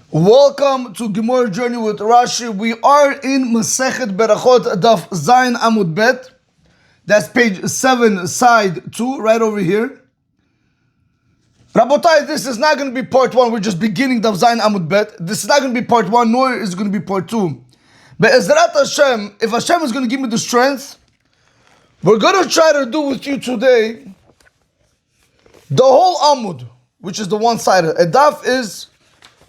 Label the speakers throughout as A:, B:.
A: Welcome to Gemara Journey with Rashi. We are in Masecht Berachot Daf Zayin Amud Bet. That's page 7, side 2, right over here. Rabotai, this is not going to be part 1. We're just beginning Daf Zayin Amud Bet. This is not going to be part 1, nor is it going to be part 2. But Ezrat Hashem, if Hashem is going to give me the strength, we're going to try to do with you today the whole Amud, which is the one-sided. A Daf is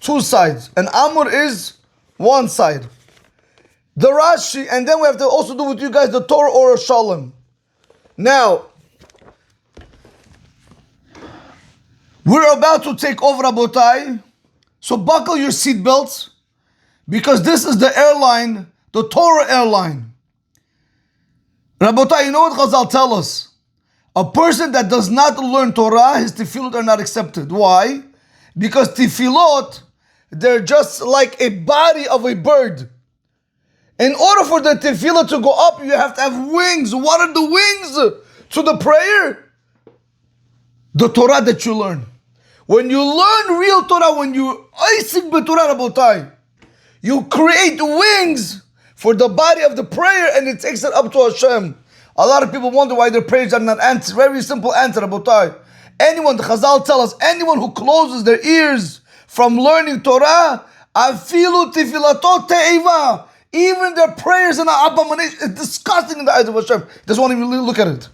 A: 2 sides, and Amud is 1 side. The Rashi, and then we have to also do with you guys the Torah or a Shalom. Now, we're about to take over, Rabotai, so buckle your seatbelts, because this is the airline, the Torah airline. Rabotai, you know what Chazal tell us? A person that does not learn Torah, his tefillot are not accepted. Why? Because tefillot, they're just like a body of a bird. In order for the tefillah to go up, you have to have wings. What are the wings to the prayer? The Torah that you learn. When you learn real Torah, when you Isik b'Torah Rabotai, you create wings for the body of the prayer, and it takes it up to Hashem. A lot of people wonder why their prayers are not answered. Very simple answer, Rabotai. Anyone, the Chazal tell us, anyone who closes their ears from learning Torah, afilu tefilatot te'eva, even their prayers are an abomination. It's disgusting in the eyes of Hashem. He doesn't want to even look at it.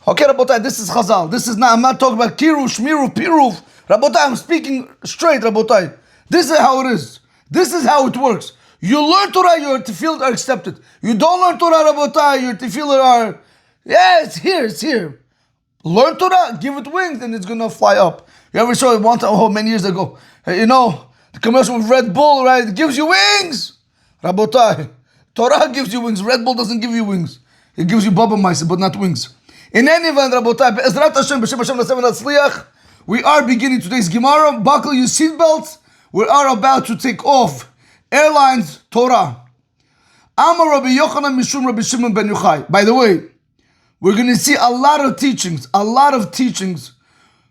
A: Okay, Rabotai, this is Chazal. This is not, I'm not talking about kiruv, shmiruv, piruv. Rabotai, I'm speaking straight, Rabotai. This is how it is. This is how it works. You learn Torah, your tefillot are accepted. You don't learn Torah, Rabotai, your tefillot are, yeah, it's here. Learn Torah, give it wings, and it's going to fly up. You ever saw it one time, many years ago, you know, the commercial with Red Bull, right? It gives you wings. Rabotai, Torah gives you wings. Red Bull doesn't give you wings. It gives you Baba Maisa, but not wings. In any event, Rabotai, Be'ezrat Hashem, B'Shem Hashem L'Sem L'Atzliach, we are beginning today's Gemara. Buckle your seatbelts. We are about to take off. Airlines, Torah. Amar Rabbi Yochanan Mishum Rabbi Shimon ben Yochai. By the way, we're going to see a lot of teachings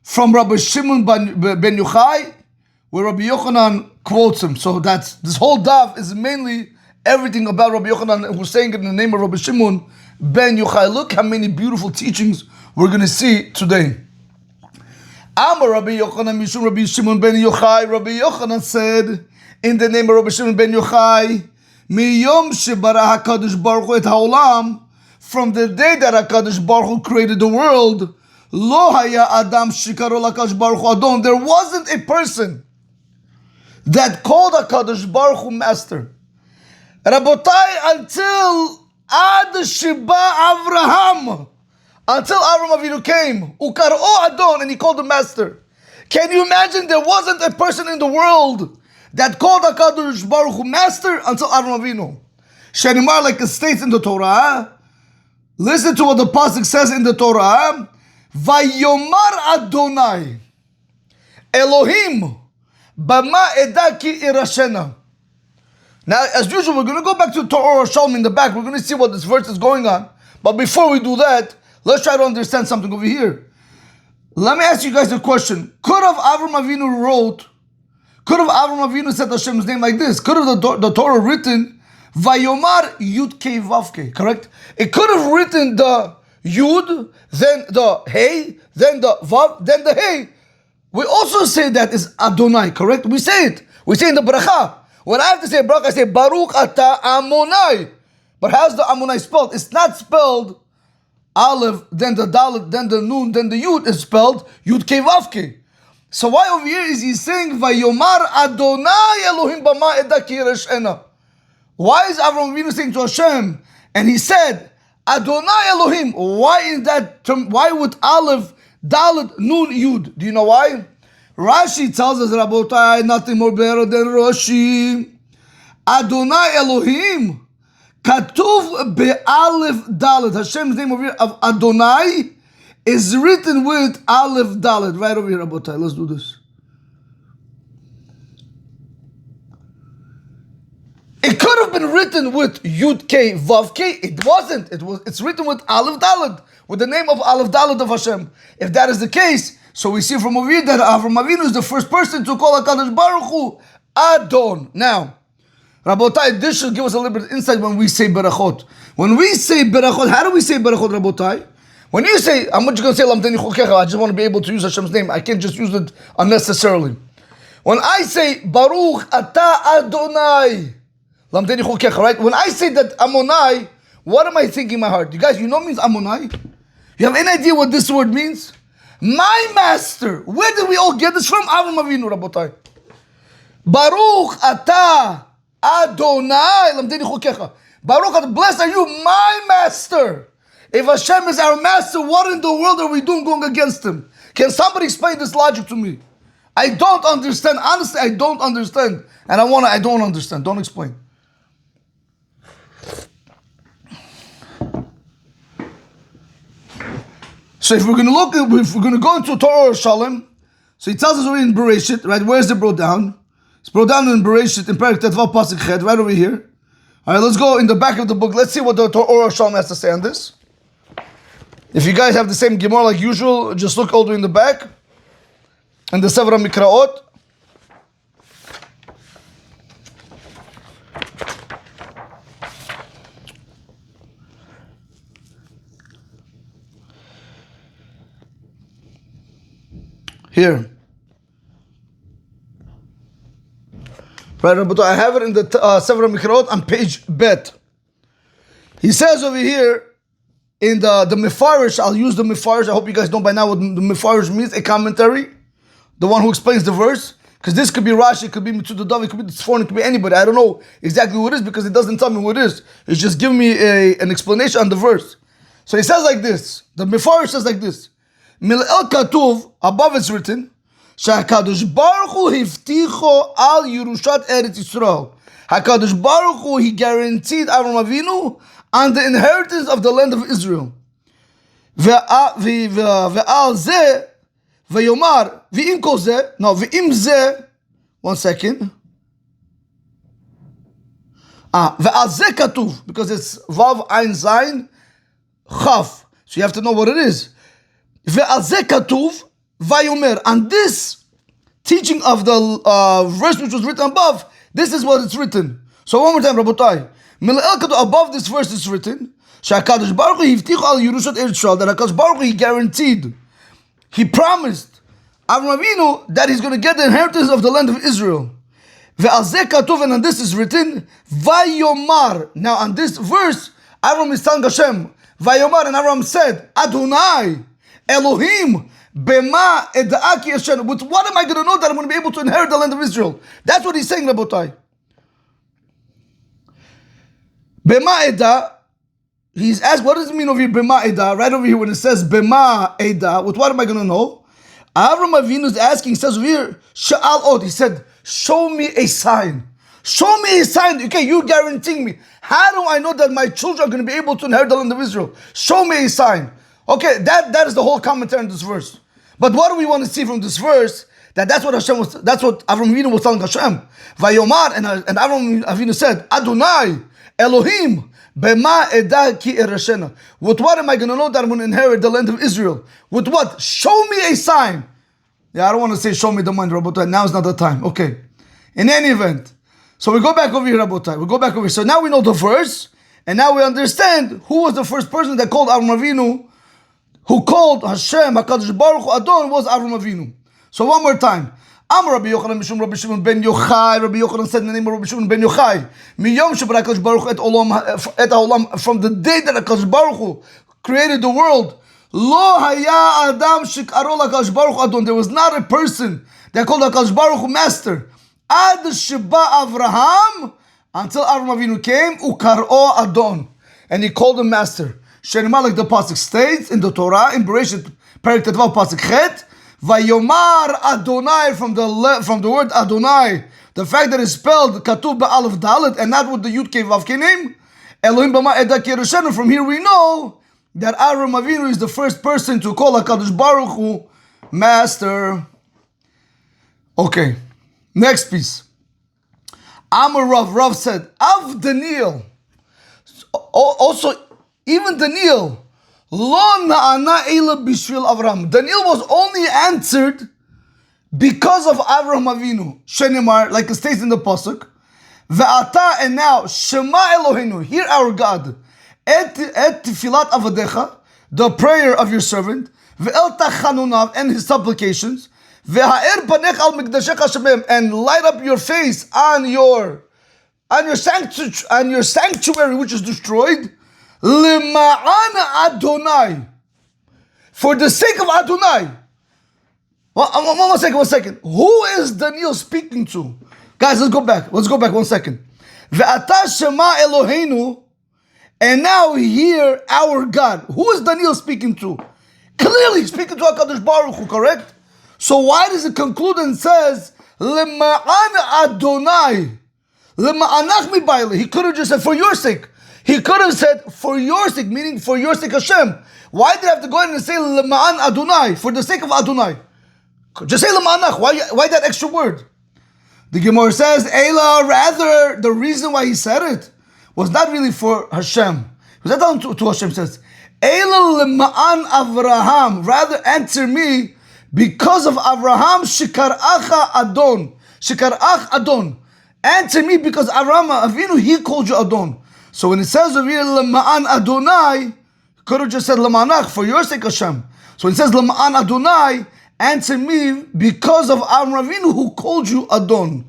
A: from Rabbi Shimon ben Yochai, where Rabbi Yochanan quotes him. So that's, this whole daf is mainly everything about Rabbi Yochanan, who's saying it in the name of Rabbi Shimon ben Yochai. Look how many beautiful teachings we're going to see today. Amar Rabbi Yochanan Mishum Rabbi Shimon ben Yochai. Rabbi Yochanan said, in the name of Rabbi Shimon ben Yochai, Miyom shebara HaKadosh Baruch Hu et haolam, from the day that HaKadosh Baruch Hu created the world, Lo haya adam shikaro l'HaKadosh Baruch Hu Adon. There wasn't a person that called HaKadosh Baruch Hu Master. Rabotai, until Ad Sheba Avraham, until Avraham Avinu came, Ukaro Adon, and he called him Master. Can you imagine there wasn't a person in the world that called HaKadosh Baruch Hu Master until Avraham Avinu? Shenimar, like it states in the Torah, listen to what the pasuk says in the Torah. Vayomar Adonai Elohim Bama Edaki Irashena. Now, as usual, we're going to go back to Torah or Shalom in the back. We're going to see what this verse is going on. But before we do that, let's try to understand something over here. Let me ask you guys a question. Could have Avraham Avinu said Hashem's name like this? Could have the Torah written Vayomar Yud Kei Vav Kei, correct? It could have written the Yud, then the Hey, then the Vav, then the Hey. We also say that is Adonai, correct? We say it. We say in the Bracha. When I have to say Bracha, I say Baruch Ata Amonai. But how's the Amonai spelled? It's not spelled Aleph, then the Dalet, then the Nun, then the Yud. It's spelled Yud Kei Vav Kei. So why over here is he saying Vayomar Adonai Elohim Bama Edaki Reshena? Why is Avraham Avinu saying to Hashem, and he said Adonai Elohim? Why in that term? Why with Aleph, Dalet, Nun, Yud? Do you know why? Rashi tells us, Rabotai, nothing more better than Rashi. Adonai Elohim, Katuv be'Aleph Dalet. Hashem's name over here of Adonai is written with Aleph Dalet. Right over here, Rabotai. Let's do this. It could have been written with Yud K Vav K. It wasn't. It's written with Aleph Dalet, with the name of Aleph Dalet of Hashem. If that is the case, So we see from over here that Avram Avinu is the first person to call HaKadosh Baruch Hu Adon. Now, Rabotai, this should give us a little bit of insight when we say Berachot. When we say Berachot, how do we say Berachot, Rabotai? When you say, I'm not just going to say Lamdeni Chokecha, I just want to be able to use Hashem's name. I can't just use it unnecessarily. When I say Baruch Ata Adonai, Lamdeni Chokecha, right? When I say that Amonai, what am I thinking in my heart? You guys, you know what means Amonai? You have any idea what this word means? My master. Where did we all get this from? Avram Avinu, Rabotai. Baruch Ata Adonai Lamdeni Chokecha. Baruch, blessed are you, my master. If Hashem is our master, what in the world are we doing going against him? Can somebody explain this logic to me? I don't understand. Honestly, I don't understand. And I don't understand. Don't explain. So if we're going to go into Torah or Shalom, so he tells us we're in Bereshit, right? Where's it brought down? It's brought down in Bereshit, in Perek Tetvav Pasuk Chet, right over here. All right, let's go in the back of the book. Let's see what the Torah or Shalom has to say on this. If you guys have the same Gemara like usual, just look all the way in the back. And the Sefer Mikraot. Here. Right, but I have it in the Sefer Mikraot on page Bet. He says over here, in the Mefarish, I'll use the Mefarish. I hope you guys know by now what the Mefarish means, a commentary. The one who explains the verse. Because this could be Rashi, it could be Mitzvah Dav, it could be Tzforn, it could be anybody. I don't know exactly what it is because it doesn't tell me what it is. It's just giving me an explanation on the verse. So he says like this. The Mefarish says like this. Mil'el Katuv, above it's written, HaKadosh Baruch Hu hivticho al Yerushat Eretz Yisrael. HaKadosh Baruch Hu, he guaranteed Avram Avinu on the inheritance of the land of Israel. Ve'al zeh, ve'yomar, ve'im kol zeh, no, ve'im zeh, 1 second. Ve'al zeh katuv, because it's Vav, Ein, Zayin, Chaf. So you have to know what it is. Ve'al zeh katuv, vayomer. And this teaching of the verse which was written above, this is what it's written. So one more time, Rabotai. Above this verse is written, HaKadosh Baruch Hu hivticho al Yerushat Eretz Yisrael, that HaKadosh Baruch Hu, he guaranteed, he promised Avram Avinu that he's going to get the inheritance of the land of Israel. Ve'al zeh katuv, and on this is written, Vayomar. Now on this verse, Avram is telling Hashem, Vayomar, and Avram said, Adonai, Elohim, Bema eda'aki Hashem. With what am I going to know that I'm going to be able to inherit the land of Israel? That's what he's saying, Rabotai. Bema Eda, he's asked, what does it mean over here, Bema Eda? Right over here when it says Bema Eda, with what am I going to know? Avram Avinu is asking, he says over here, Sha'al Od, he said, show me a sign. Show me a sign. Okay, you're guaranteeing me. How do I know that my children are going to be able to inherit the land of Israel? Show me a sign. Okay, that is the whole commentary in this verse. But what do we want to see from this verse? That's what Avram Avinu was telling Hashem. Vayomar, and Avram Avinu said, Adonai, Elohim, Bema Eda Ki Ereshena. With what am I going to know that I'm going to inherit the land of Israel? With what? Show me a sign. Yeah, I don't want to say show me the money, Rabotai. Now is not the time. Okay. In any event. So we go back over here, Rabotai. We go back over here. So now we know the verse. And now we understand who was the first person that called Avram Avinu, who called Hashem, HaKadosh Baruch Hu Adon, was Avram Avinu. So one more time. Amar Rabbi Yochanan Mishum Rabbi Shimon ben Yochai. Rabbi Yochanan said in the name of Rabbi Shimon ben Yochai, Miyom Shebara HaKadosh Baruch Hu et Olam, from the day that HaKadosh Baruch Hu created the world, Lo haya adam shikaro HaKadosh Baruch Hu Adon. There was not a person that called HaKadosh Baruch Hu Master. Ad Sheba Avraham, until Avram Avinu came, Ukaro Adon, and he called him Master. Shenema, like the pasuk states in the Torah, in Bereshit Perek Tetvav Pasuk Chet, Vayomar Adonai, from the word Adonai, the fact that it's spelled Katuv Ba'alef Dalet and not with the Yud Kei Vav Kei name, Elohim Bama Eda Ki Ereshenu. From here we know that Avram Avinu is the first person to call HaKadosh Baruch Hu Master. Okay, next piece. Amar Rav said, Av Daniel, also even Daniel, Lo na'ana ela bishvil Avraham. Daniel was only answered because of Avraham Avinu. Shenimar, like it states in the pasuk. Ve'ata, and now Shema Eloheinu, hear our God. Et filat avadecha, the prayer of your servant. Ve'el tachanunav, and his supplications. Ve'ha'er panech al mikdashecha shemem, and light up your face on your sanctuary which is destroyed. Lema'an Adonai, for the sake of Adonai. One second. Who is Daniel speaking to? Guys, let's go back 1 second. Ve'ata Shema Eloheinu, and now hear our God. Who is Daniel speaking to? Clearly speaking to HaKadosh Baruch Hu, correct? So why does it conclude and says, Lema'an Adonai, Lema'anach mibayle? He could have just said, for your sake. He could have said, for your sake, meaning for your sake Hashem. Why did he have to go ahead and say, Lema'an Adonai, for the sake of Adonai? Just say Lema'anach. Why that extra word? The Gemara says, Eila, rather, the reason why he said it was not really for Hashem. Was that down to Hashem says, Eila lema'an Avraham, rather answer me because of Avraham, shikarach Adon. Shikarach Adon. Answer me because Avraham Avinu, he called you Adon. So when it says over here, lema'an Adonai, could have just said lema'anach, for your sake Hashem. So when it says lema'an Adonai, answer me because of Avraham Avinu who called you Adon.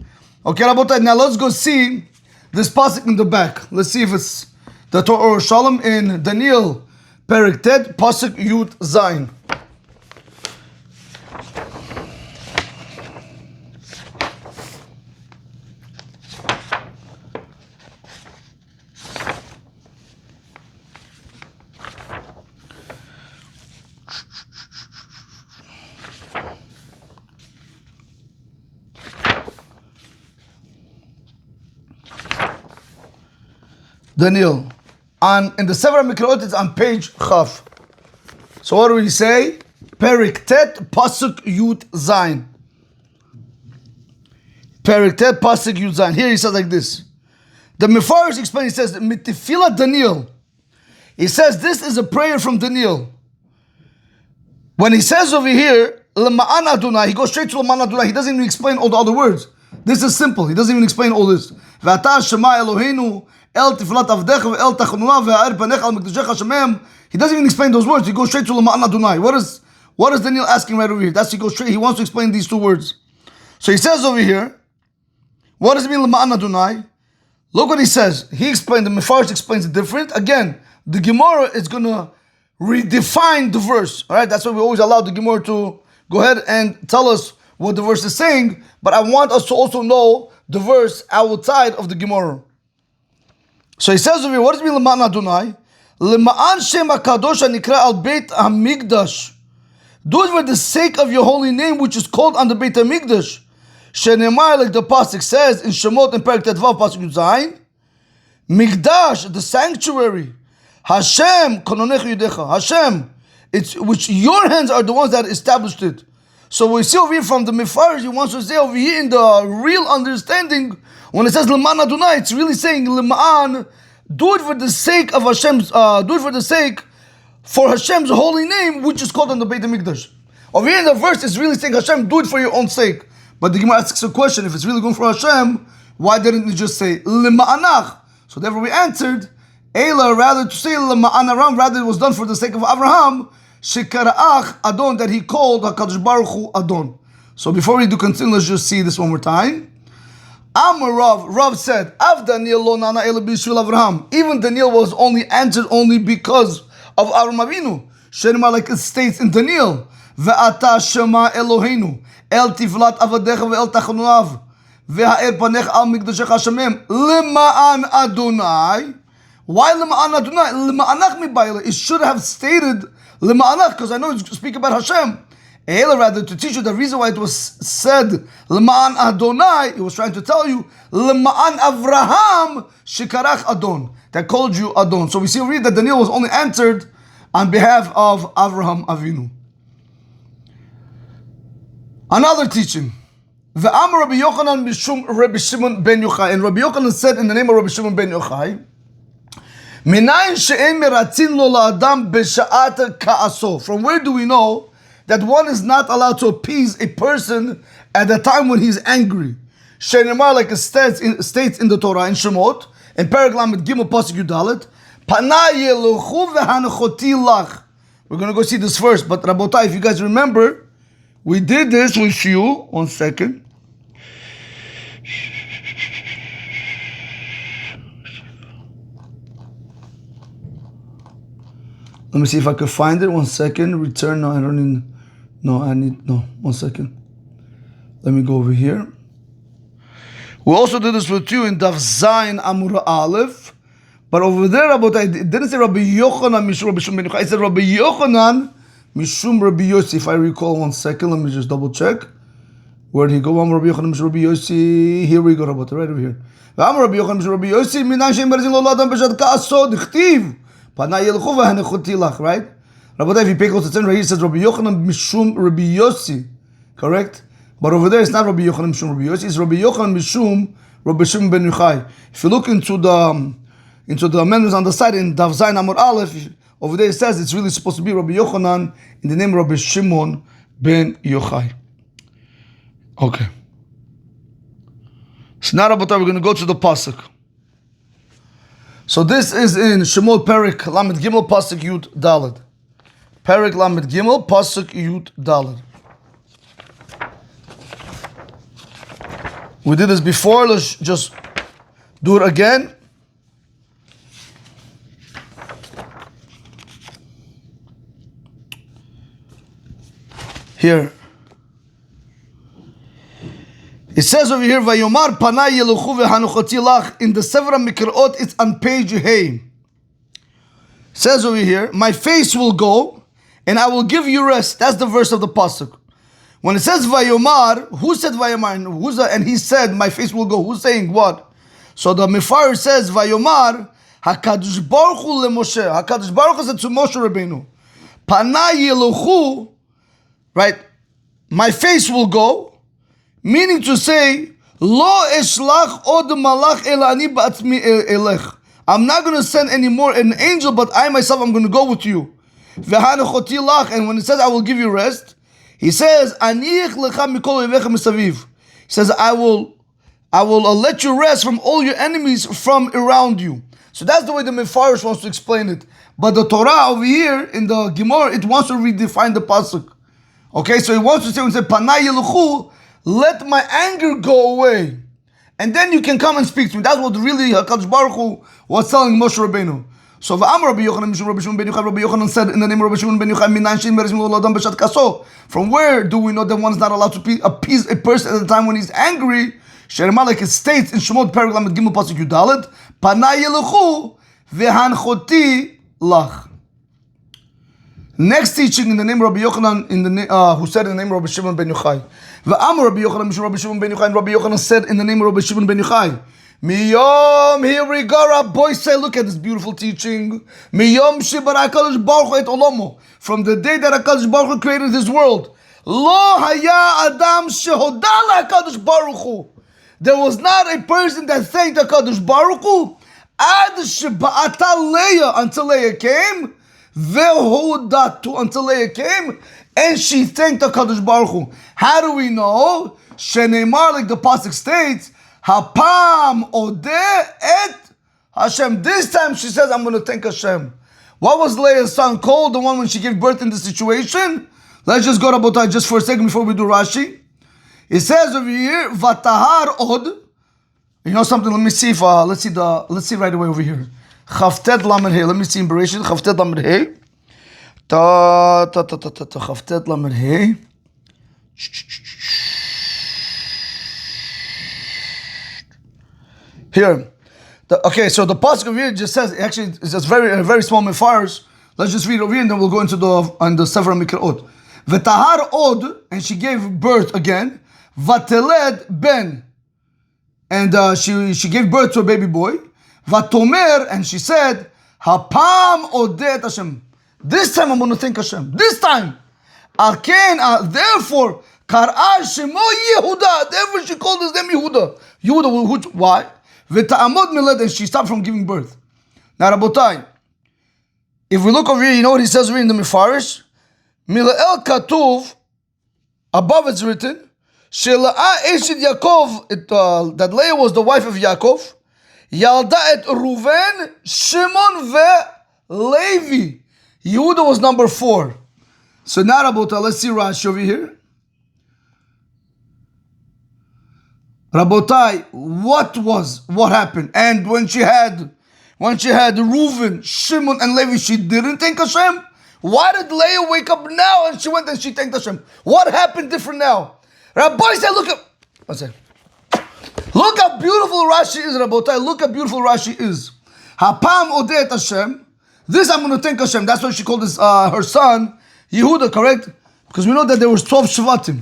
A: Okay, Rabotai, now let's go see this pasuk in the back. Let's see if it's the Torah Shalom in Daniel, Perek Tet, pasuk Yud Zayin. Daniel, in the Sefer Mikraot, it's on page Chaf. So what do we say? Perek Tet, pasuk Yud Zayin. Perek Tet, pasuk Yud Zayin. Here he says like this. The Mefarsh explains, he says, Mitifila Daniel. He says this is a prayer from Daniel. When he says over here, Lema'an Adonai, he goes straight to Lema'an Adonai. He doesn't even explain all the other words. This is simple. He doesn't even explain all this. Ve'ata Shema Eloheinu, El tiflat avdecha ve'el tachnunav ve'ha'er panecha al mikdashecha shemem. He doesn't even explain those words. He goes straight to Lema'an Adonai. What is Daniel asking right over here? He goes straight. He wants to explain these two words. So he says over here, what does it mean Lema'an Adonai? Look what he says. He explained, the Mefarsh explains it different. Again, the Gemara is going to redefine the verse. All right, that's why we always allow the Gemara to go ahead and tell us what the verse is saying. But I want us to also know the verse outside of the Gemara. So he says over here, what does it mean Lema'an Adonai? Lema'an Shem HaKadosh HaNikra Al Beit HaMikdash. Do it for the sake of your holy name, which is called on the Beit HaMikdash. Shenemar, like the pasuk says in Shemot and Perek Tetvav, pasuk Yud Zayin. Mikdash, the sanctuary. Hashem, kononech yudecha. Hashem, it's which your hands are the ones that established it. So we see over here from the Mefarsh, he wants to say over here in the real understanding, when it says Lema'an Adonai, it's really saying Lema'an, do it for the sake of Hashem's, for Hashem's holy name, which is called on the Beit HaMikdash. Over here in the verse, it's really saying Hashem, do it for your own sake. But the Gemara asks a question, if it's really going for Hashem, why didn't it just say Lema'anach? So therefore we answered, Eila, rather to say Lema'an Aram, rather it was done for the sake of Avraham, Shekara'ach Adon, that he called HaKadosh Baruch Hu Adon. So before we do continue, let's just see this one more time. Amar Rav said, Av Daniel lo nana ela b'yishvil Avraham. Even Daniel was only answered only because of Avraham Avinu. Shenema, like it states in Daniel, Ve'ata Shema Eloheinu, El tiflat avadecha ve'el tachanunav, ve'ha'er panech al mikdashecha shemem, Lema'an Adonai. Why Lema'an Adonai? Lema'anach mibayla. It should have stated Lema'anach, because I know it's speaking about Hashem. Eila, rather, to teach you the reason why it was said Lema'an Adonai, it was trying to tell you Lema'an Avraham Shikarach Adon, that called you Adon. So we see over here that Daniel was only answered on behalf of Avraham Avinu. Another teaching. The Amar Rabbi Yochanan Rabbi Shimon ben Yochai, and Rabbi Yochanan said in the name of Rabbi Shimon ben Yochai, From where do we know that one is not allowed to appease a person at the time when he's angry? Like it states in the Torah in Shemot, in Perek Lamed Gimel Pasuk Yudalet, we're going to go see this first, but Rabotai, if you guys remember, we did this with you. 1 second. Let me see if I can find it. 1 second. Return. No, I don't need. No, I need. No, 1 second. Let me go over here. We also did this with you in Daf Zayin Amud Aleph. But over there, Rabotai, it didn't say Rabbi Yochanan Mishum Rabbi Shimon ben Yochai. It said Rabbi Yochanan Mishum Rabbi Yossi. If I recall, 1 second, let me just double check. Where did he go? Rabbi Yochanan Mishum Rabbi Yossi. Here we go, Rabotai, right over here. Rabbi Yochanan Mishum Rabbi Yossi. Minan she'im berzin lo l'adam b'shat ka'asod dichtiv. Panay yelchu v'hanechoti lach. Right? Rabotai, if you pay close attention, right here it says Rabbi Yochanan Mishum Rabbi Yossi. Correct? But over there, it's not Rabbi Yochanan Mishum Rabbi Yossi. It's Rabbi Yochanan Mishum Rabbi Shimon ben Yochai. If you look into the amendments on the side in Daf Zayin Amud Aleph, over there it says it's really supposed to be Rabbi Yochanan in the name of Rabbi Shimon ben Yochai. Okay. So now, Rabotai, we're going to go to the pasuk. So this is in Shemot Perek Lamed Gimel Pasuk Yud Daled. Perek Lamed Gimel Pasuk Yud Daled. We did this before. Let's just do it again. Here. It says over here, Vayomar panay yeluchu v'hanuchoti lach. In the Sefer Mikrot, it's on page Hey. It says over here, my face will go, and I will give you rest. That's the verse of the pasuk. When it says Vayomar, who said Vayomar? And he said, my face will go. Who's saying what? So the Mefarsh says, Vayomar, HaKadosh Baruch Hu leMoshe. HaKadosh Baruch Hu said to Moshe Rabbeinu, Panay yeluchu, right? My face will go, meaning to say, Lo eshlach od malach el ani ba'atzmi elech. I'm not going to send any more an angel, but I myself am going to go with you. V'hanechoti lach. And when it says, I will give you rest, he says, Aniich lecha mikol oivecha mesaviv. He says, I will let you rest from all your enemies from around you. So that's the way the Mefarsh wants to explain it. But the Torah over here in the Gemara, it wants to redefine the pasuk. Okay, so he wants to say, when it says, Panay yeluchu, let my anger go away. And then you can come and speak to me. That's what really HaKadosh Baruch Hu was telling Moshe Rabbeinu. So Rabbi Yochanan Mishum Rabbi Shimon ben Yochai, Rabbi Yochanan said in the name of Rabbi Shimon ben Yochai, Minan she'im berzin lo l'adam b'shat kaso. From where do we know that one is not allowed to appease a person at the time when he's angry? Like it states in Shemot Perek Lamed Gimel Pasuk Yudalet, Panay yeluchu v'hanchoti lach. Next teaching in the name of Rabbi Yochanan, who said in the name of Rabbi Shimon ben Yochai. Rabbi Yochanan Mishum Rabbi Shimon ben Yochai, and Rabbi Yochanan said in the name of Rabbi Shimon ben Yochai. Miyom, here we go, Rabbi say, look at this beautiful teaching. Miyom shebara HaKadosh Baruch Hu et olomo. From the day that HaKadosh Baruch Hu created this world. Lo haya adam shehoda HaKadosh Baruch Hu. There was not a person that thanked HaKadosh Baruch Hu ad sheba'ata Leah, until Leah came. Ve'hodatu, until Leah came, and she thanked HaKadosh Baruch Hu. How do we know? Sheneimar, like the pasuk states, Hapam odeh et Hashem. This time she says, I'm going to thank Hashem. What was Leah's son called, the one when she gave birth in this situation? Let's just go to Rabotai just for a second before we do Rashi. It says over here, Vatahar od. You know something? Let me see if let's see right away over here. Chavtet lamed hey. Let me see in Bereshit. Chavtet lamed hey. Chavtet lamed hey. Here. Okay, so the pasuk over here just says, actually, it's just a very small mefarsh. Let's just read over here and then we'll go into the Sefer Mikrot. V'tahar od, and she gave birth again. Vateled ben, and she gave birth to a baby boy. Vatomer, and she said, Hapam odet Hashem. This time I'm going to thank Hashem. This time. Alken, therefore, Kar'a Shemo Yehuda. Therefore she called his name Yehuda. Yehuda, why? V'ta'amod miled, and she stopped from giving birth. Now, Rabotai, if we look over here, you know what he says over here in the Mefarish? Mila'el Katuv, above it's written, Shela'a Eshit Yaakov, that Leah was the wife of Yaakov, Yalda et Ruven, Shimon ve Levi. Yehuda was number 4. So now, Rabotai, let's see Rashi over here. Rabotai, what happened? And when she had Reuven, Shimon, and Levi, she didn't thank Hashem? Why did Leah wake up now and she went and she thanked Hashem? What happened different now? Rabbi said, look how beautiful Rashi is, Rabotai. Look how beautiful Rashi is. Hapam odet Hashem. This I'm going to thank Hashem. That's why she called this her son Yehuda, correct? Because we know that there was 12 Shvatim.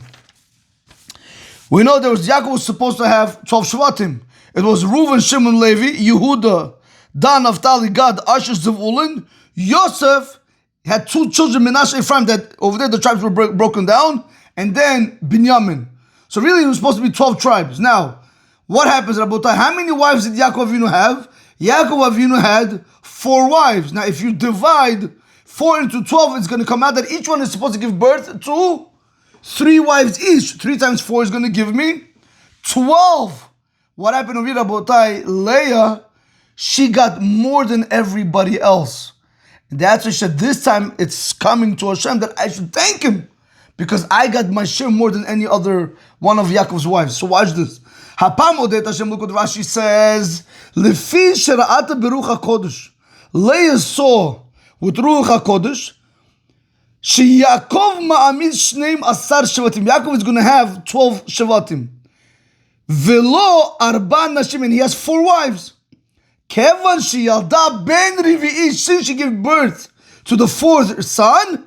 A: We know Yaakov was supposed to have 12 Shvatim. It was Reuven, Shimon, Levi, Yehuda, Dan, Naphtali, Gad, Asher, Zevulun. Yosef had 2 children, Menashe, Ephraim, that over there the tribes were broken down, and then Binyamin. So really it was supposed to be 12 tribes. Now, what happens, Rabotai? How many wives did Yaakov Avinu have? Yaakov Avinu had 4 wives. Now, if you divide 4 into 12, it's going to come out that each one is supposed to give birth to 3 wives each. 3 times 4 is going to give me 12. What happened over here, Rabotai? Leah, she got more than everybody else. And that's why she said, this time it's coming to Hashem that I should thank him, because I got my share more than any other one of Yaakov's wives. So watch this. Hapam odet Hashem, look what Rashi says. Lefi shera'ata beruch HaKodesh. Leah saw with Ruach HaKodesh, Yaakov ma'amid shneim asar shevatim. Yaakov is going to have 12 shevatim. Velo arba nashim, and he has 4 wives. Kevan sheyalda ben rivi'i, since she gave birth to the 4th son,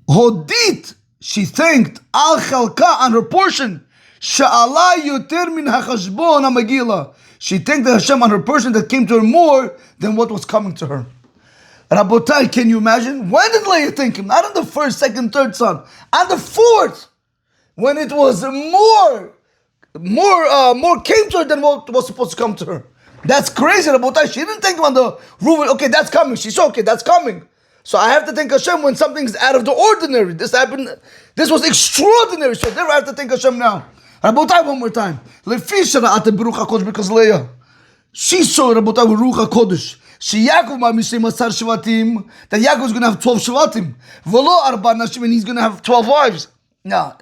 A: hodit, she thanked al chalka, on her portion, sha'ala yoter min hachashbon hamagila. She thanked Hashem on her portion that came to her more than what was coming to her. Rabotai, can you imagine? When did Leah thank him? Not on the 1st, 2nd, 3rd son. On the 4th, when it was more came to her than what was supposed to come to her. That's crazy, Rabotai. She didn't thank him on the Reuven. Okay, that's coming. She said, okay, that's coming. So I have to thank Hashem when something's out of the ordinary. This happened. This was extraordinary. So therefore I have to thank Hashem now. Rabotai, one more time. Because Leah, she saw Rabotai with Ruach HaKodesh. Yaakov that Yaakov is going to have 12 Shvatim. Velo arba nashim, and he's going to have 12 wives. No,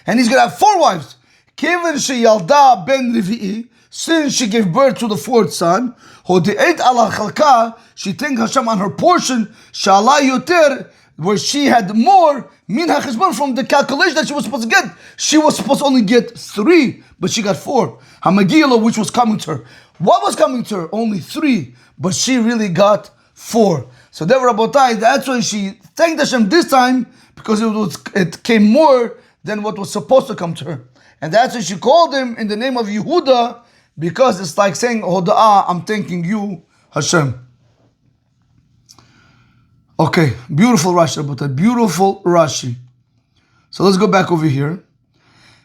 A: and he's going to have 4 wives. Kevan sheyalda ben rivi'i, since she gave birth to the 4th son, hodeit ala chalka, she thanked Hashem on her portion, shala yoter, where she had more, min hacheshbon, from the calculation that she was supposed to get. She was supposed to only get 3, but she got 4. Hamagila, which was coming to her. What was coming to her? Only 3, but she really got 4. So therefore, Rabotai, that's why she thanked Hashem this time, because it came more than what was supposed to come to her. And that's why she called him in the name of Yehuda, because it's like saying, Hoda'ah, I'm thanking you, Hashem. Okay, beautiful Rashi, Rabotai, beautiful Rashi. So let's go back over here.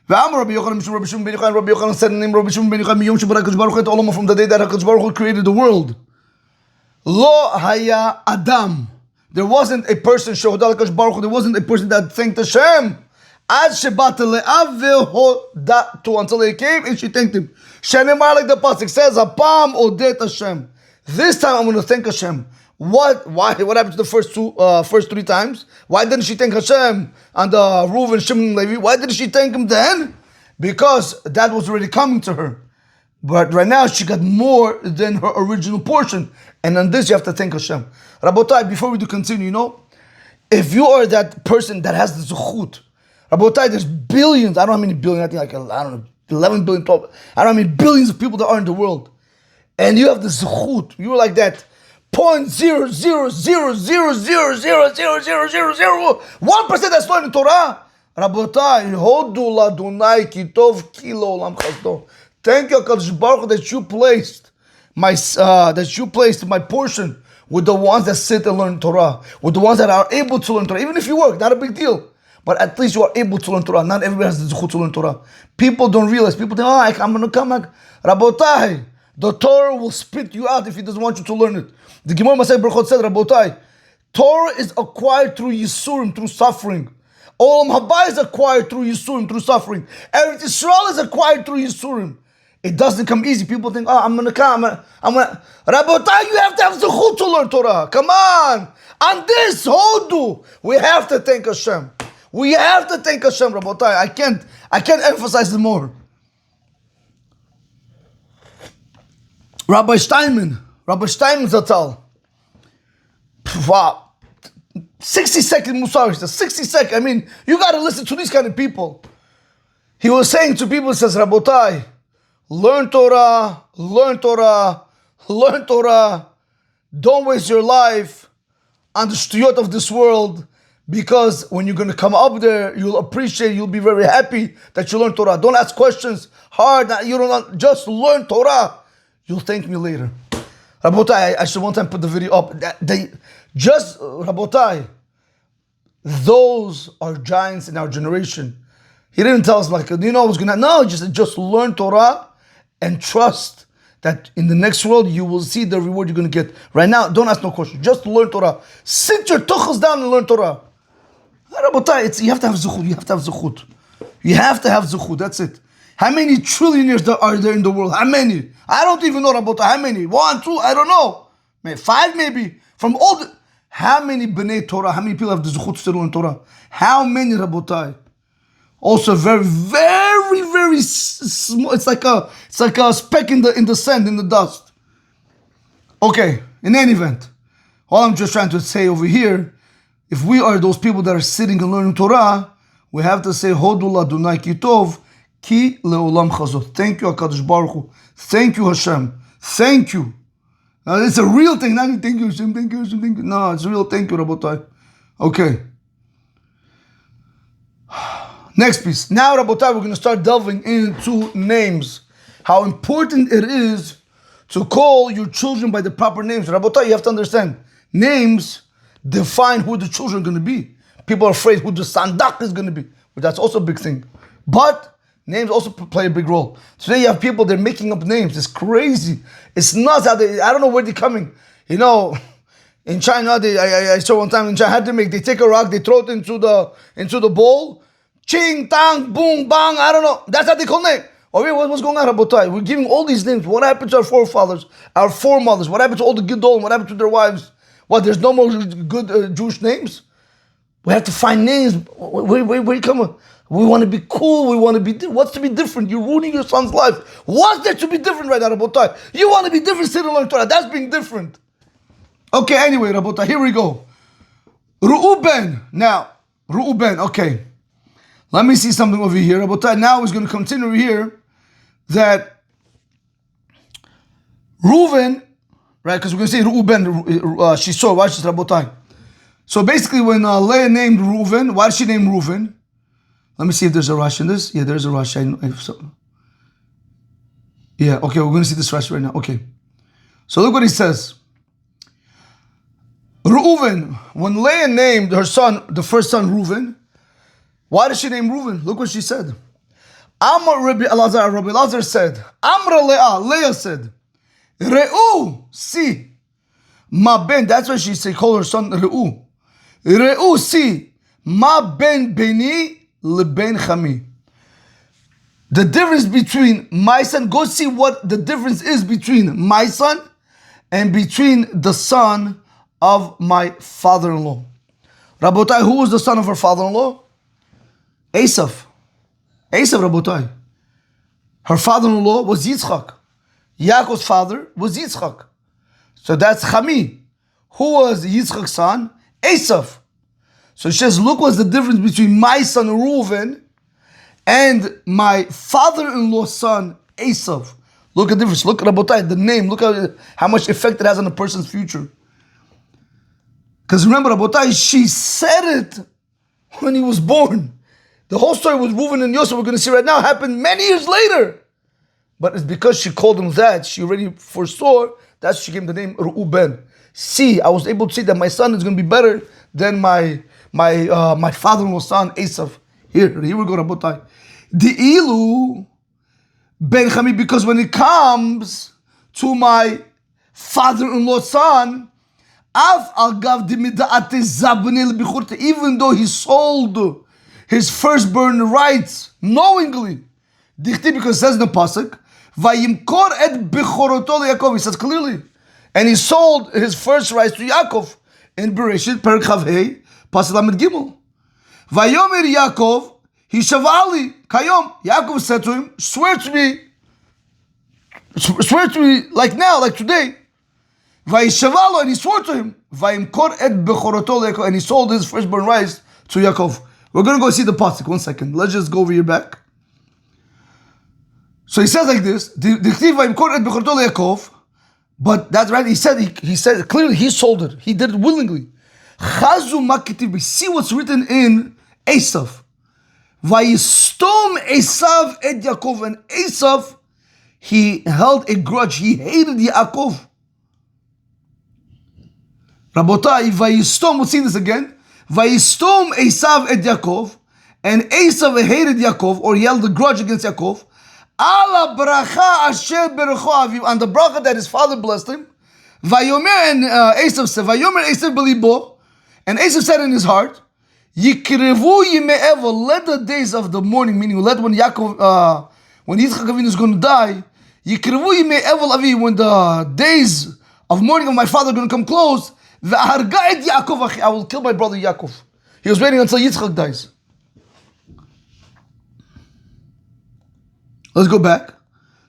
A: Rabbi Yochanan said in the name of Rabbi Shimon ben Yochai, from the day that HaKadosh Baruch Hu created the world. Lo haya Adam. There wasn't a person, there wasn't a person that thanked Hashem. Until they came and she thanked him. Shenemar, like the pasuk says, Apam odet Hashem. This time I'm going to thank Hashem. What? Why? What happened to the first 3 times? Why didn't she thank Hashem and the Reuven, Shimon, and Levi? Why didn't she thank him then? Because that was already coming to her. But right now she got more than her original portion. And on this you have to thank Hashem. Rabotai, before we do continue, if you are that person that has the zuchut, Rabotai, there's billions, I don't know how many billions, I think 11 billion, 12, I don't know how many billions of people there are in the world. And you have the zuchut, you're like that 0.00000000001% that's learning Torah. Rabotai, hodu ladunai kitov kilo olam chasdo. Thank you, HaKadosh Baruch Hu, that you placed my portion with the ones that sit and learn Torah, with the ones that are able to learn Torah. Even if you work, not a big deal. But at least you are able to learn Torah. Not everybody has the zechut to learn Torah. People don't realize. People think, I'm going to come back. Rabotai, The Torah will spit you out if he doesn't want you to learn it. The Gemara Masecht Berachot said, Rabotai, Torah is acquired through Yisurim, through suffering. Olam Haba is acquired through Yisurim, through suffering. Eretz Yisrael is acquired through Yisurim. It doesn't come easy. People think, I'm gonna come. Rabotai, you have to have zechut to learn Torah. Come on. On this Hodu, we have to thank Hashem. We have to thank Hashem, Rabotai. I can't emphasize it more. Rabbi Steinman Zatal. Wow. 60-second Musar, 60-second. I mean, you got to listen to these kind of people. He was saying to people, he says, Rabotai, learn Torah, learn Torah, learn Torah. Don't waste your life on the shtuyot of this world, because when you're going to come up there, you'll appreciate, you'll be very happy that you learn Torah. Don't ask questions hard. You don't just learn Torah. You'll thank me later. Rabotai, I should one time put the video up. Rabotai, those are giants in our generation. He didn't tell us like, you know what's going to happen. No, just learn Torah and trust that in the next world you will see the reward you're going to get. Right now, don't ask no questions. Just learn Torah. Sit your tuchels down and learn Torah. Rabotai, you have to have zuchut. You have to have zuchut. You have to have zuchut. That's it. How many trillionaires are there in the world? How many? I don't even know, Rabotai. How many? 1, 2, I don't know. 5 maybe. From all the... How many B'nai Torah? How many people have the zuchut to learn Torah? How many, Rabotai? Also very, very, very small. It's like a speck in the sand, in the dust. Okay, in any event, all I'm just trying to say over here, if we are those people that are sitting and learning Torah, we have to say, Hodu l'Adonai ki tov, ki le'olam chazot. Thank you, HaKadosh Baruch Hu. Thank you, Hashem. Thank you. Now, it's a real thing. Not thank you, Hashem. Thank you, Hashem. Thank you. No, it's a real thank you, Rabotai. Okay. Next piece. Now, Rabotai, we're going to start delving into names. How important it is to call your children by the proper names. Rabotai, you have to understand. Names define who the children are going to be. People are afraid who the sandak is going to be. But that's also a big thing. But names also play a big role. Today you have people, they're making up names. It's crazy. It's nuts. I don't know where they're coming. You know, in China, I saw one time in China, they take a rock, they throw it into the bowl. Ching, tang, boom, bang, I don't know. That's how they call name. What's going on, Rabotai? We're giving all these names. What happened to our forefathers, our foremothers? What happened to all the Gedolim? What happened to their wives? What, there's no more good Jewish names? We have to find names. Where you come? We want to be cool. We want to be... What's to be different? You're ruining your son's life. What's there to be different right now, Rabotai? You want to be different, sit and learn Torah. That's being different. Okay, anyway, Rabotai, here we go. Reuben. Now, Reuben, okay. Let me see something over here. Rabotai, now he's going to continue here that Reuven, right, because we're going to say Reuben, she saw, watch this, Rabotai. So basically when Leah named Reuven, why did she name Reuven? Let me see if there's a Rashi in this. Yeah, there's a Rashi. Yeah, okay, we're going to see this Rashi right now. Okay. So look what he says. Reuven, when Leah named her son, the first son, Reuven, why did she name Reuven? Look what she said. Rabbi Elazar said, Amra Leah said, Re'u, see, ma ben, that's why she said, call her son Re'u. Re'u, see, ma ben beni leben chami. The difference between my son, go see what the difference is between my son and between the son of my father-in-law. Rabotai, who was the son of her father-in-law? Esav, Rabotai. Her father-in-law was Yitzchak. Yaakov's father was Yitzchak. So that's Chami. Who was Yitzchak's son? Esav. So she says, look what's the difference between my son Reuven and my father-in-law's son Esav. Look at the difference. Look at Rabotai, the name. Look at how much effect it has on a person's future. Because remember, Rabotai, she said it when he was born. The whole story with Reuven and Yosef, we're going to see right now, happened many years later. But it's because she called him that, she already foresaw, that's she gave him the name Reuben. See, I was able to see that my son is going to be better than my father-in-law's son, Esav. Here we go, Rabotai. The Ilu Ben Chami, because when it comes to my father-in-law's son, even though he sold his firstborn rights knowingly. Because it says in the pasuk, Vayimkor et bechoroto leYaakov. He says clearly, and he sold his first rights to Yaakov in Bereshit Perek Chav Hei Pasuk Lamed Gimel. Vayomer Yaakov Hishavali Kayom. Yaakov said to him, swear to me like now, like today. Vayishavalo, and he swore to him. Vayimkor et bechoroto leYaakov, and he sold his firstborn rights to Yaakov. We're going to go see the pasuk. 1 second. Let's just go over here back. So he says like this, but that's right, he said clearly he sold it. He did it willingly. See what's written in Esav. Vayistom Esav et Yaakov, and Esav, he held a grudge. He hated Yaakov. Rabotai, Vayistom, we'll see this again. Vayistom Esav et Yaakov, and Esav hated Yaakov, or he held a grudge against Yaakov. Ala bracha asher berecho aviv, on the bracha that his father blessed him. Vayomer, and Esav said, Vayomer Esav belibo, and Esav said in his heart, Yikrevu yimei evel, let the days of the morning, meaning let when Yaakov, when Yitzchak Avinu is going to die, Yikrevu yimei evel avi, when the days of mourning of my father are going to come close, ve'harga et Yaakov achi, I will kill my brother Yaakov. He was waiting until Yitzchak dies. Let's go back.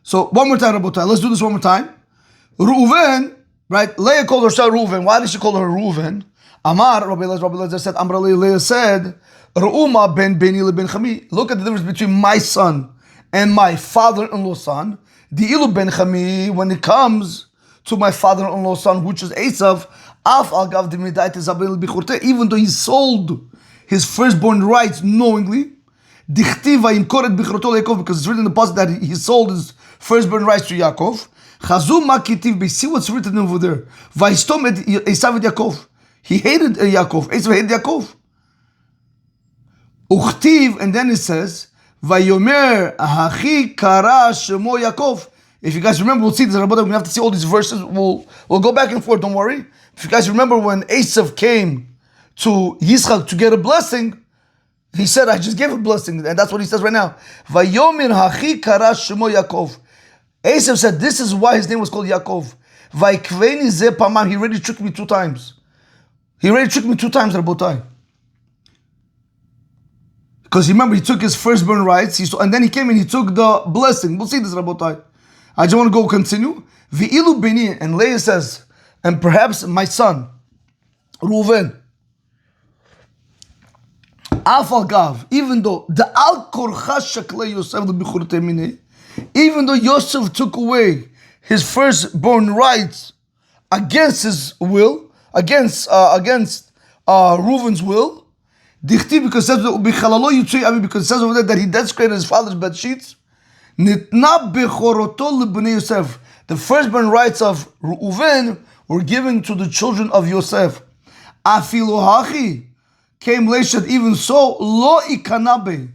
A: So one more time, Rabotai. Let's do this one more time. Reuven, right? Leah called herself Reuven. Why did she call her Reuven? Amar, Rabbi Elazar said, Amra Leah said, Reuma ben Beni ben Chami. Look at the difference between my son and my father-in-law's son. The Ilu ben Chami, when it comes to my father-in-law's son, which is Esav, Af al gav dimidait Zabel bichurte, even though he sold his firstborn rights knowingly. Because it's written in the passage that he sold his firstborn rights to Yaakov. See what's written over there. He hated Yaakov. Esav hated Yaakov. And then it says, Vayomer hachi kara shemo Yaakov. If you guys remember, we'll see this. We're going to have to see all these verses. We'll go back and forth, don't worry. If you guys remember when Esav came to Yitzchak to get a blessing, he said, I just gave a blessing. And that's what he says right now. Vayomer hachi kara shemo Yaakov. Esav said, this is why his name was called Yaakov. Vaikveni ze pamam. He already tricked me 2 times. Rabotai. Because remember, he took his firstborn rights, and then he came and he took the blessing. We'll see this, Rabotai. I just want to go continue. V'ilu beni, and Leah says, and perhaps my son, Reuven, Afal Gav, even though the Al Korcha Shakle Yosef Bichurte Mine, even though Yosef took away his firstborn rights against his will, against Reuven's will, because it says over there that he desecrated his father's bed sheets. The firstborn rights of Reuven were given to the children of Yosef. Afilohachi came Leshat, even so, lo ikanabe.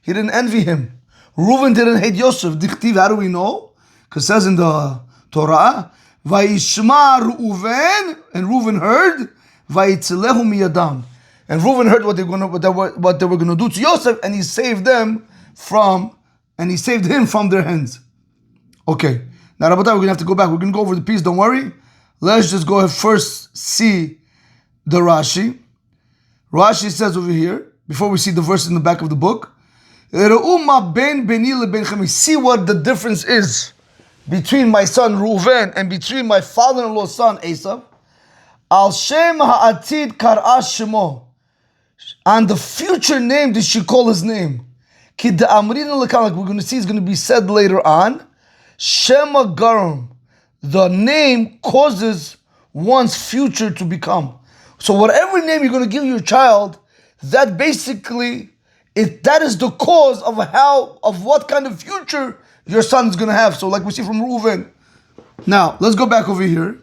A: He didn't envy him. Reuven didn't hate Yosef. Dichtiv, how do we know? Because it says in the Torah, Vayishma Reuven, and Reuven heard, Vayitzilehu miyadam. And Reuven heard what they were going to do to Yosef, and he saved him from their hands. Okay. Now, Rabbatai, we're going to have to go back. We're going to go over the piece, don't worry. Let's just go ahead first see the Rashi. Rashi says over here, before we see the verse in the back of the book, see what the difference is between my son Reuven and between my father-in-law's son Esav. Al Shem Ha'atid Kar'a Shemo. On the future name did she call his name. Like we're going to see, is going to be said later on. Shema Garum. The name causes one's future to become. So whatever name you're going to give your child, that basically, that is the cause of what kind of future your son is going to have. So like we see from Reuven. Now, let's go back over here.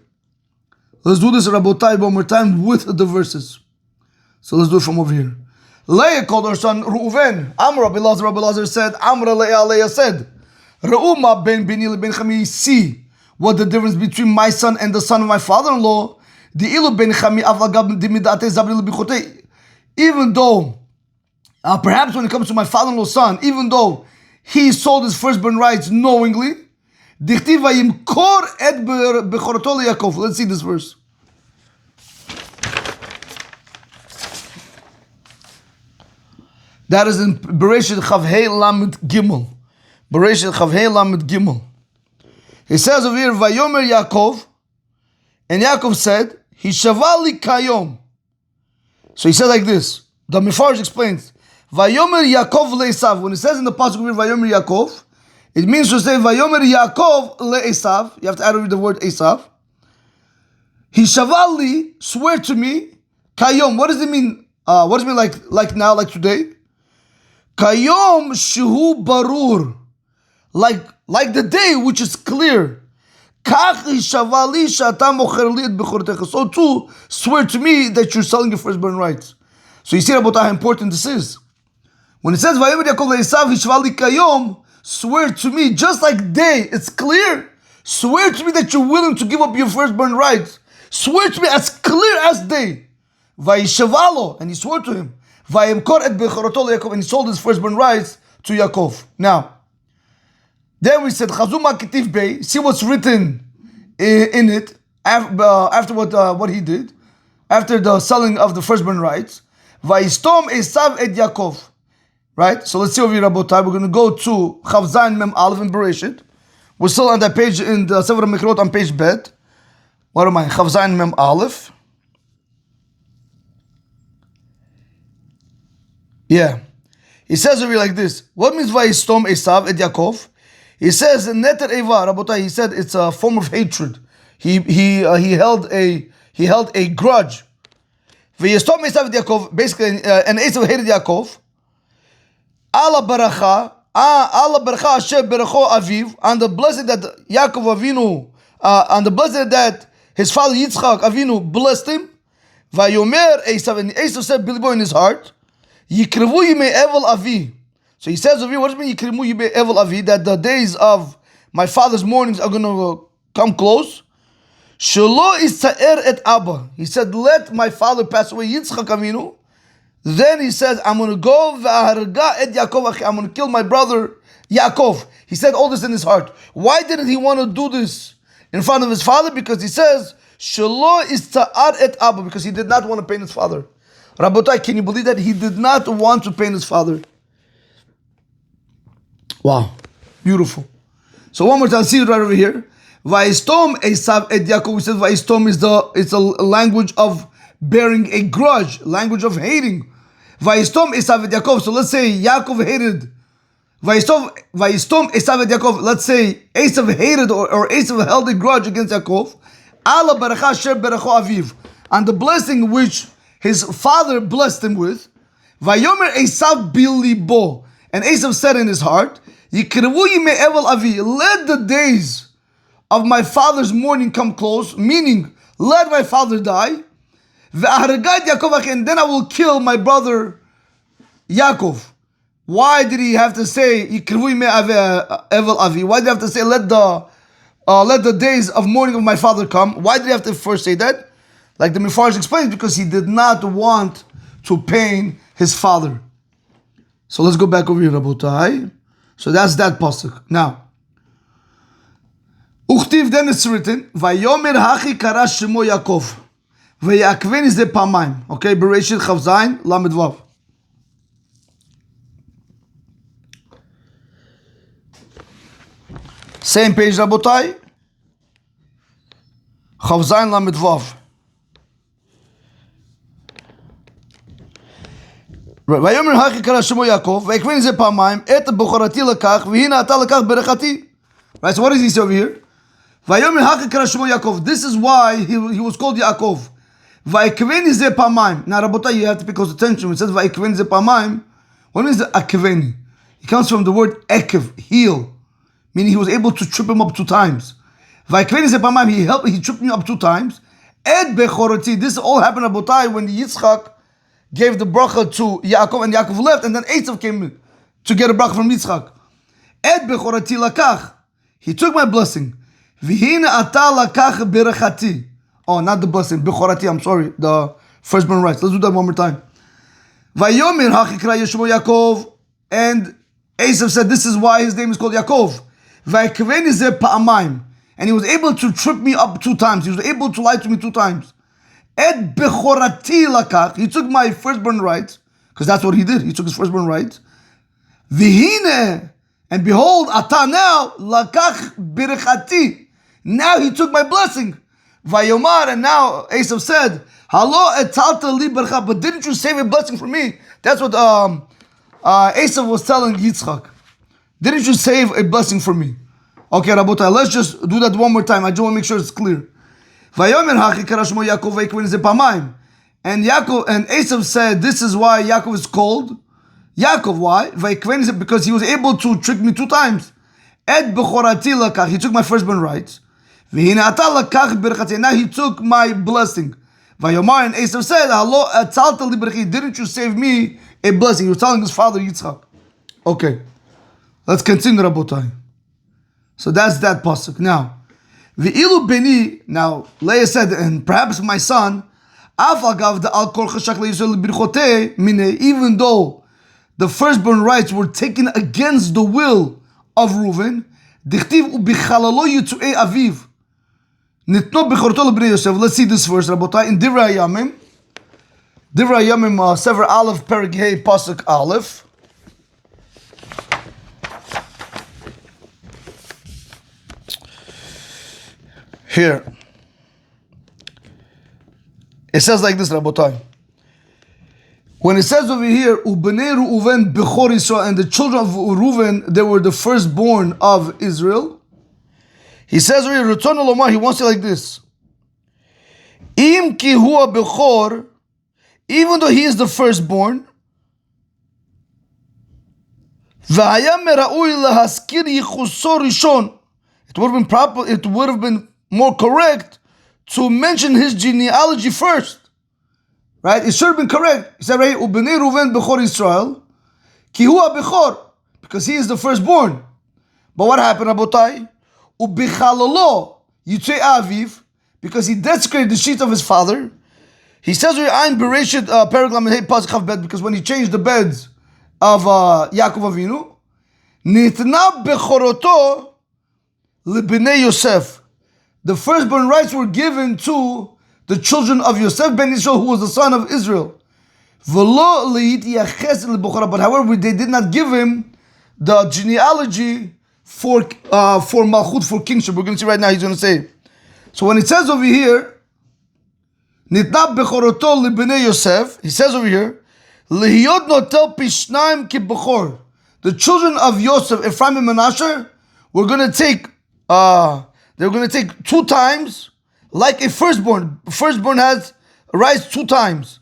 A: Let's do this Rabotai one more time with the verses. So let's do it from over here. Leah called her son Reuven. Amra Rabbi Elazar said, Amra Leah said, Reuma ben Beni ben Chami, see what the difference between my son and the son of my father-in-law. Even though, perhaps when it comes to my father-in-law's son, even though he sold his firstborn rights knowingly, let's see this verse. That is in Bereshit Chavhei Lamed Gimel. Bereshit Chavhei Lamed Gimel. He says over here, Vayomer Yaakov, and Yaakov said, Hishavali Kayom. So he said like this. The Mefarsh explains, Vayomer Yaakov le'Esav. When it says in the passage over here, Vayomer Yaakov, it means to say, Vayomer Yaakov le'Esav. You have to add over the word Esav. Hishavali, swear to me, Kayom. What does it mean? What does it mean like now, like today? Kayom shuhu barur, like the day which is clear. So too, swear to me that you're selling your firstborn rights. So you see about how important this is. When it says Vayomer Yaakov le'Esav hishvali kayom, swear to me, just like day, it's clear. Swear to me that you're willing to give up your firstborn rights. Swear to me as clear as day. Vayishavalo, and he swore to him. Vayemkor et bechoroto leYaakov, and he sold his firstborn rights to Yaakov. Now, then we said Chazuma Ketiv Bey. See what's written in it after what he did, after the selling of the firstborn rights. Vayistom Esav et Yaakov. Right. So let's see over here, Rabotai. We're going to go to Chav Zayin Mem Aleph in Bereshit. We're still on that page in the Sefer Mikrot on page Bet. What am I? Chav Zayin Mem Aleph. Yeah. He says over here like this. What means Vayistom Esav et Yaakov? He says Neter Eva, Rabotai. He said it's a form of hatred. He held a grudge. Vayistom Esav et Yaakov. Basically, and Esav hated Yaakov. Allah baracha asher beracho aviv, on the blessing that Yaakov Avinu, on the blessing that his father Yitzchak Avinu blessed him. Vayomer Esav, and Esav said Bilbo in his heart, Yikrevu yimei evel avi. So he says over here, what does it mean Yikrevu yimei evel avi? That the days of my father's mornings are going to come close. Shelo isaer et Abba. He said, let my father pass away, Yitzchak Avinu. Then he says, I'm going to go v'aharga et Yaakov. I'm going to kill my brother Yaakov. He said all this in his heart. Why didn't he want to do this in front of his father? Because he says, Shelo ista'ar et Abba, because he did not want to pain his father. Rabotai, can you believe that? He did not want to pain his father. Wow. Beautiful. So one more time, see it right over here. Vayistom Esav et Yaakov. We said Vayistom it's a language of bearing a grudge, language of hating. Vayistom Esav et Yaakov. So let's say Yaakov hated. Vayistom Esav et Yaakov. Let's say Esav hated or Esav held a grudge against Yaakov. Allah baracha asher beracho aviv, and the blessing which his father blessed him with. Vayomer Esav bilibo, and Esav said in his heart, Yikrevu yimei evel avi, let the days of my father's mourning come close, meaning let my father die. And then I will kill my brother Yaakov. Why did he have to say Yikrevu yimei evel avi? Why did he have to say let the days of mourning of my father come? Why did he have to first say that? Like the Mefarsh explains, because he did not want to pain his father. So let's go back over here, Rabotai. So that's that pasuk. Now, Uchtiv, then it's written, Vayomer hachi kara shemo Yaakov, v'yakveni ze pamayim. Okay, Bereshit Chav Zayin Lamed Vav. Same page, Rabotai. Chav Zayin Lamed Vav. ויאמר הכי קרא שמו יעקב, ויקבני זה פעמיים, את בכורתי לקח, והנה אתה לקח ברכתי. Right, so what does he say over here? ויאמר הכי קרא שמו יעקב. This is why he was called Yaakov. ויקבני זה פעמיים. Now, רבותיי, you have to pay close attention. When it says ויקבני זה פעמיים, what means akveni? It comes from the word ekev, heel, meaning he was able to trip him up 2 times. ויקבני זה פעמיים, he tripped me up 2 times. Et bechorati. This all happened, רבותיי, when Yitzchak gave the bracha to Yaakov, and Yaakov left, and then Esav came to get a bracha from Yitzchak. Et bechorati lakach. He took my blessing. V'hine ata lakach berachati. Oh, not the blessing. Bechorati, I'm sorry. The firstborn rights. Let's do that one more time. Vayomer hachikra Yeshua Yaakov. And Esav said, this is why his name is called Yaakov. Vayekveni ze pa'amayim. And he was able to trip me up 2 times. He was able to lie to me 2 times. Et bechorati lakach. He took my firstborn rights. Because that's what he did. He took his firstborn rights. V'hine. And behold, ata now, lakach berachati. Now he took my blessing. Vayomar, and now Esav said, Halo etalta li bercha, but didn't you save a blessing for me? That's what Esav was telling Yitzchak. Didn't you save a blessing for me? Okay, Rabotai, let's just do that one more time. I just want to make sure it's clear. Vayomer hachi kara shmo Yaakov vayikven ze pamayim. And Yaakov and Esav said, this is why Yaakov is called Yaakov. Why? Vayikven ze, because he was able to trick me 2 times. Et bechorati lakach, he took my firstborn rights. V'hine ata lakach berachati, now he took my blessing. Vayomar, and Esav said, Halo etalta li berachati, didn't you save me a blessing? He was telling his father Yitzchak. Okay, let's continue, Rabotai. So that's that pasuk. Now, v'ilu beni. Now, Leah said, and perhaps my son, af agav the al kol chashak leYisrael birchotei mine. Even though the firstborn rights were taken against the will of Reuven, dichtiv ubichalalo yitzuei aviv. Nitno bechorto lebnei Yosef. Let's see this verse, Rabotai, in Divrei Hayamim. Divrei Hayamim, Sefer Aleph, Perek Hey, pasuk Aleph. Here, it says like this, Rabotai. When it says over here, Ubnei Reuven Bechor Yisrael, and the children of Reuven, they were the firstborn of Israel. He says over here, Return Lomar, he wants it like this. Im ki hua Bechor, even though he is the firstborn, V'haya mera'ui lahaskir yichuso rishon. It would have been proper, it would have been more correct to mention his genealogy first. Right? It should have been correct. He said, right, Ubnei Reuven Bechor Yisrael, ki hua Bechor, because he is the firstborn. But what happened, Rabotai? Ubichalolo Yitzei Aviv, because he desecrated the sheets of his father. He says, Ein Bereshit Perek Lamed Hey Pasuk Chav Bet, because when he changed the beds of Yaakov Avinu, Nitna Bechoroto Lebnei Yosef. The firstborn rights were given to the children of Yosef ben Israel, who was the son of Israel. But however, they did not give him the genealogy for Malchut, for kingship. We're going to see right now, he's going to say. So when it says over here, Nitna bechoroto lebnei Yosef, he says over here, Lehiyot notel pishnaim ki bechor. The children of Yosef, Ephraim and Manasseh, were going to take, they're going to take 2 times, like a firstborn. Firstborn has rights 2 times.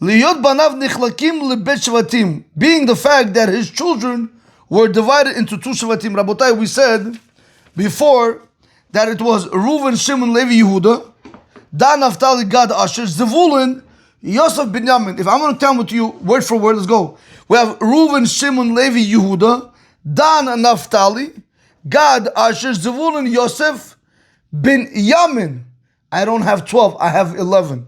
A: Liyot banav nichlakim lebet shvatim, being the fact that his children were divided into 2 shvatim. Rabotai, we said before that it was Reuven, Shimon, Levi, Yehuda, Dan, Naphtali, Gad, Asher, Zevulun, Yosef, Binyamin. If I'm going to tell them to you word for word, let's go. We have Reuven, Shimon, Levi, Yehuda, Dan, Naphtali, Gad, Asher, Zevulun, Yosef, Binyamin. I don't have 12, I have 11.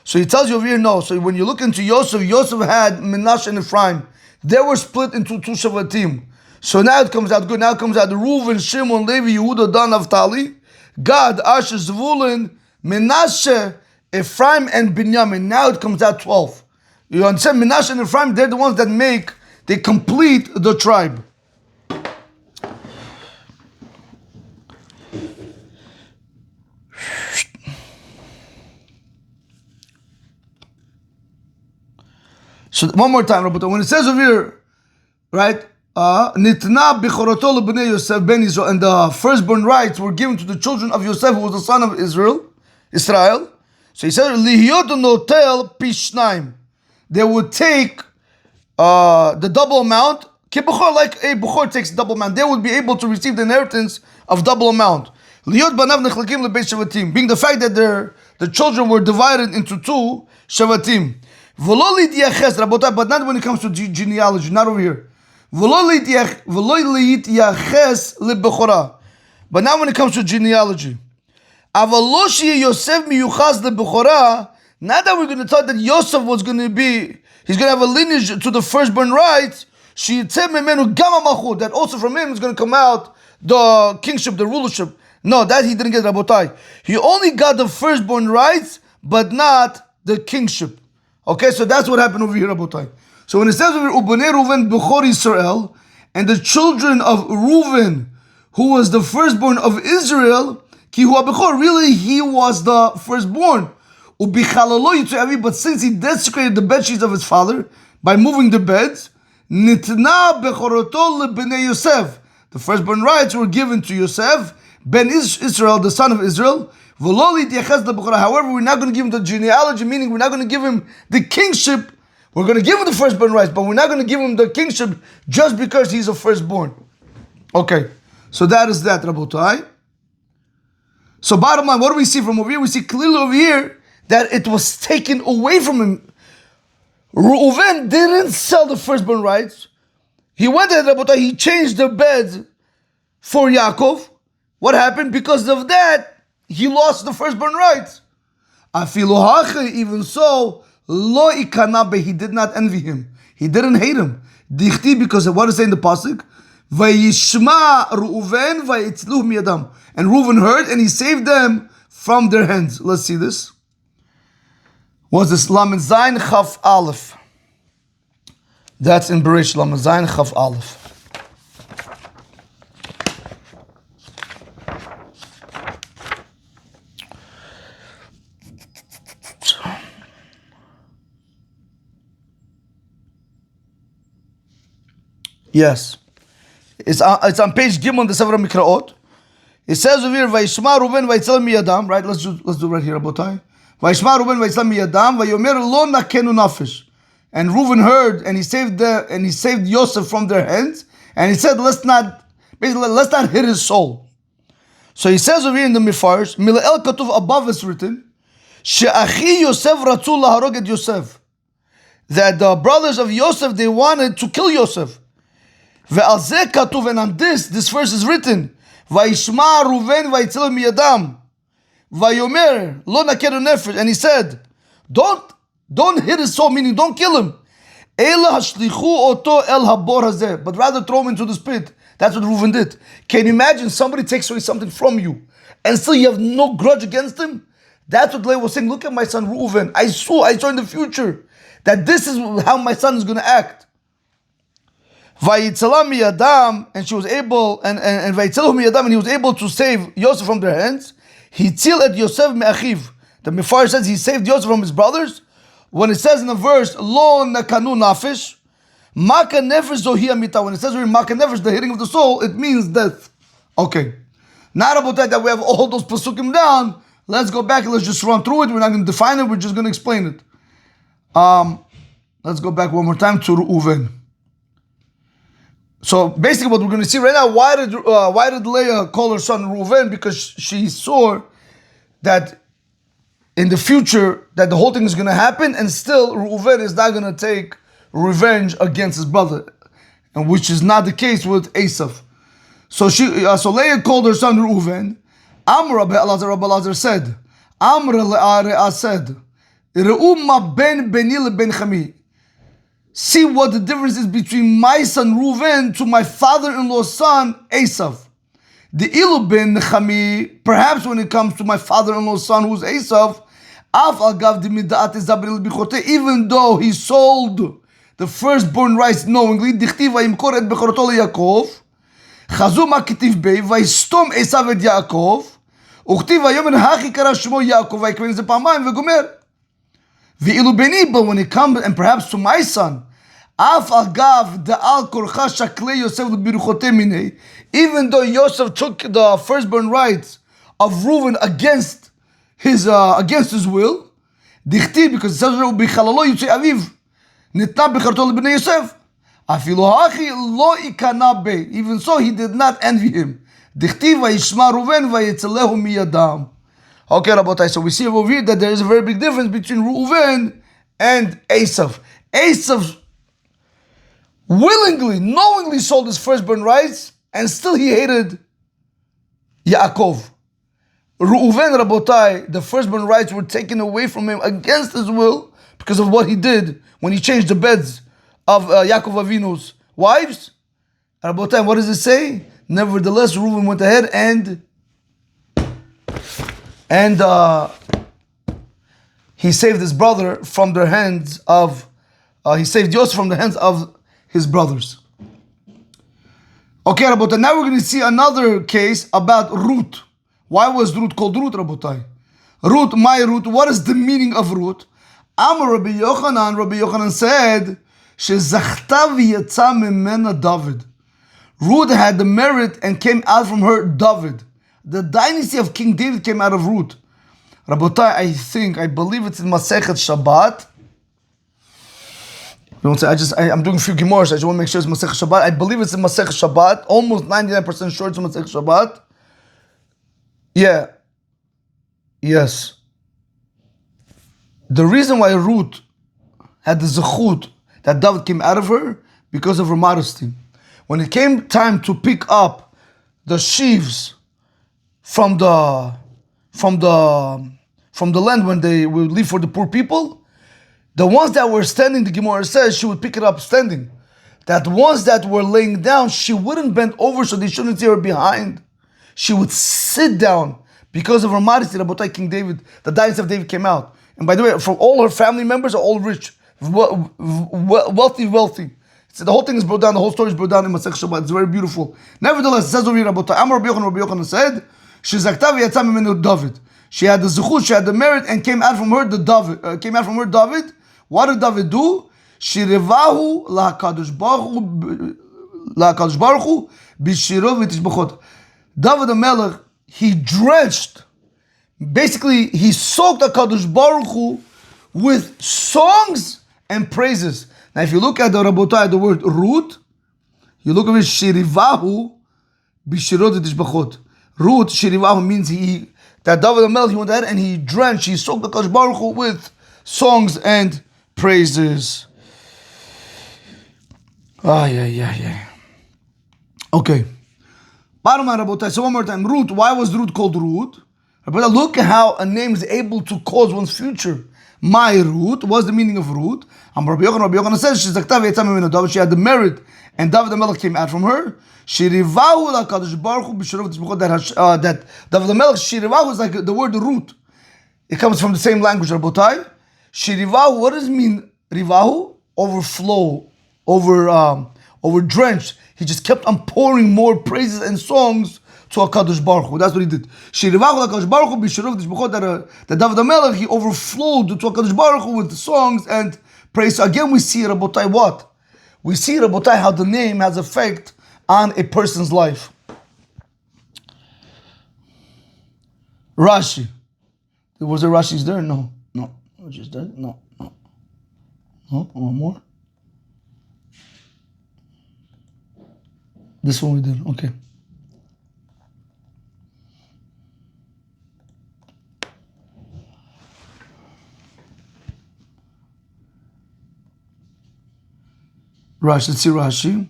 A: So he tells you over here, no. So when you look into Yosef, Yosef had Manasseh and Ephraim. They were split into 2 Shavatim. So now it comes out good. Now it comes out Reuven, Shimon, Levi, Yehuda, Dan, Naphtali, Gad, Asher, Zvulun, Manasseh, Ephraim, and Binyamin. Now it comes out 12. You understand? Manasseh and Ephraim, they're the ones that they complete the tribe. So one more time, Rabbi, when it says over here, right, Nitna b'choroto lebnei Yosef ben Israel, and the firstborn rights were given to the children of Yosef, who was the son of Israel. So he says, Lihiyot notel pishnaim. They would take the double amount, like a bechor takes double amount. They would be able to receive the inheritance of double amount. Lihiyot banav nechlakim lebeit shavatim, being the fact that the children were divided into 2 shavatim. But not when it comes to genealogy, not over here. But now when it comes to genealogy, Avaloshi Yosef miyuchaz lebechora. Not that we're going to talk that Yosef was going to be, he's going to have a lineage to the firstborn rights. That also from him is going to come out the kingship, the rulership. No, that he didn't get, Rabotai. He only got the firstborn rights, but not the kingship. Okay, so that's what happened over here, Rabotai. So when it says over Ubnei Reuven Bechor Yisrael, and the children of Reuven, who was the firstborn of Israel, Ki hu Bechor, really he was the firstborn. But since he desecrated the bed sheets of his father by moving the beds, Nitna Bechoroto lebnei Yosef. The firstborn rights were given to Yosef, ben Israel, the son of Israel. However, we're not going to give him the genealogy, meaning we're not going to give him the kingship. We're going to give him the firstborn rights, but we're not going to give him the kingship just because he's a firstborn. Okay, so that is that, Rabotai. So bottom line, what do we see from over here? We see clearly over here that it was taken away from him. Reuven didn't sell the firstborn rights. He went there, Rabotai, he changed the beds for Yaakov. What happened? Because of that, he lost the firstborn rights. Even so, lo ikanabe, he did not envy him. He didn't hate him. Dichti, because of what is saying in the pasuk, vayishma Reuven vayitzluh miyadam. And Reuven heard and he saved them from their hands. Let's see this. What's this? Lamed Zayin Chaf Aleph. That's in Beresh, Lamed Zayin Chaf Aleph. Yes. It's on page Gimel, the Sefer Mikraot. It says over here, Vayishma Reuven Vayitzel Miyadam, right? Let's do right here, Rabotai. Vayishma Reuven Vayitzel Miyadam, Vayomer lo nakenu nafesh. And Reuven heard, and he saved Yosef from their hands, and he said, let's not hit his soul. So he says over here in the Mifarish, Mila'el Katuv, above is written, She'achi Yosef Ratzu laharog et Yosef. That the brothers of Yosef, they wanted to kill Yosef. Ve'al zeh katuv, and on this verse is written, Vayishma Reuven Vayitzel Miyadam, Vayomer lo nakenu nefesh. And he said, don't hit his soul, meaning don't kill him. Ela hashlichu oto el habor hazeh, but rather throw him into the pit. That's what Reuven did. Can you imagine somebody takes away something from you and still you have no grudge against him? That's what Leah was saying. Look at my son Reuven. I saw in the future that this is how my son is going to act. Vayitzalah miyadam, and she was able, and Vayitzalah miyadam, and he was able to save Yosef from their hands. Hitzil et Yosef me'achiv. The Mefarish says he saved Yosef from his brothers. When it says in the verse, Lo nakanu nafesh, Maka nefesh zohi amita. When it says Maka nefesh, the hitting of the soul, it means death. Okay. Not about that we have all those pasukim down. Let's go back and let's just run through it. We're not going to define it, we're just going to explain it. Let's go back one more time to Reuven. So basically what we're going to see right now, why did Leah call her son Reuven? Because she saw that in the future that the whole thing is going to happen, and still Reuven is not going to take revenge against his brother, and which is not the case with Esav. So Leah called her son Reuven. Amr Rabbi Elazar said, Amr Le'are'ah said, Re'u ma ben beni le'ben chami. See what the difference is between my son Reuven to my father-in-law's son Esav. The ilu ben chami, perhaps when it comes to my father-in-law's son who's Esav, even though he sold the firstborn rights knowingly, but when it comes, and perhaps to my son, even though Yosef took the firstborn rights of Reuven against his will, because it says even so he did not envy him. Okay, Rabotai, so we see over here that there is a very big difference between Reuven and Esav. Esav willingly, knowingly sold his firstborn rights, and still he hated Yaakov. Reuven, Rabotai, the firstborn rights were taken away from him against his will because of what he did when he changed the beds of Yaakov Avinu's wives. Rabotai, what does it say? Nevertheless, Reuven went ahead and he saved his brother from their hands of, he saved Yosef from the hands of his brothers. Okay, Rabotai, now we're going to see another case about Ruth. Why was Ruth called Ruth, Rabotai? Ruth, my Ruth, what is the meaning of Ruth? Amar Rabbi Yochanan said, Shezachta v'yatza mimena David. Ruth had the merit and came out from her David. The dynasty of King David came out of Ruth. Rabotai, I believe it's in Masecht Shabbat. Don't say, I'm doing a few Gemaras, I just want to make sure it's Masecht Shabbat. I believe it's in Masecht Shabbat, almost 99% sure it's in Masecht Shabbat. Yeah. Yes. The reason why Ruth had the zechut that David came out of her, because of her modesty. When it came time to pick up the sheaves from the land when they would leave for the poor people, the ones that were standing, the Gemara says, she would pick it up standing. That ones that were laying down, she wouldn't bend over so they shouldn't see her behind. She would sit down because of her modesty. Rabotai, King David, the dynasty of David came out. And by the way, from all her family members are all rich, wealthy. So the whole thing is brought down, the whole story is brought down in Masecht Shabbat. It's very beautiful. Nevertheless, it says over here, Rabotai, Amar Rabbi Yochanan said, Shezakta v'yatza mimenu David. She had the zechut, she had the merit, and came out from her David. What did David do? Shirivahu la'akadosh baruch hu b'shiro v'tishbachot. David the Melech, he drenched, basically he soaked HaKadosh Baruch Hu with songs and praises. Now if you look at the Rabotai, the word Ruth, you look at it, Shirivahu b'shiro v'tishbachot. Ruth, Shirivahu means that David the Melech, he went ahead and he drenched, he soaked HaKadosh Baruch Hu with songs and praises. Okay. Bottom line, Rabotai. So one more time, Ruth. Why was Ruth called Ruth? Rabotai, look at how a name is able to cause one's future. My Ruth. What's the meaning of Ruth? Rabbi Yochanan says she had the merit, and David the Melech came out from her. That David the Melech, Shirivahu is like the word Ruth. It comes from the same language, Rabotai. Shirivahu, what does it mean? Rivahu, overflow, over drenched. He just kept on pouring more praises and songs to HaKadosh Baruch Hu. That's what he did. Shirivahu HaKadosh Baruch Hu b'shirov d'shbachot, that David the Melech, he overflowed to HaKadosh Baruch Hu with songs and praise. So again, we see, Rabotai, what? We see, Rabotai, how the name has effect on a person's life. Rashi. Was there Rashi's there? No. Just that? No. One more. This one we did. Okay. Rashi. Let's see Rashi.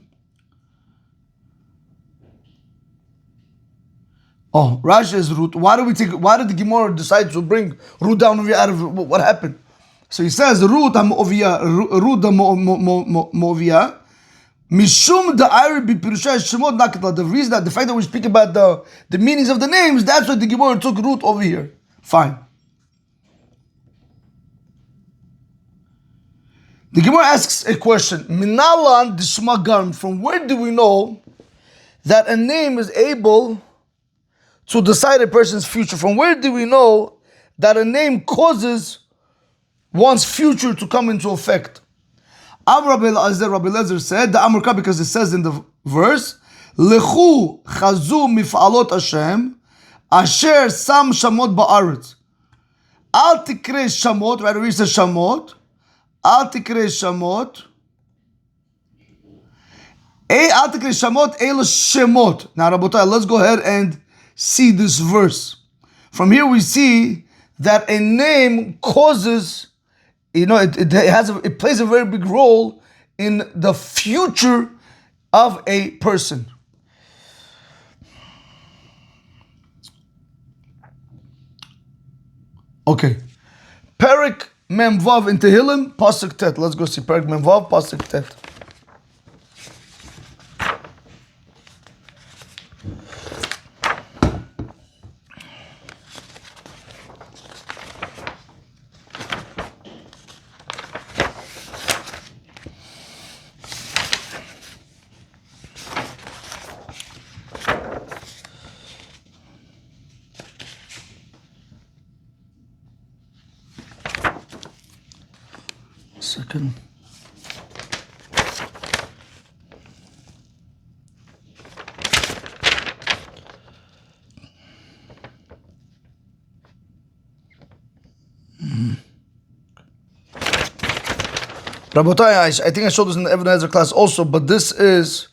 A: Oh, Rashi is Ruth. Why did the Gemara decide to bring Ruth down out of what happened? So he says Ruth Mo'ovia, Mishum da'ari b'pirusha shemot nakatla. The fact that we speak about the meanings of the names, that's why the Gemara took Ruth over here. Fine. The Gemara asks a question. Minalan dishmagarm. From where do we know that a name is able to decide a person's future? From where do we know that a name causes one's future to come into effect? Rabbi Elazar said, the Amurka, because it says in the verse, Lechu chazu mif'alot Hashem, asher sam shamot ba'aretz. Al tikre shamot, right, we say shamot. Al tikre shamot. Al tikre shamot, el shemot. Now, Rabotai, let's go ahead and see this verse. From here we see that a name causes, it plays a very big role in the future of a person. Okay. Perik Mem Vav in Tehillim, Pasuk Tet. Let's go see Perik Mem Vav, Pasuk Tet. Second. Rabotai, I think I showed this in the Evan Ezra class also, but this is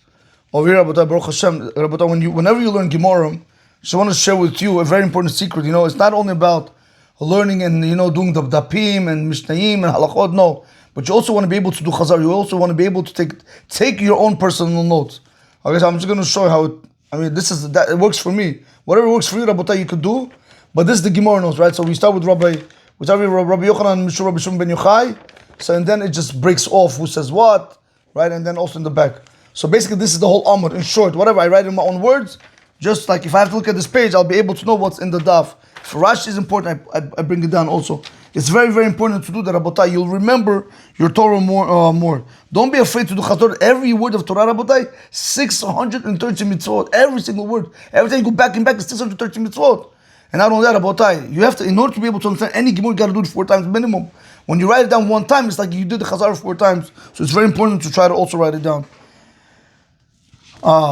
A: over here, Rabotai, Baruch Hashem. Rabotai, whenever you learn Gemara, I just want to share with you a very important secret. It's not only about learning and doing the dapim and mishnayim and halachot, no. But you also want to be able to do chazar. You also want to be able to take your own personal notes. Okay, so I'm just going to show you how it works for me. Whatever works for you, Rabotai, you could do. But this is the Gemara notes, right? So we start with Rabbi Yochanan, Mishur Rabbi Shimon ben Yochai. So and then it just breaks off who says what, right? And then also in the back. So basically this is the whole Amud. In short, whatever I write in my own words, just like if I have to look at this page, I'll be able to know what's in the daf. If Rashi is important, I bring it down also. It's very, very important to do that, Rabotai. You'll remember your Torah more. Don't be afraid to do Chator. Every word of Torah, Rabotai, 630 mitzvot. Every single word. Every time you go back and back, it's 630 mitzvot. And not only that, Rabotai, you have to, in order to be able to understand any Gemara, you got to do it 4 times minimum. When you write it down 1 time, it's like you did the Chazar 4 times. So it's very important to try to also write it down.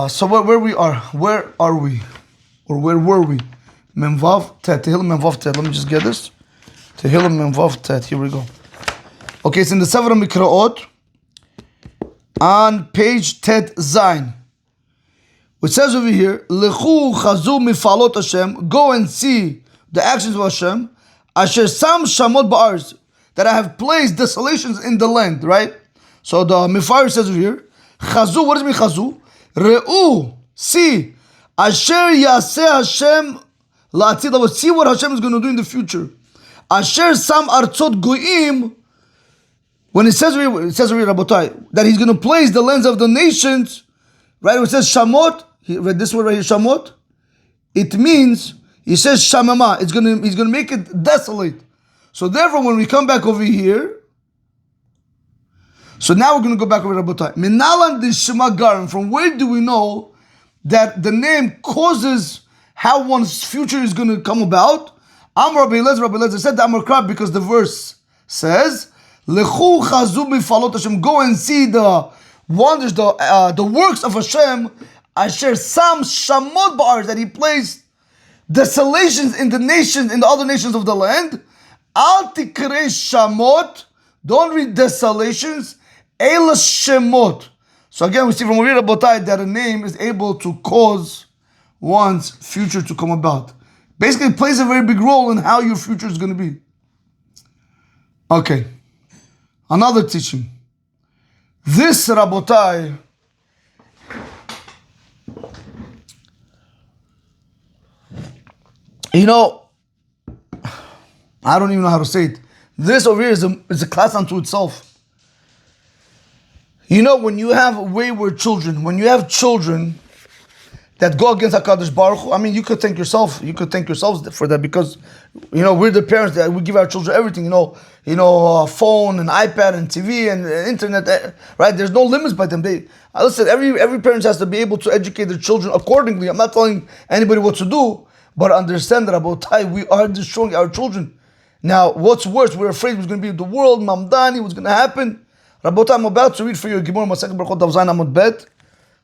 A: So where we are? Where are we? Or where were we? Memvav Tet. Tehillim Memvav Tet. Let me just get this. Tehillim Memvav Tet. Here we go. Okay, it's in the Sefer Mikraot on page Tet Zayin. It says over here, Lechu chazu mifalot Hashem. Go and see the actions of Hashem. Asher sam shamot ba'arz. That I have placed desolations in the land, right? So the Mifar says over here, chazu. What does it mean chazu? Re'u. See. Asher yaseh Hashem la'atid. See what Hashem is going to do in the future. Asher sam artzot goyim. When it says over here, Rabotai, that He's going to place the lands of the nations, right? When it says shamot, he read this word right here, shamot. It means, he says shamama. He's going to make it desolate. So therefore, when we come back over here, so now we're going to go back over Rabotai. Minalan dishma garim. From where do we know that the name causes how one's future is going to come about? Amr Rabbi Eliezer said the Amr Krab because the verse says, Lechu chazu b'falot Hashem. Go and see the wonders, the works of Hashem. Asher sam shamot ba'ar, that He placed desolations in the nations, in the other nations of the land. Al tikrei shamot. Don't read desolations. Ela shemot. So again, we see from Uri Rabotai that a name is able to cause one's future to come about. Basically, it plays a very big role in how your future is going to be. Okay. Another teaching. This Rabotai, I don't even know how to say it. This over here is a class unto itself. When you have wayward children, when you have children that go against HaKadosh Baruch Hu, you could thank yourself. You could thank yourselves for that because, we're the parents that we give our children everything. Phone and iPad and TV and internet. Right? There's no limits by them. Listen, every parent has to be able to educate their children accordingly. I'm not telling anybody what to do, but understand that Rabotai, we are destroying our children. Now, what's worse? We're afraid what's going to be the world, Mamdani, what's going to happen. Rabotai, I'm about to read for you Gemara Masecht Berachot Daf Amud Bet.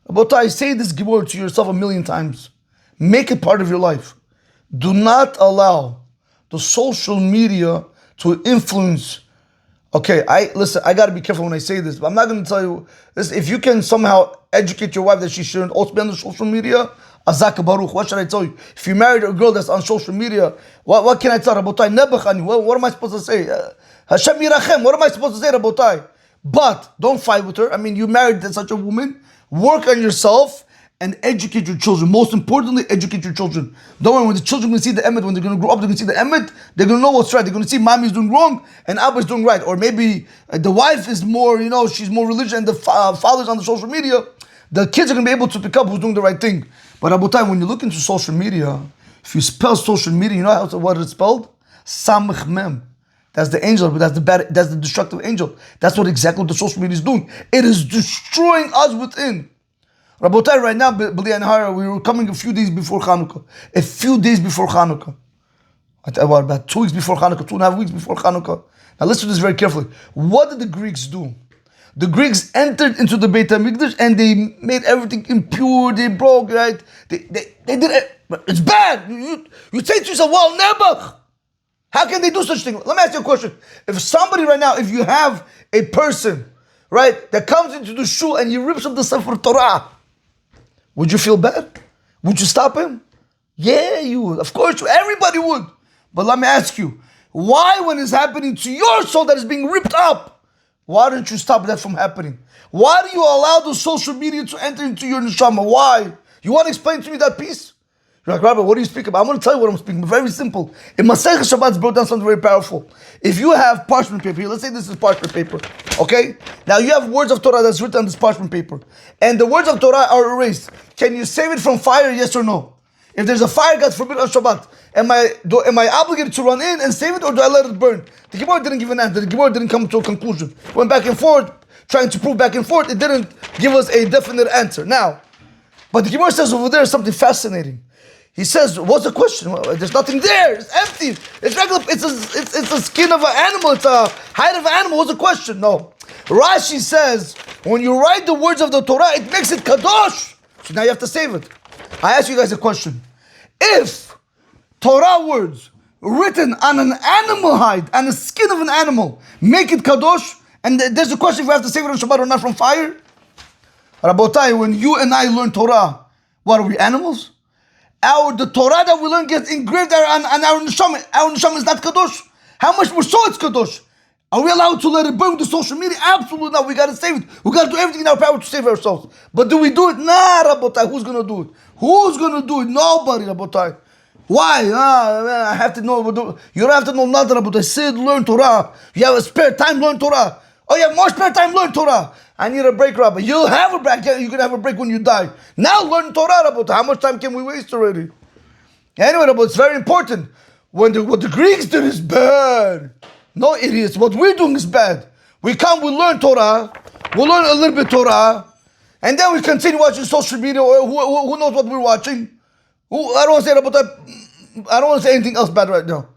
A: Rabotai, say this Gemara to yourself 1,000,000 times. Make it part of your life. Do not allow the social media to influence. Okay, I got to be careful when I say this, but I'm not going to tell you this. If you can somehow educate your wife that she shouldn't also be on the social media, Azak Baruch, what should I tell you? If you married a girl that's on social media, what can I tell Rabotai? Nebachani, what am I supposed to say? Hashem Yirachem, what am I supposed to say, Rabotai? But don't fight with her. You married such a woman. Work on yourself and educate your children. Most importantly, educate your children. Don't worry, when the children can see the emet, when they're going to grow up, they're going to see the emet, they're going to know what's right. They're going to see mommy's doing wrong and Abba's doing right. Or maybe the wife is more, she's more religious and the father's on the social media. The kids are going to be able to pick up who's doing the right thing. But Rabotai, when you look into social media, if you spell social media, you know what it's spelled? Samach Mem. That's the angel, but that's the destructive angel. That's what exactly what the social media is doing. It is destroying us within. Rabotai, right now, B'li and Hara, we were coming a few days before Hanukkah. About 2 weeks before Hanukkah, 2.5 weeks before Hanukkah. Now listen to this very carefully. What did the Greeks do? The Greeks entered into the Beit HaMikdash and they made everything impure, they broke, right? They did it. It's bad. You say to yourself, well, Nebuch, how can they do such thing? Let me ask you a question. If somebody right now, if you have a person, right, that comes into the shul and he rips up the Sefer Torah, would you feel bad? Would you stop him? Yeah, you would. Of course, everybody would. But let me ask you, why when it's happening to your soul that is being ripped up, why don't you stop that from happening? Why do you allow the social media to enter into your neshama? Why? You want to explain to me that piece? You're like, Rabbi, what do you speak about? I'm going to tell you what I'm speaking about. Very simple. In Masecht Shabbat, it's brought down something very powerful. If you have parchment paper here, let's say this is parchment paper, okay? Now you have words of Torah that's written on this parchment paper, and the words of Torah are erased. Can you save it from fire, yes or no? If there's a fire, God forbid, on Shabbat, am I obligated to run in and save it, or do I let it burn? The Gemara didn't give an answer. The Gemara didn't come to a conclusion. Went back and forth, trying to prove back and forth. It didn't give us a definite answer. Now, but the Gemara says over there something fascinating. He says, what's the question? Well, there's nothing there. It's empty. It's regular. It's a skin of an animal. It's a hide of an animal. What's the question? No. Rashi says, when you write the words of the Torah, it makes it kadosh. So now you have to save it. I ask you guys a question. If Torah words written on an animal hide, on the skin of an animal, make it kadosh, and there's a question if we have to save it on Shabbat or not from fire? Rabotai, when you and I learn Torah, what are we, animals? The Torah that we learn gets engraved on our neshama. Our neshama is not kadosh. How much more so it's kadosh? Are we allowed to let it burn with the social media? Absolutely not. We got to save it. We got to do everything in our power to save ourselves. But do we do it? Nah, Rabotai. Who's going to do it? Who's going to do it? Nobody, Rabotai. Why? I have to know. You don't have to know nothing, Rabotai. Sit, learn Torah. You have a spare time, learn Torah. Oh, you have more spare time, learn Torah. I need a break, Rabbi. You'll have a break. You're going to have a break when you die. Now learn Torah, Rabotai. How much time can we waste already? Anyway, Rabotai, it's very important. What the Greeks did is bad. No, idiots. What we're doing is bad. We learn Torah. We'll learn a little bit Torah. And then we continue watching social media. Or who knows what we're watching? I don't want to say Rabotai. I don't want to say anything else bad right now.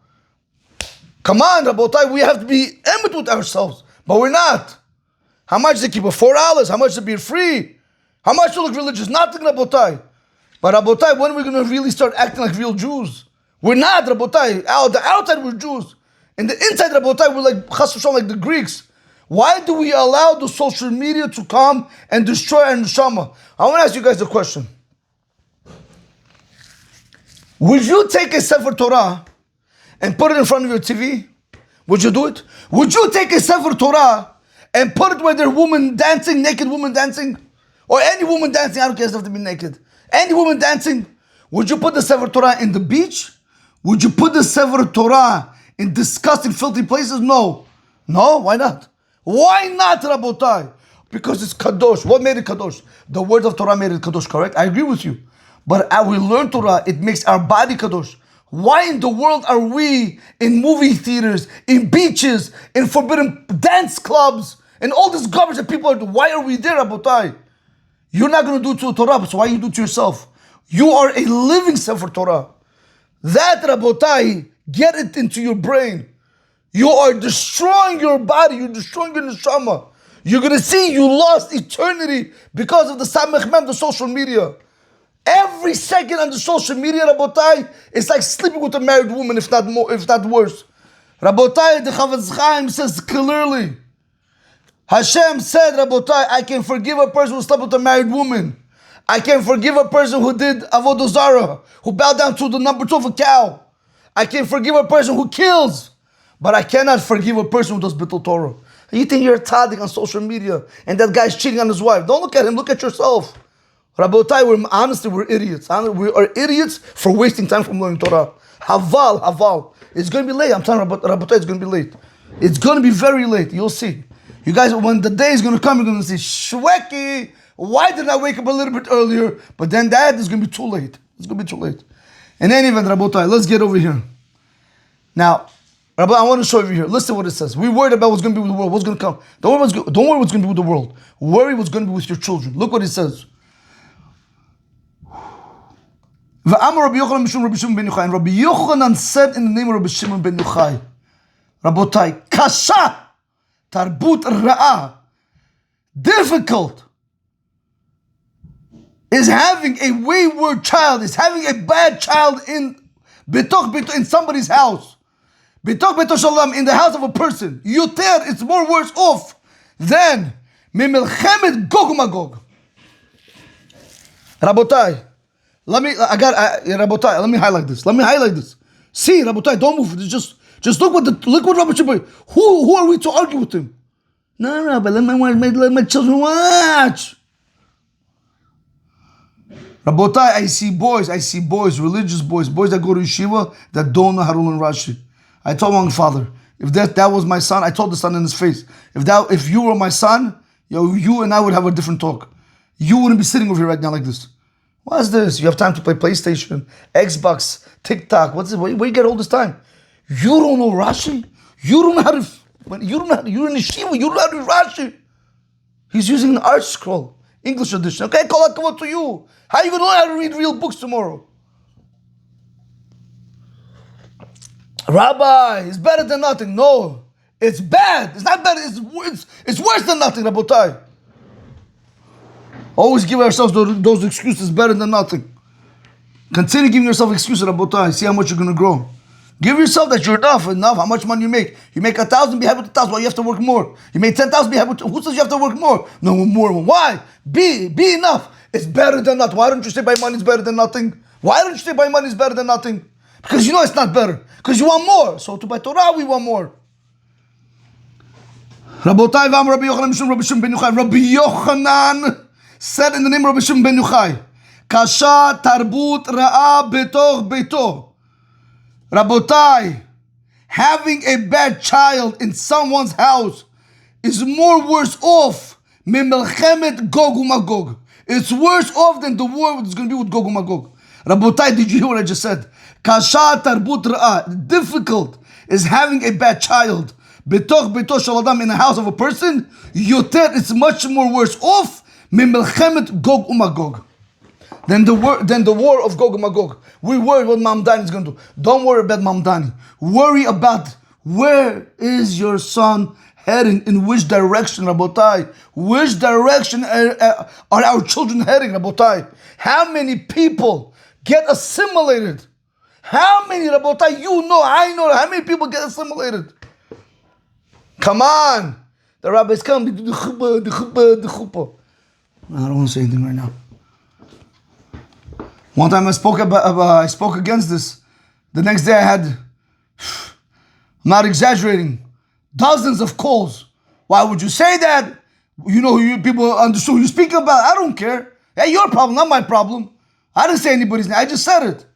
A: Come on, Rabotai. We have to be emet with ourselves. But we're not. How much to keep it? $4. How much to be free? How much to look religious? Nothing, Rabotai. But Rabotai, when are we going to really start acting like real Jews? We're not, Rabotai. The outside we're Jews. And the inside, Rabotai, we're like Chas v'Shalom, like the Greeks. Why do we allow the social media to come and destroy our neshama? I want to ask you guys a question. Would you take a Sefer Torah and put it in front of your TV? Would you do it? Would you take a Sefer Torah and put it where there are women dancing, naked women dancing? Or any woman dancing, I don't care if they have to be naked. Any woman dancing. Would you put the Sefer Torah in the beach? Would you put the Sefer Torah in disgusting, filthy places? No. No? Why not? Why not, Rabotai? Because it's kadosh. What made it kadosh? The word of Torah made it kadosh, correct? I agree with you. But as we learn Torah, it makes our body kadosh. Why in the world are we in movie theaters, in beaches, in forbidden dance clubs, and all this garbage that people are doing? Why are we there, Rabotai? You're not going to do it to Torah, so why you do it to yourself? You are a living Sefer Torah. That, Rabotai, get it into your brain. You are destroying your body. You're destroying your neshama. You're going to see you lost eternity because of the Samech Mem, the social media. Every second on the social media, Rabotai, it's like sleeping with a married woman, if not more, if not worse. Rabotai, the Chavetz Chaim says clearly, Hashem said, Rabotai, I can forgive a person who slept with a married woman. I can forgive a person who did Avodah Zarah, who bowed down to the number 2 of a cow. I can forgive a person who kills, but I cannot forgive a person who does Bittul Torah. You think you're a tzaddik on social media, and that guy's cheating on his wife. Don't look at him, look at yourself. Rabotai, we're idiots. We are idiots for wasting time from learning Torah. Haval. It's going to be late. I'm telling you, Rabotai, it's going to be late. It's going to be very late. You'll see. You guys, when the day is going to come, you're going to say, Shweki, why didn't I wake up a little bit earlier? But then that is going to be too late. It's going to be too late. In any event, Rabotai, let's get over here. Now, Rabbi, I want to show you here. Listen to what it says. We worried about what's going to be with the world. What's going to come. Don't worry what's going to be with the world. Worry what's going to be with your children. Look what it says. Rabbi Yochanan said in the name of Rabbi Shimon ben Yochai, Rabotai, kasha, tarbut ra'ah, difficult, is having a wayward child, is having a bad child in somebody's house. Bitoch beto shalom, in the house of a person. Yoter, it's more worse off than mimilchemet Gog Magog. Rabotai, let me highlight this. See, Rabotai, don't move. Just look what Rabbi Shimon. Who are we to argue with him? No, but let my children watch. Rabotai, I see boys, religious boys that go to yeshiva that don't know how to learn Rashi. I told my father, if that was my son, I told the son in his face, if you were my son, you and I would have a different talk. You wouldn't be sitting over here right now like this. What's this? You have time to play PlayStation, Xbox, TikTok. What's this? Where you get all this time? You don't know Rashi? You don't know how to. You're in yeshiva. You don't know how to read Rashi. He's using an art scroll, English edition. Okay, call that come up to you. How are you going to learn how to read real books tomorrow? Rabbi, it's better than nothing. No, it's bad. It's not better. It's worse than nothing, Rabotai. Always give ourselves those excuses, better than nothing. Continue giving yourself excuses, Rabotai. See how much you're going to grow. Give yourself that you're enough. How much money you make. You make 1,000, be happy with 1,000. Why you have to work more? You make 10,000, be happy with. Who says you have to work more? No more. Why? Be enough. It's better than nothing. Why don't you say by money is better than nothing? Why don't you say by money is better than nothing? Because you know it's not better. Because you want more. So to buy Torah, we want more. Rabotai v'am Rabbi Yochanan ben Yochai. Rabbi Yochanan said in the name of Rabbi Shimon ben Yochai, Kasha tarbut ra'ah betoch beito. Rabotai, having a bad child in someone's house is more worse off Melchemet Gog uMagog. It's worse off than the war that's going to be with Gog uMagog. Rabotai, did you hear what I just said? Kasha tarbut ra'ah. Difficult is having a bad child. Betoch beito shel adam, in the house of a person. Yoter, it's much more worse off Melchemet Gog uMagog. Than the war of Gog and Magog. We worry what Mamdani is going to do. Don't worry about Mamdani. Worry about where is your son heading, in which direction, Rabotai. Which direction are our children heading, Rabotai? How many people get assimilated? How many, Rabotai, you know, I know, how many people get assimilated? Come on. The rabbis come, the chuppah. I don't want to say anything right now. One time I spoke against this. The next day I had, I'm not exaggerating, dozens of calls. Why would you say that? You know, people understood who you're speaking about. I don't care. Hey, your problem, not my problem. I didn't say anybody's name. I just said it.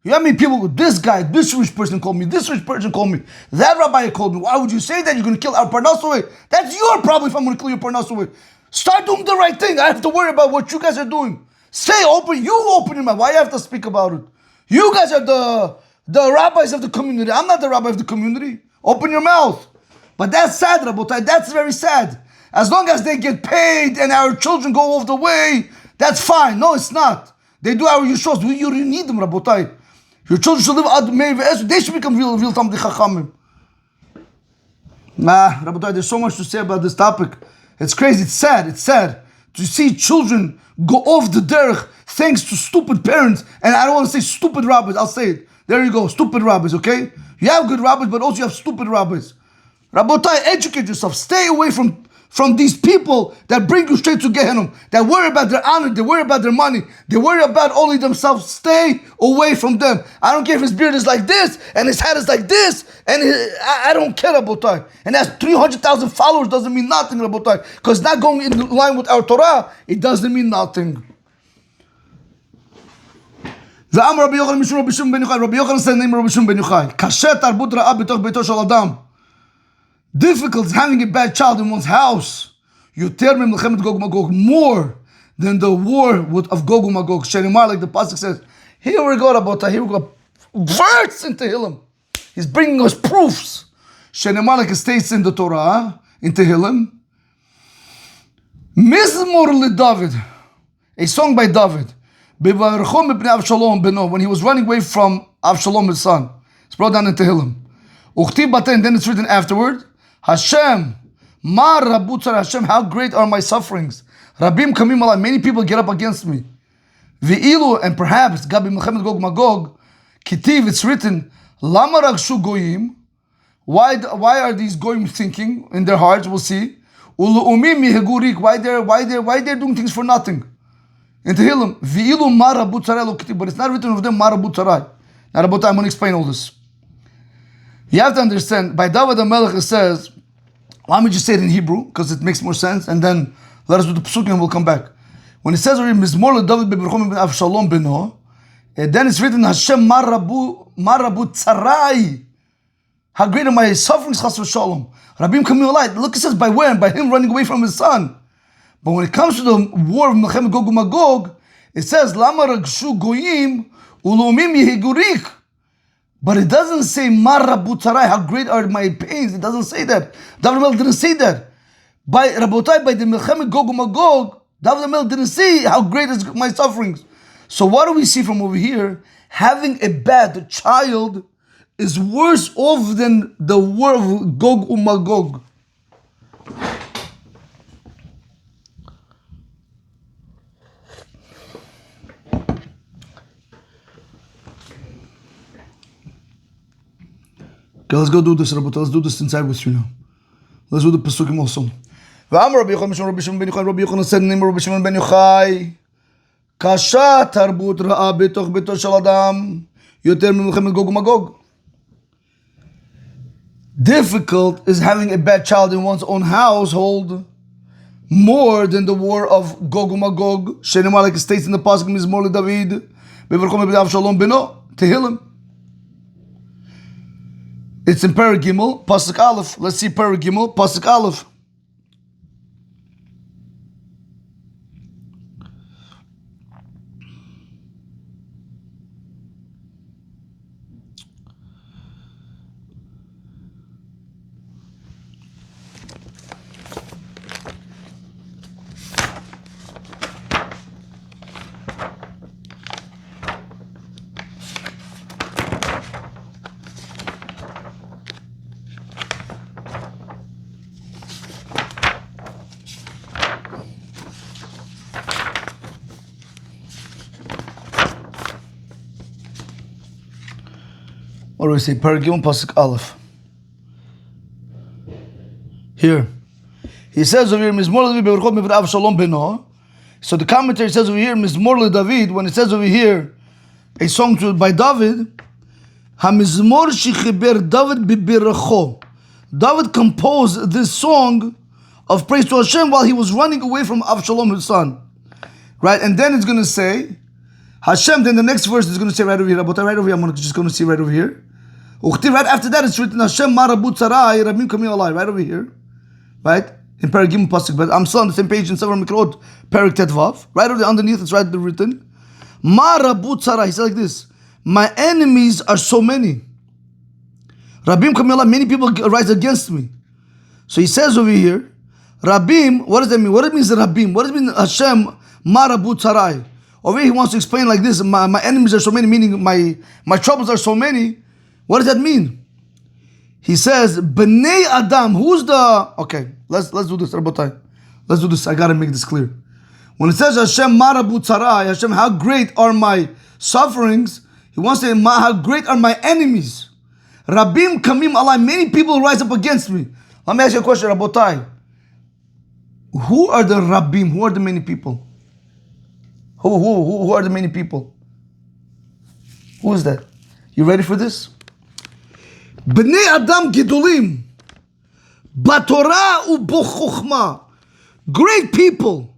A: You know how many people, this guy, this rich person called me, this rich person called me, that rabbi called me. Why would you say that? You're going to kill our parnas away. That's your problem if I'm going to kill your parnas away. Start doing the right thing. I have to worry about what you guys are doing. You open your mouth. Why do you have to speak about it? You guys are the rabbis of the community. I'm not the rabbi of the community. Open your mouth. But that's sad, Rabotai. That's very sad. As long as they get paid and our children go off the way, that's fine. No, it's not. They do our yeshos. You need them, Rabotai. Your children should live ad meir ve'esu. They should become real Talmidei Chachamim. Rabotai, there's so much to say about this topic. It's crazy. It's sad to see children go off the derech thanks to stupid parents. And I don't want to say stupid rabbis. I'll say it. There you go. Stupid rabbis, okay? You have good rabbis, but also you have stupid rabbis. Rabotai, educate yourself. Stay away from these people that bring you straight to Gehenna, that worry about their honor, they worry about their money, they worry about only themselves. Stay away from them. I don't care if his beard is like this, and his hat is like this, and I don't care, Rabotai. And that's 300,000 followers doesn't mean nothing, Rabotai. Because not going in line with our Torah, it doesn't mean nothing. ואמר רבי יוחנן משום רבי שמעון בן יוחאי, רבי יוחנן said the name of רבי שמעון בן יוחאי, קשה תרבות רעה בתוך ביתו של אדם. Difficult is having a bad child in one's house. יותר ממלחמת גוג ומגוג, more than the war of Gog and Magog. Shenimar, like the pasuk says, here we go, Rabota, here we go. Verse in Tehillim. He's bringing us proofs. Shenimar, like it states in the Torah, in Tehillim. Mizmor LeDavid, a song by David. When he was running away from Avshalom, his son. It's brought down in Tehillim. And then it's written afterward, Hashem, Ma Rabu Tzara, Hashem, how great are my sufferings. Rabim Kamim Alai, many people get up against me. Ve'ilu, and perhaps, Gabi Melchemet Gog Magog, Kitiv, it's written, Lama Ragshu Goyim, why are these Goyim thinking in their hearts? We'll see. Ulu'umim Yehegurik, why they're doing things for nothing. In Tehillim, Ve'ilu Ma Rabu Tzara Lo Kitiv, but it's not written of them Ma Rabu Tzara. Now, I'm going to explain all this. You have to understand, by David HaMelech it says, let me just say it in Hebrew, because it makes more sense, and then let us do the Pesukim and we'll come back. When it says, Mizmor LeDavid beBerachot Avshalom beno, then it's written, Hashem ma rabu tzarai. How great are my sufferings, chas v'shalom. Rabim Kamim Alai, look, it says by when? By him running away from his son. But when it comes to the war of Melchemet Gog uMagog, it says, Lama ragshu goyim u'lo'umim yehegurik. But it doesn't say, Ma rabu tzarai, how great are my pains. It doesn't say that. David HaMelech didn't say that. By Rabotai, by the Melchemet Gog uMagog, David HaMelech didn't say how great is my sufferings. So what do we see from over here? Having a bad child is worse off than the war of Gog uMagog. Okay, let's go do this, Rabotai. Let's do this inside with you now. Let's do the Pesukim also. ואמר רבי יוחנן משום רבי שמעון בן יוחאי, רבי יוחנן said the name of רבי שמעון בן יוחאי, קשה תרבות רעה בתוך ביתו של אדם, יותר ממלחמת גוג ומגוג. Difficult is having a bad child in one's own household more than the war of Gog uMagog. שנאמר, like it states in the pasuk, מזמור לדוד, בברכו מפני אבשלום בנו, Tehillim. It's in Perek Gimel, pasuk Aleph. Let's see Perek Gimel, pasuk Aleph. What do we say? Perek Gimel pasuk Aleph. Here, he says over here, Mizmor LeDavid beBerachot mipnei Avshalom beno. So the commentary says over here, Mizmor LeDavid. When it says over here, a song by David, HaMizmor shechiber David beBerachot. David composed this song of praise to Hashem while he was running away from Avshalom, his son. Right, and then it's going to say, Hashem. Then the next verse is going to say right over here. But right over here, I'm just going to see right over here. Right after that, it's written Hashem ma rabu tzarai rabim kamim alai. Right over here, right in Perek Gimel pasuk. But I'm still on the same page in Sefer Mikrot Perek Tetvav. Right over there, underneath, it's right there written ma rabu tzarai. He said like this: my enemies are so many. Rabim kamim alai. Many people rise against me. So he says over here, Rabim. What does that mean? What it means Rabim? What does it mean Hashem ma rabu tzarai? Over here, he wants to explain like this: my enemies are so many, meaning my troubles are so many. What does that mean? He says, B'nei Adam. Who's the... Okay, let's do this, Rabotai. Let's do this. I gotta make this clear. When it says Hashem ma rabu tzarai, Hashem, how great are my sufferings? He wants to say, how great are my enemies? Rabim kamim alai. Many people rise up against me. Let me ask you a question, Rabotai. Who are the Rabim? Who are the many people? Who are the many people? Who is that? You ready for this? Bnei Adam Gedolim, Batorah u'bochochma. Great people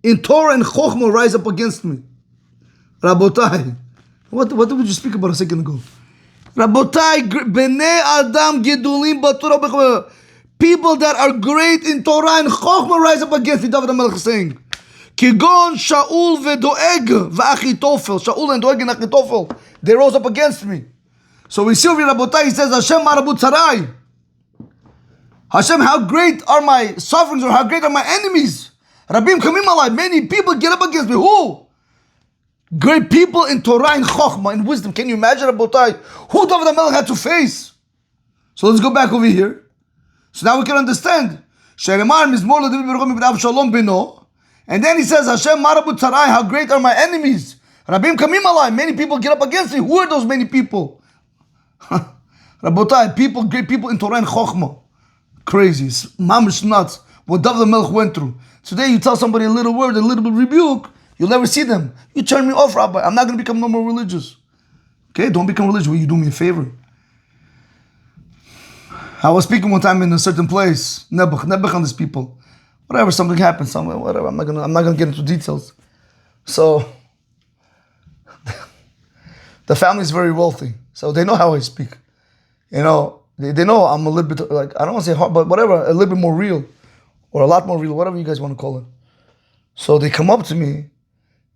A: in Torah and Chochmah rise up against me. Rabotai, What did we just speak about a second ago? Rabotai, Bnei Adam Gedulim Batorah. People that are great in Torah and Chochmah rise up against me. David HaMelech is saying, Kigon Shaul veDoeg v'Achitofel. Shaul and Doeg and Achitofel, they rose up against me. So we see over Rabotai, he says, Hashem Marabut Sarai. Hashem, how great are my sufferings, or how great are my enemies? Rabim Kamim Alai, many people get up against me. Who? Great people in Torah and Chochmah and wisdom. Can you imagine, Rabotai, who David HaMelech had to face? So let's go back over here. So now we can understand. And then he says, Hashem Marabut Sarai, how great are my enemies? Rabim Kamim Alai, many people get up against me. Who are those many people? Rabotai, people, great people in Torah and Chochmah. Crazy. It's mamish nuts what David HaMelech went through. Today you tell somebody a little word, a little bit rebuke, you'll never see them. You turn me off, Rabbi. I'm not going to become no more religious. Okay, don't become religious. Will you do me a favor? I was speaking one time in a certain place, Nebuch on these people. Whatever, something happened somewhere, whatever. I'm not gonna get into details. So the family is very wealthy, so they know how I speak. You know, they know I'm a little bit like, I don't want to say hard, but whatever, a little bit more real, or a lot more real, whatever you guys want to call it. So they come up to me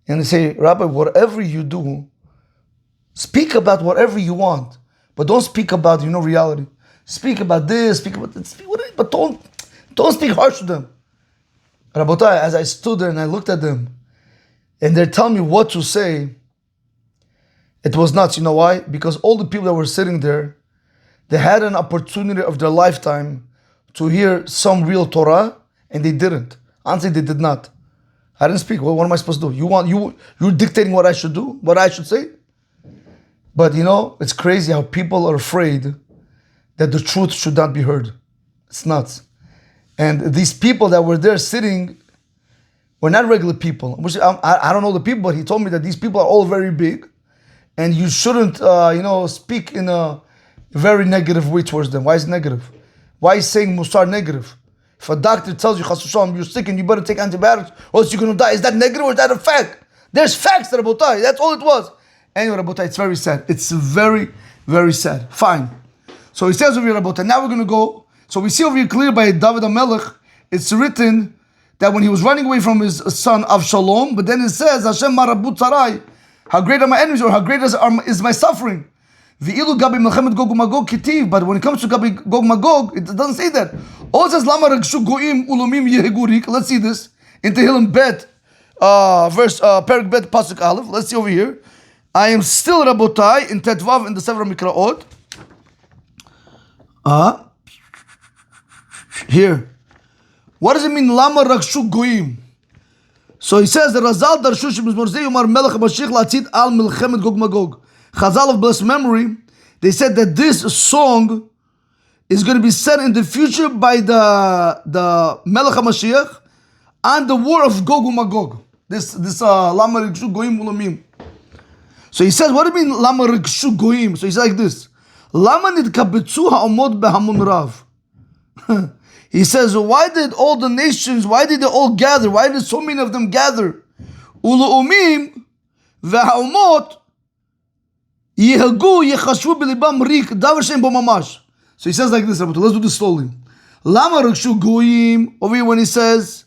A: and they say, Rabbi, whatever you do, speak about whatever you want, but don't speak about, reality. Speak about this, speak about this, but don't speak harsh to them. Rabotai, as I stood there and I looked at them, and they're telling me what to say, it was nuts. You know why? Because all the people that were sitting there, they had an opportunity of their lifetime to hear some real Torah, and they didn't. Honestly, they did not. I didn't speak. What am I supposed to do? You're dictating what I should do, what I should say? But it's crazy how people are afraid that the truth should not be heard. It's nuts. And these people that were there sitting were not regular people. I don't know the people, but he told me that these people are all very big, and you shouldn't, speak in a very negative way towards them. Why is it negative? Why is saying musar negative? If a doctor tells you, Chas v'shalom, you're sick and you better take antibiotics or else you're going to die, is that negative or is that a fact? There's facts, Rabotai. That's all it was. Anyway, Rabotai, it's very sad. It's very, very sad. Fine. So he says over here, Rabotai, now we're going to go. So we see over here clear by David HaMelech, it's written that when he was running away from his son Avshalom, but then it says, Hashem Marabut Sarai, how great are my enemies, or how great is my suffering. V'ilu Gabi Melchemet Gog Magog Kitiv, but when it comes to Gabi Gog Magog, it doesn't say that. All it says, Lama Ragshu Goim Ulumim Yehegurik. Let's see this. In Tehillim Bet, verse, Perak Bet, Pasuk Aleph. Let's see over here. I am still Rabotai in Tetvav in the Sefer Mikraot. Here. What does it mean, Lama Ragshu Goim? So he says, the Razal Darshu Shemizmor Zeh Yomar Melech HaMashiach Latzit Al Melchemet Gog Magog. Chazal of blessed memory, they said that this song is going to be said in the future by the Melech HaMashiach on the war of Gog uMagog. This Lama Rigshu Goim Ulamim. So he says, what do you mean Lama Rigshu Goim? So he's like this. Lama nidkabetzu ha'omod behamun rav. He says, why did all the nations, why did they all gather? Why did so many of them gather? Ulu'umim ve'ha'omot Yehagu yechashvu b'libam rik davar she'en bo mamash. So he says like this, Rabbi. Let's do this slowly. Lama rikshu goyim, over here when he says,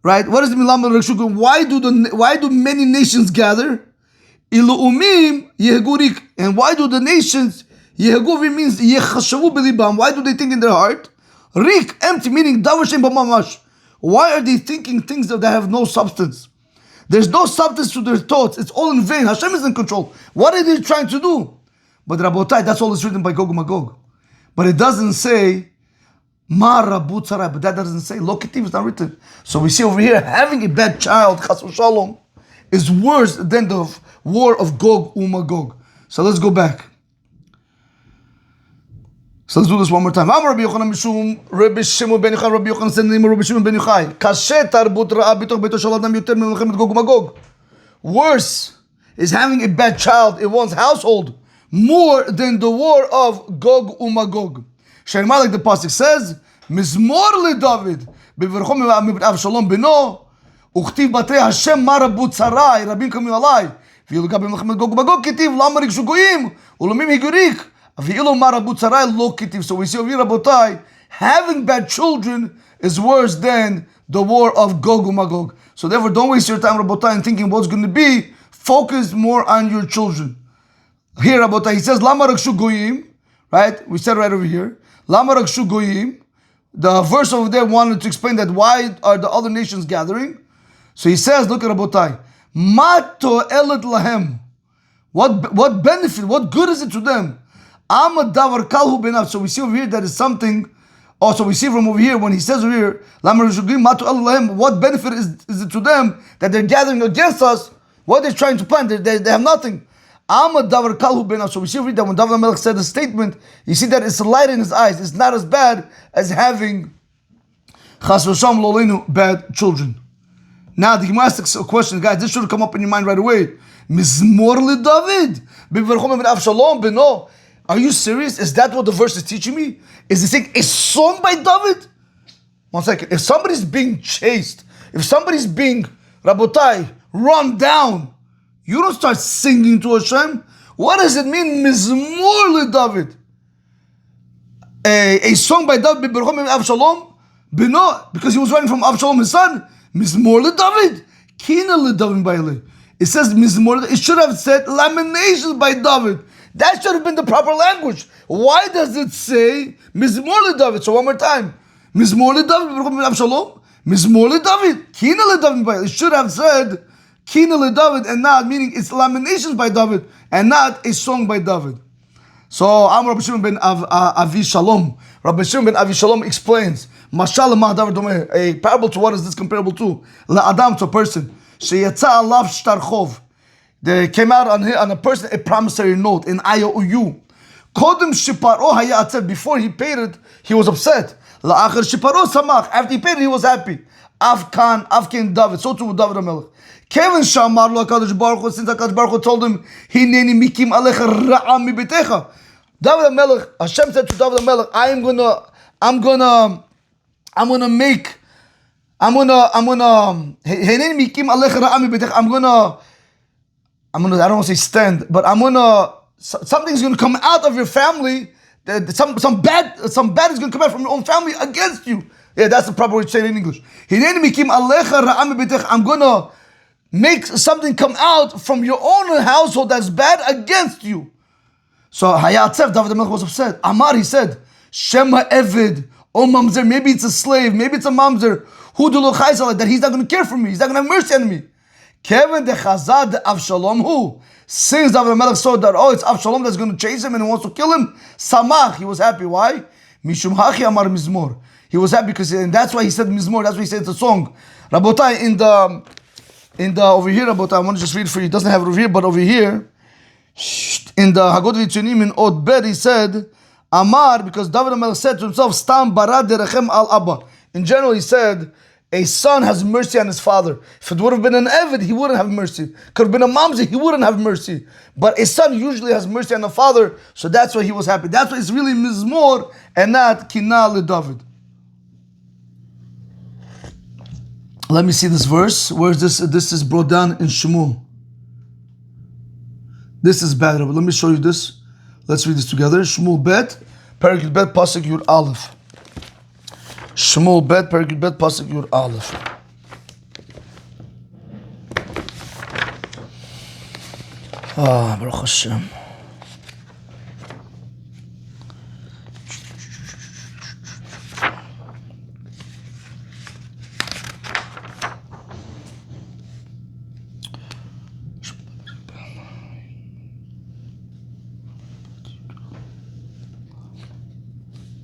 A: right? What does it mean? Lama rikshu goyim? Why do many nations gather? Ilu umim yehagu rik, and why do the nations yehagu means yechashvu b'libam? Why do they think in their heart? Rik, empty, meaning davar she'en bo mamash. Why are they thinking things that have no substance? There's no substance to their thoughts. It's all in vain. Hashem is in control. What are they trying to do? But Rabotai, that's all is written by Gog Magog. But it doesn't say Ma Rabut Sarai. But that doesn't say Lokitiv is not written. So we see over here, having a bad child, Chas v'shalom, is worse than the war of Gog uMagog. So let's go back. So let's do this one more time. Amar Rabbi Yochanan Mishum Rabbi Shimon ben Yochai. Rabbi Yochanan said the name of Rabbi Shimon ben Yochai. Kashe tarbut ra'a bitoch beito shel adam yoter min melchemet Gog uMagog. Worse is having a bad child in one's household more than the war of Gog uMagog. Shenma, like the pasuk says, Mizmor leDavid beverchom Avshalom beno uchtiv batrei Hashem marabut sarai Rabim kamim alai ולגבי מלחמת גוג ומגוג כתיב, למה ריגשו גויים? ולמים היגוריק. ואילו מה רבו צרי לא כתיב. So we see over here, רבותיי, having bad children is worse than the war of Gog and Magog. So therefore, don't waste your time, Rabotai, in thinking what's going to be. Focus more on your children. Here, Rabotai, he says, Lama Rakshu Goyim, right? We said right over here. Lama Rakshu Goyim. The verse over there wanted to explain that why are the other nations gathering? So he says, look at Rabotai. Ma to'elet lahem. What benefit, what good is it to them? Amud davar kalhu benav. So we see over here that is something. Also, we see from over here when he says over here, what benefit is it to them that they're gathering against us? What they're trying to plan, they have nothing. So we see over here that when David HaMelech said the statement, you see that it's a light in his eyes. It's not as bad as having chas v'sham lo aleinu bad children. Now the Gemara asks a question, guys. This should come up in your mind right away. Mizmor le David, b'verchom ben Avshalom beno. Are you serious? Is that what the verse is teaching me? Is it saying a song by David? 1 second. If somebody's being chased, if somebody's being, Rabotai, run down, you don't start singing to Hashem. What does it mean, Mizmor le David? A song by David, Avshalom, Beno, because he was running from Avshalom, his son. Mizmor le David, Kina le David Baile. It says Mizmor. It should have said lamentations by David. That should have been the proper language. Why does it say Mizmor le David? So one more time. Mizmor le David, Avshalom. Mizmor le David, Kina le David. It should have said Kina le David and not, meaning it's lamentations by David and not a song by David. So Rabbi Shimon ben Avi Shalom. Rabbi Shimon ben Avi Shalom explains, Mashal David Domeh, a parable to what is this comparable to? La Adam, to a person. Sheyatza alav shtarchov. There came out on a person a promissory note in IOU. Kodem shiparo haya atzet. Before he paid it, he was upset. La'achar shiparo samach. After he paid it, he was happy. Avkan David. So too David HaMelech. Kevin shamar lo HaKadosh Baruch Hu, since HaKadosh Baruch Hu told him, Hineni mikim alecha ra'a mi betecha. David HaMelech, Hashem said to David HaMelech, I'm gonna make, Hineni mikim alecha ra'a mi betecha. I don't want to say stand, but something's going to come out of your family. Some bad is going to come out from your own family against you. Yeah, that's the proper way to say it in English. I'm going to make something come out from your own household that's bad against you. So Hayatzef, David HaMelech was upset. Amar, he said, Shema Eved, oh mamzer, maybe it's a slave, maybe it's a mamzer, that he's not going to care for me, he's not going to have mercy on me. Kevin de Chazad Avshalom, who? Since David HaMelech saw that, it's Avshalom that's going to chase him and he wants to kill him, Samach, he was happy. Why? Mishum Hachi Amar Mizmor. He was happy because, and that's why he said Mizmor, that's why he said it's a song. Rabotai, in the over here, Rabotai, I want to just read for you. It doesn't have it over here, but over here, in the Hagod V'Tzunim in Od Bet, he said, Amar, because David HaMelech said to himself, Stam Barad Derechem Al Abba. In general, he said, a son has mercy on his father. If it would have been an Eved, he wouldn't have mercy. Could have been a Mamzer, he wouldn't have mercy. But a son usually has mercy on the father, so that's why he was happy. That's why it's really Mizmor and not Kina le David. Let me see this verse. Where is this? This is brought down in Shmuel. This is bad, Rabbi. Let me show you this. Let's read this together. Shmuel Bet, Perek Bet, Pasuk Yud Aleph. Shmuel Bet, Perek Bet, Pasuk Yud Aleph. Baruch Hashem.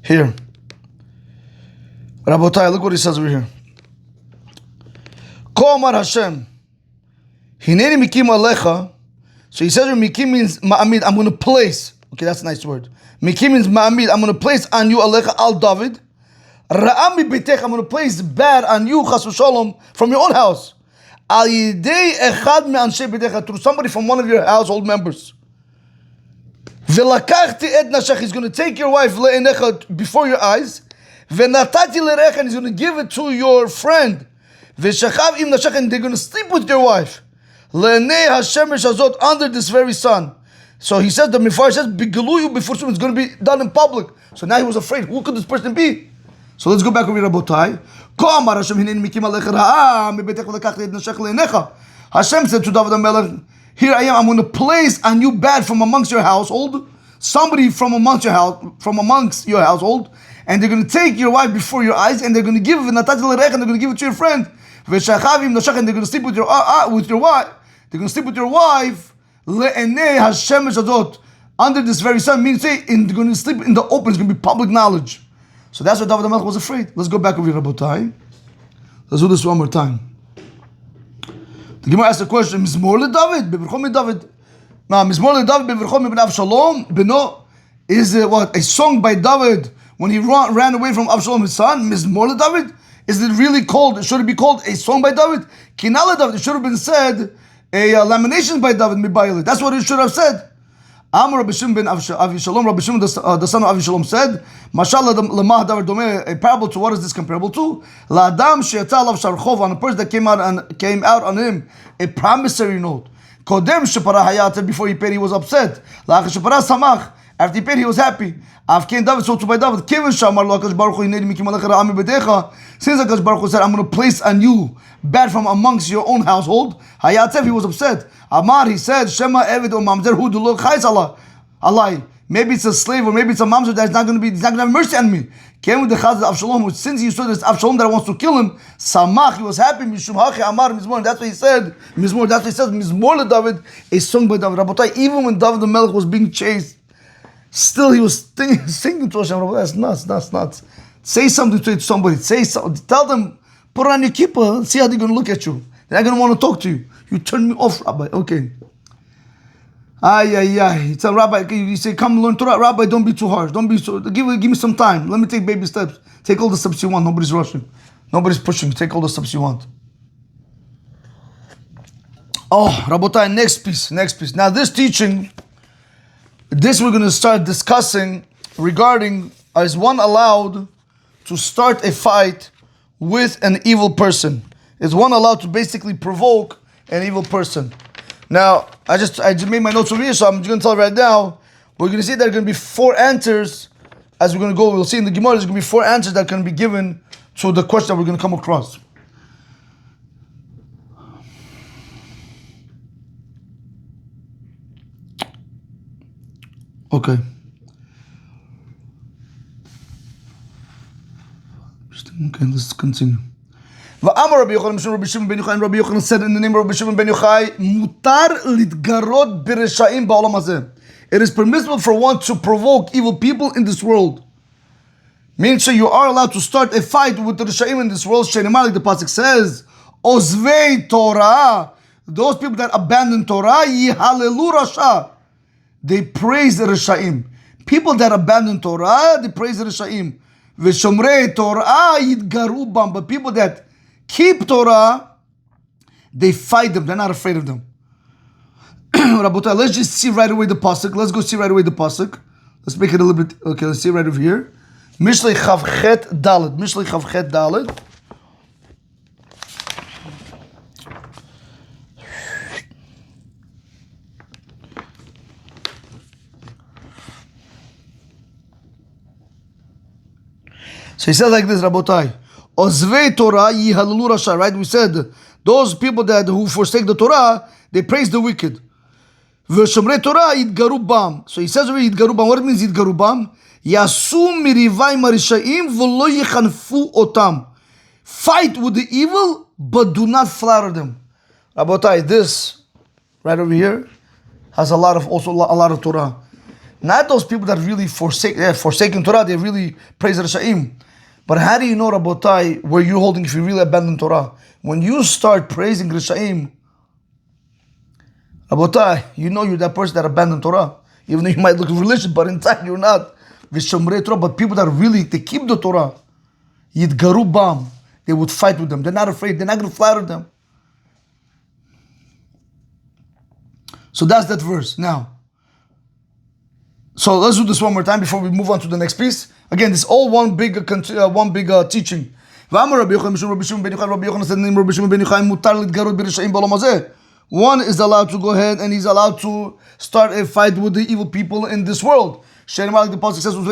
A: Here. Rabotai, look what he says over here. Ko Amar Hashem. Hineni mikim alecha. So he says mikim means ma'amid, I'm going to place. Okay, that's a nice word. Mikim means ma'amid, I'm going to place on you alecha al David. Ra'ami betech, I'm going to place bad on you, chas v'shalom, from your own house. Al yidei echad me'anshe betecha, through somebody from one of your household members. V'lakachti et nashach, he's going to take your wife le'enecha before your eyes. V'natati le'recha, and he's going to give it to your friend. V'shachav im nashach, and they're going to sleep with your wife. Le'nei hashemesh hazot, under this very sun. So he says, the Mifar says, Bigeluyu before it's going to be done in public. So now he was afraid. Who could this person be? So let's go back over Rabotai. Hashem said to David HaMelech, here I am, I'm going to place on you bad from amongst your household, somebody from amongst your household, and they're going to take your wife before your eyes, and they're going to give it, and they're going to give it to your friend, and they're going to sleep with your wife. They're going to sleep with your wife. Under this very sun, means they're going to sleep in the open. It's going to be public knowledge. So that's why David HaMelech was afraid. Let's go back over here, Rabotai. Let's do this one more time. The Gemara asked the question: Mizmor leDavid, beVerchom David. Now, Mizmor leDavid, beVerchom ben Avshalom, beno. Is it what a song by David when he ran away from Avshalom his son? Mizmor leDavid. Is it really called? Should it be called a song by David? Kinal leDavid. It should have been said a lamentation by David Mibayli. That's what it should have said. Amr Rabbi Shimon ben Avishalom, Rabbi Shimon the son of Avishalom said, Mashallah lemah davar domeh, a parable to what is this comparable to? La'adam she'yatza alav sharchov, on a person that came out on him a promissory note. Kodem shepara hayater, before he paid he was upset. La'achar shepara samach, after he paid he was happy. Avkein David, so to by David, Kevin shamar lo HaKadosh Baruch Hu hineni mikim alecha ra'ami b'decha. Since HaKadosh Baruch Hu said, I'm going to place on you bad from amongst your own household. Hayatev, he was upset. Amar, he said, Shema Evid or Mamzer Hu Dulo Chais Allah. Maybe it's a slave or maybe it's a mamzer that's not going to have mercy on me. Came with the Chaz of Avshalom, since he saw this Avshalom that wants to kill him, Samach, he was happy. Mishum Hachi Amar Mizmor. That's what he said. Mizmor. That's what he says. Mizmor le David, a song by David. Rabotai, even when David the Melech was being chased, still he was singing to Hashem. That's nuts. Say something to somebody. Say something. Tell them, put on your kippah. See how they're going to look at you. They're not going to want to talk to you. You turn me off, Rabbi. Okay. You tell Rabbi, you say, come learn Torah. Rabbi, don't be too harsh. Don't be so. Give me some time. Let me take baby steps. Take all the steps you want. Nobody's rushing. Nobody's pushing. Take all the steps you want. Oh, Rabotai, next piece. Now this teaching, this we're going to start discussing regarding, is one allowed to start a fight with an evil person? Is one allowed to basically provoke an evil person? Now, I just made my notes over here, so I'm just going to tell you right now, we're going to see there are going to be 4 answers as we're going to go. We'll see in the Gemara, there's going to be 4 answers that can be given to the question that we're going to come across. Okay. Okay, let's continue. Rabbi Yochanan said in the name of Rabbi Shimon ben Yochai, Mutar litgarot b'reshaim ba'olam hazeh. It is permissible for one to provoke evil people in this world. Meaning, so you are allowed to start a fight with the reshaim in this world. Sheinamar, like the pasuk says, Ozvei Torah, those people that abandon Torah, yihalelu rasha, they praise the reshaim. People that abandon Torah, they praise the reshaim. V'shomrei Torah yitgaru bam, but people that keep Torah, they fight them. They're not afraid of them. Rabotai, let's just see right away the pasuk. Let's go see right away the pasuk. Let's make it a little bit. Okay, let's see right over here. Mishlei Chavchet Dalet. So he says like this, Rabotai. Ozvei Torah yihalelu rasha. Right? We said those people who forsake the Torah, they praise the wicked. V'shomrei Torah yitgaru bam. So he says over yitgaru bam. What it means yitgaru bam? Yasu mirivai marishaim v'lo yichanfu otam. Fight with the evil, but do not flatter them. Rabotai, this right over here has a lot of Torah. Not those people that really forsaken Torah, they really praise Rashaim. But how do you know, Rabotai, where you're holding if you really abandon Torah? When you start praising Rashaim, Rabotai, you know you're that person that abandoned Torah. Even though you might look religious, but inside you're not. V'shomrei Torah, but people that really, they keep the Torah. Yitgaru bam. They would fight with them. They're not afraid. They're not going to flatter them. So that's that verse. Now, so let's do this one more time before we move on to the next piece. Again, this is all one big teaching. one is allowed to go ahead and he's allowed to start a fight with the evil people in this world. Like the Pasuk says, was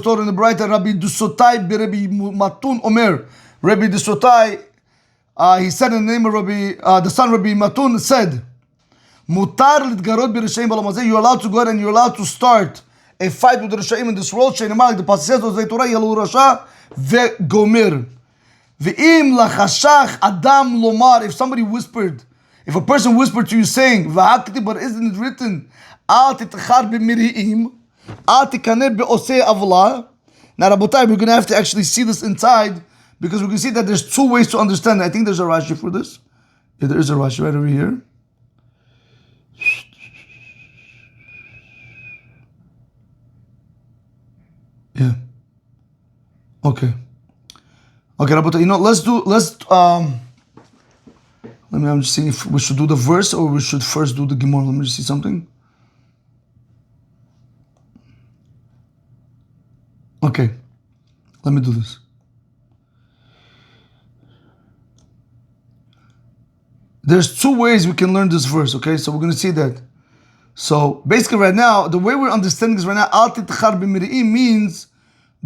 A: told in the Brighter, Rabbi Dusotai Rabbi Matun Omer. Rabbi Dusotai, he said in the name of the son Rabbi Matun said, Mutar litgarot b'rishaim b'lamazeh. You're allowed to go ahead and you're allowed to start a fight with the Rishaim in this world. Like the Pasuk says, Yalu Rasha ve'gomer. Ve'im lachashach adam lomar. If somebody whispered, if a person whispered to you saying, V'hakti, but isn't it written, Al titachar b'miri'im, Al tikaneh be'osei avla. Now, Rabotai, we're going to have to actually see this inside, because we can see that there's two ways to understand it. I think there's a Rashi for this. Yeah, there is a Rashi right over here. Yeah. Okay. Okay, Rabotai, I'm just seeing if we should do the verse or we should first do the Gemara. Let me just see something. Okay. Let me do this. There's two ways we can learn this verse, okay? So we're going to see that. So basically right now, the way we're understanding is right now, Al titchar b'miri'im means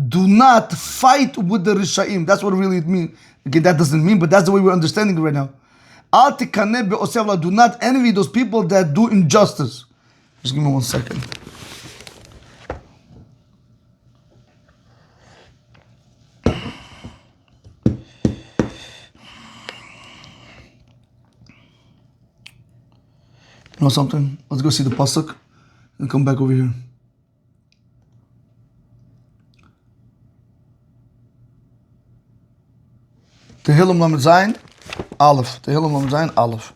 A: do not fight with the Rishaim. That's what really it means. Again, that doesn't mean, but that's the way we're understanding it right now. Al tikaneh be'osei avla. Do not envy those people that do injustice. Just give me 1 second. You know something? Let's go see the pasuk and come back over here. Tehillim Lamed Zayin, Aleph. Tehillim Lamed Zayin, Aleph.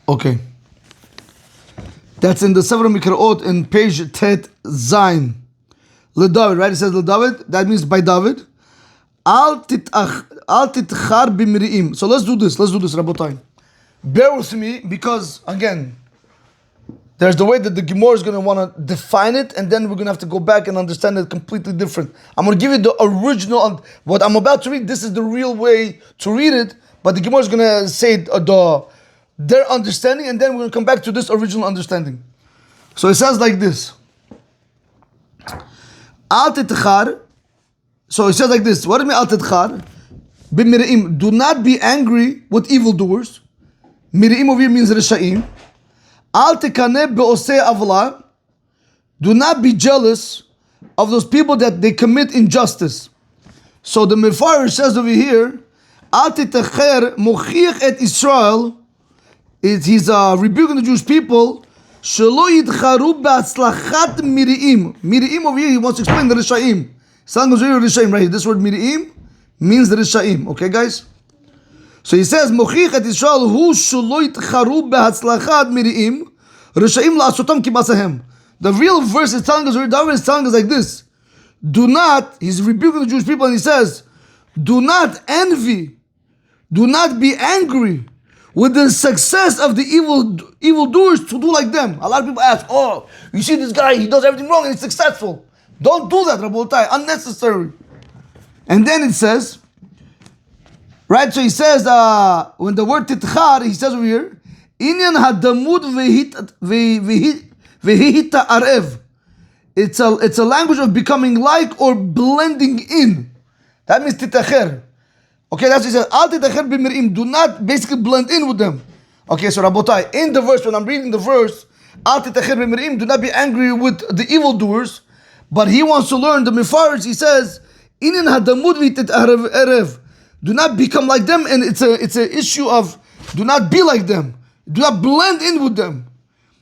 A: Okay. That's in the Sefer Mikraot in page Tet Zayin. LeDavid, right? It says LeDavid. That means by David. Al titchar b'miri'im. So let's do this, Rabotai. Bear with me, because again, there's the way that the Gemara is going to want to define it, and then we're going to have to go back and understand it completely different. I'm going to give you the original, what I'm about to read, this is the real way to read it, but the Gemara is going to say their understanding, and then we're going to come back to this original understanding. So it says like this. Al titchar. So it says like this. What do you mean al titchar? B'miri'im. Do not be angry with evildoers. Miri'im over here means Rishaim. Al tikaneh be'osei avla. Do not be jealous of those people that they commit injustice. So the Mefarsh says over here, Al titachar mochiach et Israel. He's rebuking the Jewish people. Shelo yitcharu b'atzlachat miri'im. Miri'im over here, he wants to explain the Rishaim. Rishaim, right here. This word miri'im means the Rishaim. Okay, guys? So he says, Mochich et Yisrael hu shelo yitcharu b'atzlachat miri'im. Rishaim la'asotam kibasahem. The real verse is telling us, David is telling us like this. Do not, he's rebuking the Jewish people and he says, do not envy, do not be angry with the success of the evildoers to do like them. A lot of people ask, oh, you see this guy, he does everything wrong and he's successful. Don't do that, Rabotai, unnecessary. And then it says, right, so he says, when the word titchar, he says over here, Inyan hadamud vehita arev. It's a language of becoming like or blending in. That means titacher. Okay, that's what he says. Al titacher b'mir'im. Do not basically blend in with them. Okay, so Rabotai, in the verse, when I'm reading the verse, Al titacher b'mir'im, do not be angry with the evildoers. But he wants to learn the Mefarsh. He says, Inin hadamud v'hitat arev. Do not become like them, and it's an issue of do not be like them. Do not blend in with them.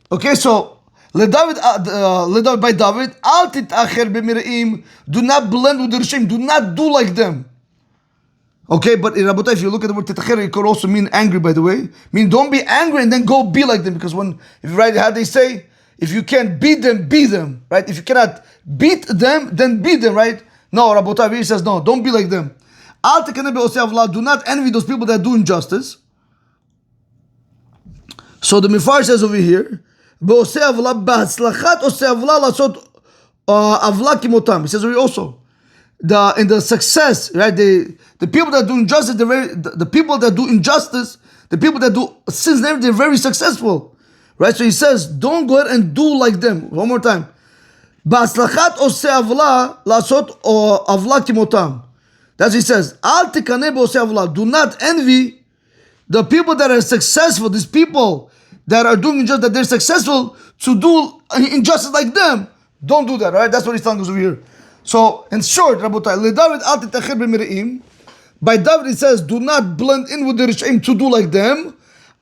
A: Okay, so LeDavid by David, Al titacher b'mir'im. Do not blend with the Rishaim. Do not do like them. Okay, but in Rabotai, if you look at the word titacher, it could also mean angry, by the way. Mean don't be angry and then go be like them. Because if you write how they say, if you can't beat them, be them. Right? If you cannot beat them, then beat them, right? No, Rabotai, he says, no, don't be like them. Do not envy those people that do injustice. So the Mifar says over here, "Be'osei avla b'hatzlachat osei avla lasot avla kimotam." He says over here also, in the success, right? The people that do injustice, the people that do injustice, the people that do sins, they're very successful, right? So he says, don't go ahead and do like them. One more time. B'hatzlachat osei avla lasot avla kimotam. That's what he says. Al tikaneh be'osei avla. Do not envy the people that are successful. These people that are doing injustice, that they're successful to do injustice like them. Don't do that, right? That's what he's telling us over here. So, in short, Rabotai, LeDavid al titachir b'miri'im. By David, it says, do not blend in with the Rishaim to do like them.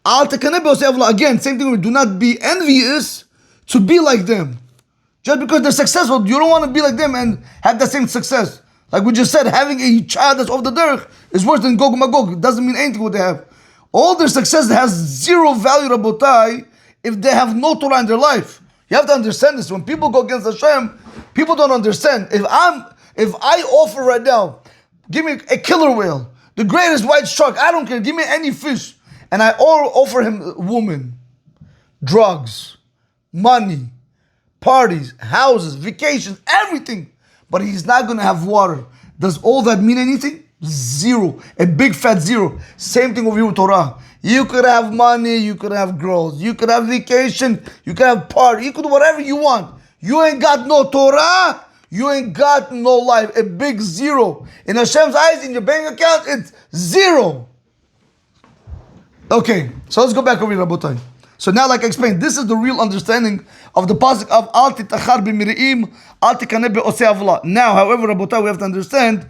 A: Al tikaneh be'osei avla. Again, same thing. Do not be envious to be like them. Just because they're successful, you don't want to be like them and have the same success. Like we just said, having a child that's off the derech is worse than Gog Magog. It doesn't mean anything what they have. All their success has zero value, Rabotai, if they have no Torah in their life. You have to understand this. When people go against Hashem, people don't understand. If I offer right now, give me a killer whale, the greatest white shark, I don't care, give me any fish, and I offer him women, drugs, money, parties, houses, vacations, everything, but he's not going to have water. Does all that mean anything? Zero. A big fat zero. Same thing over here with Torah. You could have money, you could have girls, you could have vacation, you could have party, you could do whatever you want. You ain't got no Torah, you ain't got no life. A big zero. In Hashem's eyes, in your bank account, it's zero. Okay, so let's go back over here, Rabotai. So now, like I explained, this is the real understanding of the pasuk of Al titachar b'miri'im, Al tikaneh be'osei avla. Now, however, Rabotai, we have to understand,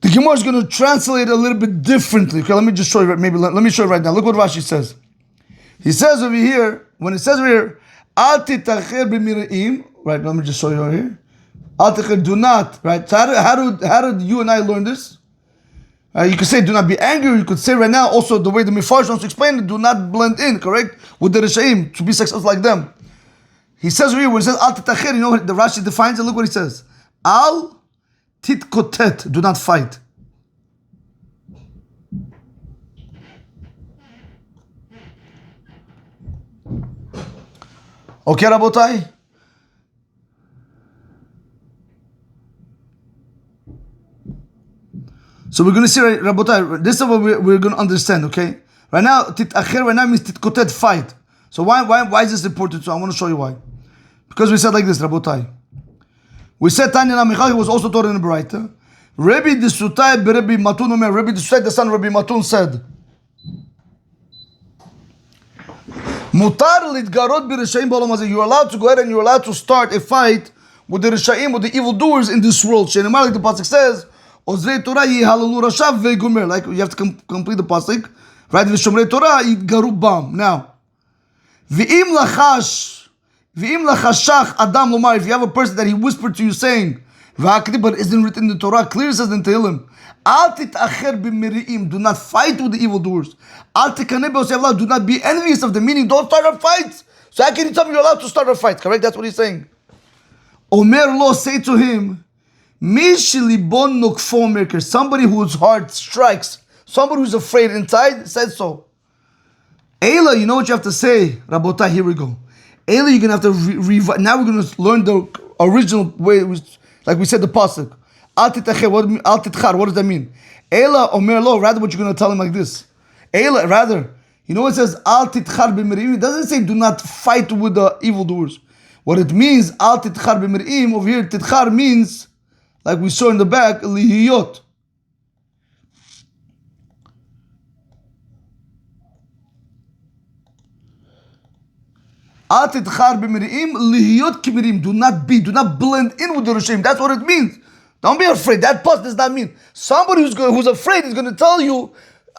A: the Gemara is going to translate it a little bit differently. Okay, let me just show you. Maybe let me show you right now. Look what Rashi says. He says over here, when it says over here, Al titacher b'miri'im. Right, let me just show you over here. Al titacher, do not. Right. So how did you and I learn this? You could say, do not be angry. You could say right now, also the way the Mefarsh wants to explain it, do not blend in, correct, with the Rishaim to be successful like them. He says over here, when it says Al titacher, you know what the Rashi defines it. Look what he says. Al titkotet, do not fight. Okay, Rabotai? So we're going to see, Rabotai, this is what we're going to understand, okay? Right now, titacher right now means titkotet, fight. So why is this important? So I want to show you why. Because we said like this, Rabotai. We said Tanya Namichal was also taught in the Baraita. Rabbi Disutai Rabbi Matun Omer. Rabbi Disutai, the son of Rabbi Matun, said, Mutar litgarot b'rishaim b'olam hazeh. You're allowed to go ahead and you're allowed to start a fight with the rishaim, with the evildoers in this world. Shenemar, like the pasuk says, Ozrei Torah yihalelu rashav ve'gomer. Like you have to complete the pasuk, right? V'shomrei Torah yitgaru bam. Now, v'im lachash. V'im lachashach adam lomar, if you have a person that he whispered to you saying, v'hakri, but isn't written in the Torah, clear says in Tehillim, al titacher b'miri'im, do not fight with the evildoers. Al tikaneh be'osei avla, do not be envious of them, meaning don't start a fight. So how can you tell me you're allowed to start a fight, correct? That's what he's saying. Omer lo, say to him, mi shilibon nokfo merker, somebody whose heart strikes, somebody who's afraid inside, said so. Eila, you know what you have to say, Rabotai, here we go. Eli, you're going to have to now we're going to learn the original way, like we said, the pasuk. Al titachar, what does that mean? Ela omer lo, rather what you're going to tell him like this. Ela, rather, you know what it says, Al titchar b'miri'im? It doesn't say do not fight with the evildoers. What it means, Al titchar b'miri'im, over here, titchar means, like we saw in the back, lihiyot. Al titchar b'miri'im, lihiyot k'miri'im. Do not blend in with the Rishaim. That's what it means. Don't be afraid. That part does not mean. Somebody who's afraid is going to tell you,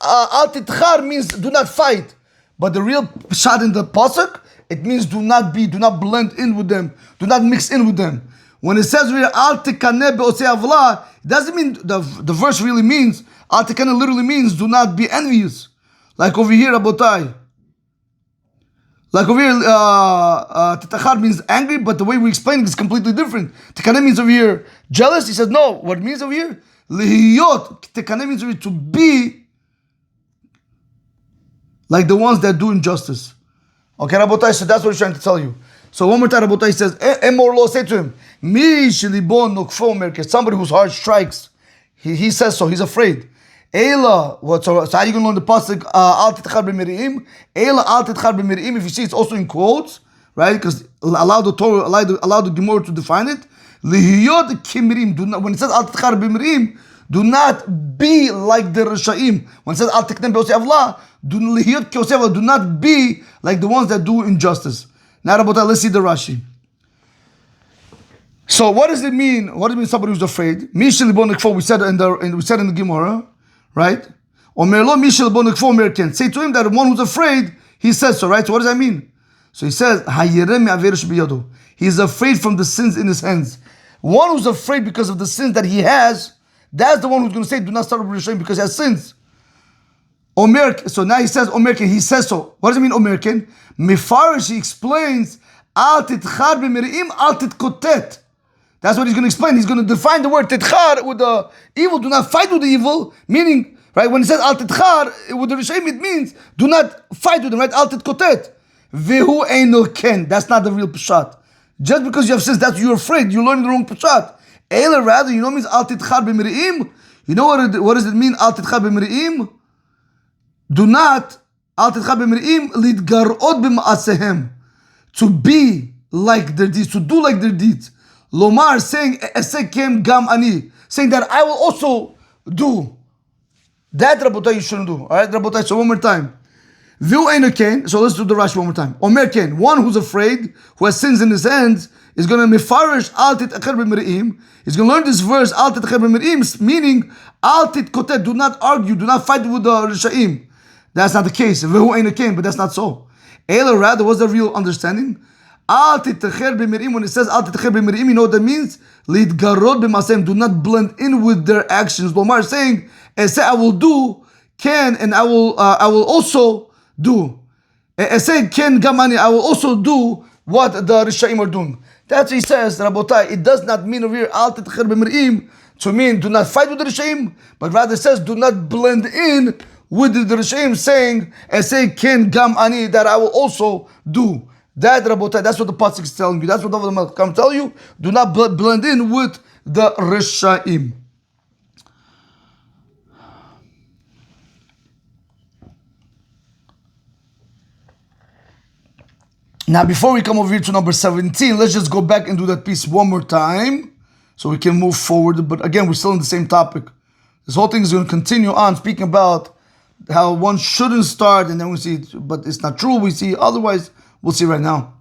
A: Al titchar means do not fight. But the real shot in the pasuk, it means do not blend in with them. Do not mix in with them. When it says here, Al tikaneh be'osei avla, it doesn't mean, the verse really means, Al tikaneh literally means do not be envious. Like over here, Rabotai. Like over here, titachar means angry, but the way we explain it is completely different. Tikaneh means over here jealous. He says no. What it means over here, lihiyot. Tikaneh means over here to be like the ones that do injustice. Okay, Rabotai, so that's what he's trying to tell you. So one more time, Rabotai says, Emor lo, say to him, Mi shilibon nukfo merke, somebody whose heart strikes. He says so, he's afraid. Eila, so how are you going to learn the pasuk, Al titchar b'miriim? Eila al titchar b'miriim, if you see it's also in quotes, right? Because allow the Torah, allow the Gemara to define it. Lihiyot kimirim, when it says Al titchar b'miriim, do not be like the Rishaim. When it says Al tiknem be'osei avla, do not be like the ones that do injustice. Now, Rabotai, let's see the Rashi. So, what does it mean? What does it mean? Somebody who's afraid. We said in the Gemara, right? Say to him that one who's afraid, he says so, right? So, what does that mean? So he says, he's afraid from the sins in his hands. One who's afraid because of the sins that he has, that's the one who's going to say, do not start with Rishaim because he has sins. Omer, so now he says Omerken, he says so. What does it mean Omerken? Mifarish, he explains, Al titchar b'miriim, al titkotet. That's what he's going to explain. He's going to define the word titchar with the evil. Do not fight with the evil. Meaning, right, when he says al titchar, with the Rishaim, it means do not fight with them, right? Al titkotet. Vehu eino ken. That's not the real Peshat. Just because you have sins, that's you're afraid. You're learning the wrong Peshat. Eila, rather, you know what it means al titchar b'miriim? You know what does it mean al titchar b'miriim? Do not al titchar b'miriim lidgarot b'ma'asehem, to be like their deeds, to do like their deeds. Lomar, saying esekem gam ani, saying that I will also do. That Rabotai you shouldn't do. Alright, Rabotai, so one more time. Viu einoken, so let's do the Rashi one more time. Omer ken, one who's afraid, who has sins in his hands, is going to mifarish al titchar b'miriim. He's going to learn this verse, al titchar b'miriim, meaning al titkotet, do not argue, do not fight with the Rishaim. That's not the case. But that's not so. Ela, rather, what's the real understanding? Al titcher b'mirim. When it says al titcher b'mirim, you know what that means? Lidgarot b'masem. Do not blend in with their actions. Lomar is saying, say I will do, can, and I will also do. Say can gamani. I will also do what the Rishaim are doing. That's what he says, Rabotai. It does not mean over here al titcher b'mirim to mean do not fight with the Rishaim, but rather it says do not blend in with the Rishaim, saying, say ken gam ani, that I will also do. That, Rabotai, that's what the pasuk is telling you. That's what the Malkam tell you. Do not blend in with the Rishaim. Now, before we come over here to number 17, let's just go back and do that piece one more time so we can move forward. But again, we're still in the same topic. This whole thing is going to continue on speaking about how one shouldn't start, and then we see, but it's not true. We see otherwise. We'll see right now.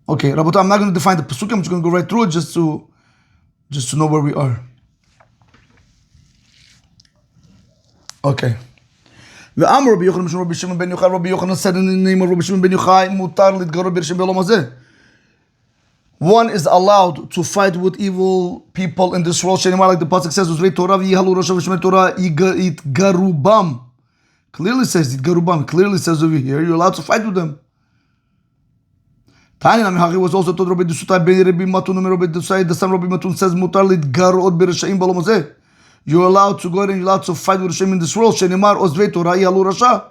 A: Okay, Rabotai, I'm not going to define the pasuk. I'm just going to go right through it just to know where we are. Okay. Rabbi Yochanan said in the name of Rabbi Shimon ben Yochai, mutar lidgarot b'Rishaim b'olam hazeh. One is allowed to fight with evil people in this world. Like the pasuk says, Garubam. Clearly says Garubam. Clearly says over here, you're allowed to fight with them. Tanya was also told Rabbi Dusai ben Rabbi Matun, Rabbi Dusai, the son of Rabbi Matun says, Mutar lidgarot b'Rishaim b'olam hazeh. You're allowed to go ahead and you're allowed to fight with Rishaim in this world. Shenimar ozvei Torah yihalu rasha.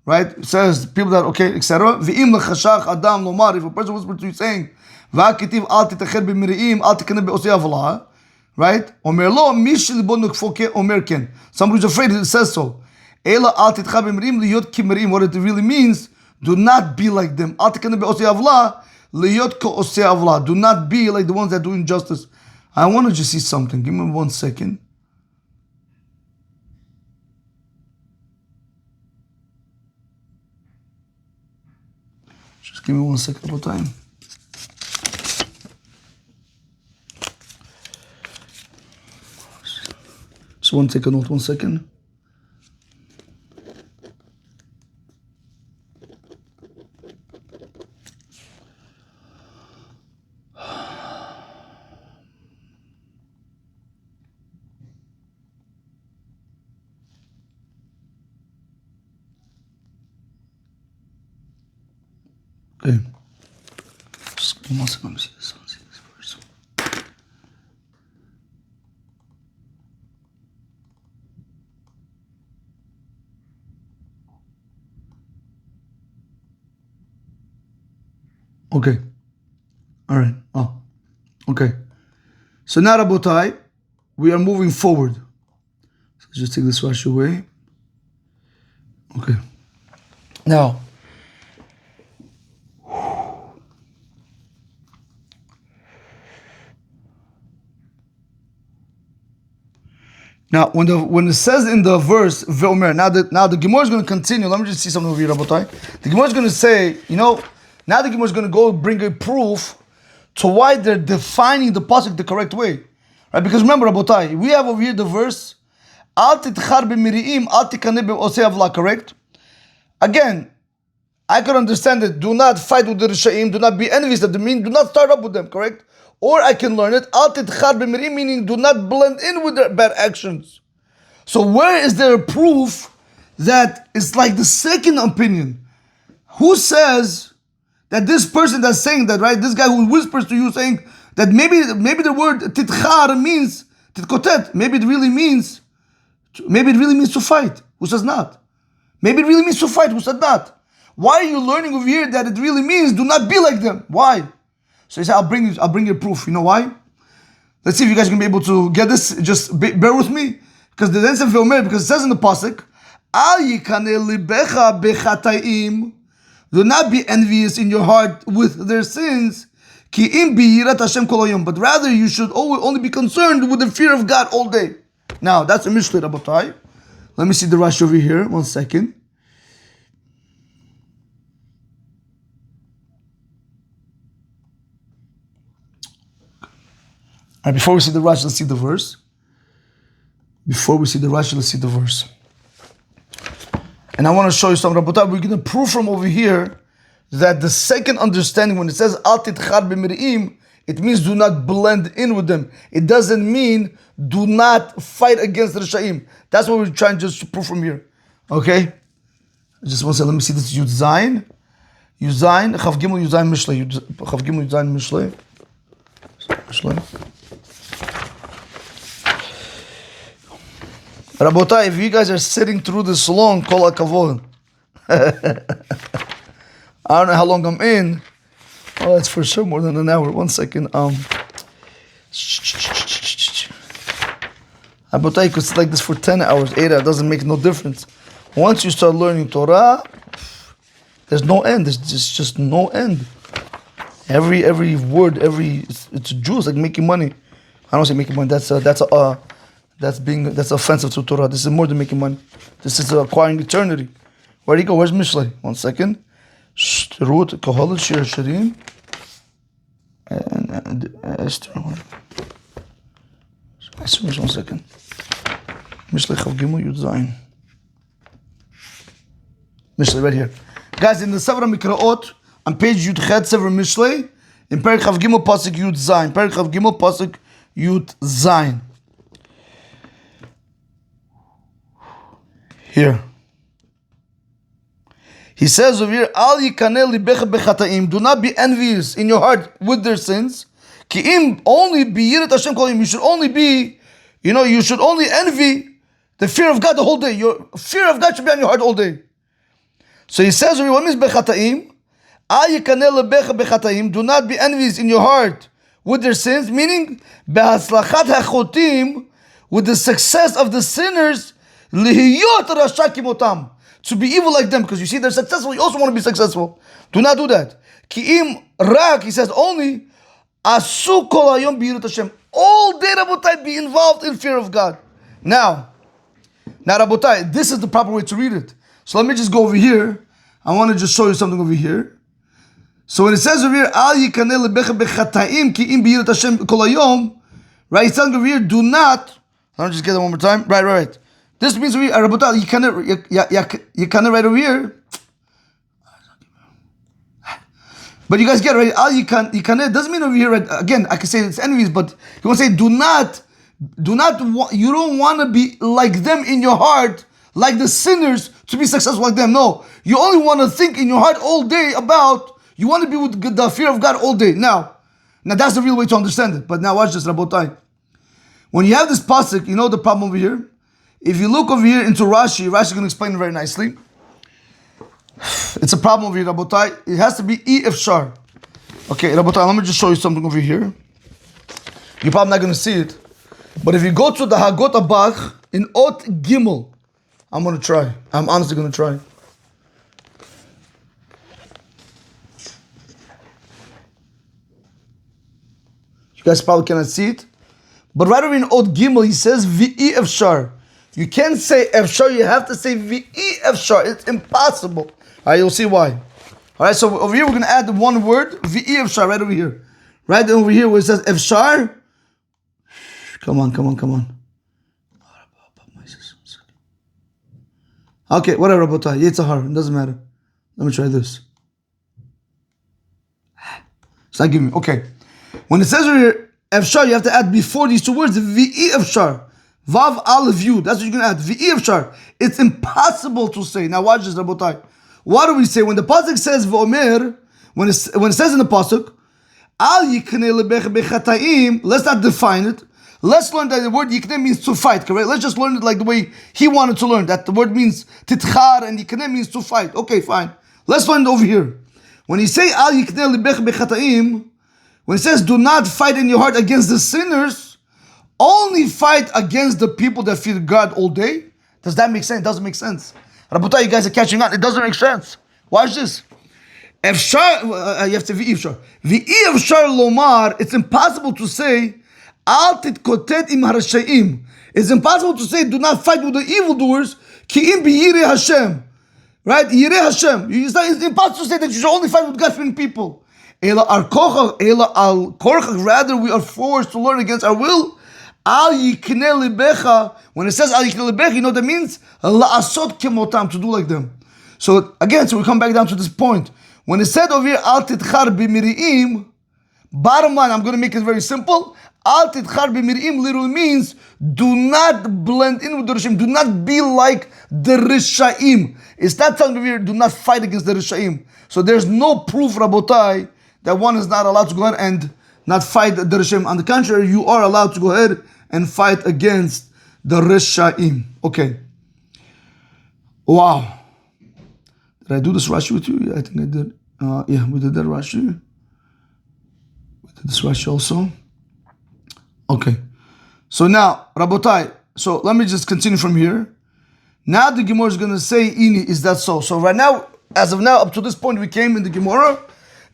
A: Right? It says people that okay, etc. V'im lechashach adam lomar. If a person whispers to you saying, "Va'kitiv al titacher b'miriim al tikane be'osei avla," right? Omer lo mishil bo nukfoke omer ken. Somebody's afraid it says so. Ela al titcha b'miriim liyot kimiriim. What it really means? Do not be like them. Al tikane be'osei avla liyot ko'osei avla. Do not be like the ones that do injustice. I want to just see something. Give me 1 second. Give me 1 second of time. Just want to take a note, 1 second. Okay. Just give me 1 second. Let me see this one. See this first. Okay. All right. Oh, okay. So now, Rabotai, we are moving forward. So let's just take this Rashi away. Okay. Now, when it says in the verse Ve'omer, now the Gemara is going to continue. Let me just see something over here, Rabotai. The Gemara is going to say, now the Gemara is going to go bring a proof to why they're defining the pasuk the correct way, right? Because remember, Rabotai, we have over here the verse Al titchar b'miriim, al tikaneh be'osei avla, correct? Again, I can understand it. Do not fight with the Rishaim. Do not be envious of them. Meaning, do not start up with them, correct? Or I can learn it. Al titchar b'mirim, meaning do not blend in with their bad actions. So where is there a proof that it's like the second opinion? Who says that this person that's saying that, right? This guy who whispers to you saying that maybe the word titchar means titkotet. Maybe it really means to fight. Who says not? Maybe it really means to fight. Who said not? Why are you learning over here that it really means do not be like them? Why? So he said, I'll bring you proof. You know why? Let's see if you guys can be able to get this. Just bear with me. Because the answer because it says in the pasuk, Al yikaneh libecha bechatayim. Do not be envious in your heart with their sins. Ki im biyirat Hashem kol hayom. But rather you should only be concerned with the fear of God all day. Now that's a Mishlei, Rabotai. Let me see the Rashi over here. 1 second. All right, before we see the Rashi, let's see the verse. And I want to show you something, Rabotai. We're going to prove from over here that the second understanding, when it says Al titchar b'miriim, it means do not blend in with them. It doesn't mean do not fight against the Rishaim. That's what we're trying just to prove from here. Okay? Just one second, let me see this. Yud Zayin, Chav Gimel Yud Zayin Mishlei. Chav Gimel Yud Zayin Mishlei. Rabotai, if you guys are sitting through this long, kol hakavod. I don't know how long I'm in. Oh, that's for sure more than an hour. 1 second. Rabotai, you could sit like this for 10 hours, 8 hours. It doesn't make no difference. Once you start learning Torah, there's no end. There's just no end. Every word, it's juice, like making money. I don't say making money. That's offensive to Torah. This is more than making money. This is acquiring eternity. Where do you go? Where's Mishlei? 1 second. Ruth, Kohelet, Shir Shirim, and Esther. 1 second. Mishlei Chav Gimel Yud Zayin. Mishlei right here, guys. In the Sefer Mikraot on page Yud Chet Sefer Mishlei in Perek Chav Gimel pasuk Yud Zayin. Perek Chav Gimel pasuk Yud Zayin. Here. He says over here, Al yikaneh libecha bechata'im. Do not be envious in your heart with their sins. Ki im only biyirat Hashem kol hayom. You should only be, you should only envy the fear of God the whole day. Your fear of God should be on your heart all day. So he says over here, what means bechata'im? Al yikaneh libecha bechata'im. Do not be envious in your heart with their sins. Meaning, behaslachat hachotim, with the success of the sinners, lihiyot rasha kimotam. To be evil like them, because you see they're successful, you also want to be successful. Do not do that. Ki'im rak, he says only, asu kol hayom b'yirat Hashem. All day, Rabotai, be involved in fear of God. Now, Rabotai, this is the proper way to read it. So let me just go over here. I want to just show you something over here. So when it says over here, Al yikaneh lebecha bechata'im ki'im b'yirat Hashem kol hayom, right? It's telling over here, do not. Let me just get that one more time. Right. This means we Rabotai, you cannot right over here. But you guys get it, right? Al yikaneh doesn't mean over here, right? Again, I can say it's enemies, but you want to say do not, you don't want to be like them in your heart, like the sinners, to be successful like them. No, you only want to think in your heart all day about, you want to be with the fear of God all day. Now that's the real way to understand it. But now watch this, Rabotai. When you have this pasuk, you know the problem over here? If you look over here into Rashi is going to explain it very nicely. It's a problem over here, Rabotai. It has to be efshar. Okay, Rabotai, let me just show you something over here. You're probably not going to see it. But if you go to the Hagot Abach in Ot Gimel, I'm going to try. I'm honestly going to try. You guys probably cannot see it. But right over in Ot Gimel, he says V'i Efshar. You can't say Efshar, you have to say V'i Efshar. It's impossible. All right, you'll see why. All right, so over here, we're going to add one word, V'i Efshar, right over here. Right over here where it says Efshar. Come on. Okay, whatever, Rabotai. Yitzhahar, it doesn't matter. Let me try this. It's not giving me. Okay. When it says over here, Efshar, you have to add before these two words, V'i Efshar. Vav Aleph Yud. That's what you're going to add. V'i Efshar. It's impossible to say. Now watch this, Rabotai. What do we say? When the Pasuk says V'omer, when it says in the Pasuk, Al yiknei lebecha bechata'im, let's not define it. Let's learn that the word yiknei means to fight, correct? Let's just learn it like the way he wanted to learn. That the word means titchar and yiknei means to fight. Okay, fine. Let's learn it over here. When you say Al yiknei lebecha bechata'im, when it says do not fight in your heart against the sinners, only fight against the people that fear God all day. Does that make sense? It doesn't make sense. Rabotai, you guys are catching on. It doesn't make sense. Watch this. Efshar, you have to V'i Efshar. V'i Efshar lomar, it's impossible to say Al titkotet im harashaim. It's impossible to say do not fight with the evildoers. Ki im b'yirei Hashem. Right? Yirei Hashem. It's impossible to say that you should only fight with God-fearing people. Ela al korchach, rather we are forced to learn against our will. Al yiknei libecha. When it says al yiknei libecha, you know what that means? La'asot kemotam, to do like them. So again, so we come back down to this point. When it said over here, Al titchar b'miri'im, bottom line, I'm going to make it very simple. Al titchar b'miri'im literally means do not blend in with the Rishayim. Do not be like the Rishayim. It's not telling over here, do not fight against the Rishayim. So there's no proof, Rabotai, that one is not allowed to go ahead and not fight the Rishayim. On the contrary, you are allowed to go ahead and fight against the Rishayim. Okay. Wow. Did I do this Rashi with you? Yeah, I think I did. Yeah, we did that Rashi. We did this Rashi also. Okay. So now, Rabotai, so let me just continue from here. Now the Gemara is going to say, Ini, is that so? So right now, as of now, up to this point, we came in the Gemara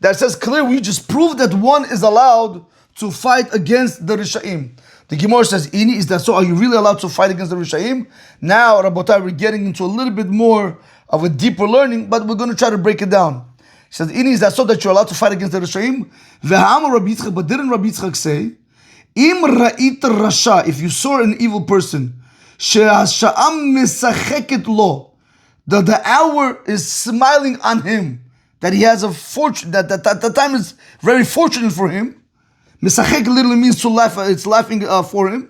A: that says clear, we just proved that one is allowed to fight against the Risha'im. The Gemara says, Ini, is that so? Are you really allowed to fight against the Risha'im? Now, Rabotai, we're getting into a little bit more of a deeper learning, but we're going to try to break it down. He says, Ini, is that so that you're allowed to fight against the Risha'im? But didn't Rabbi Yitzchak say, Im ra'it rasha, if you saw an evil person, she'asha'am mesacheket lo, that the hour is smiling on him, that he has a fortune, that the time is very fortunate for him. Mesachek literally means to laugh, it's laughing for him.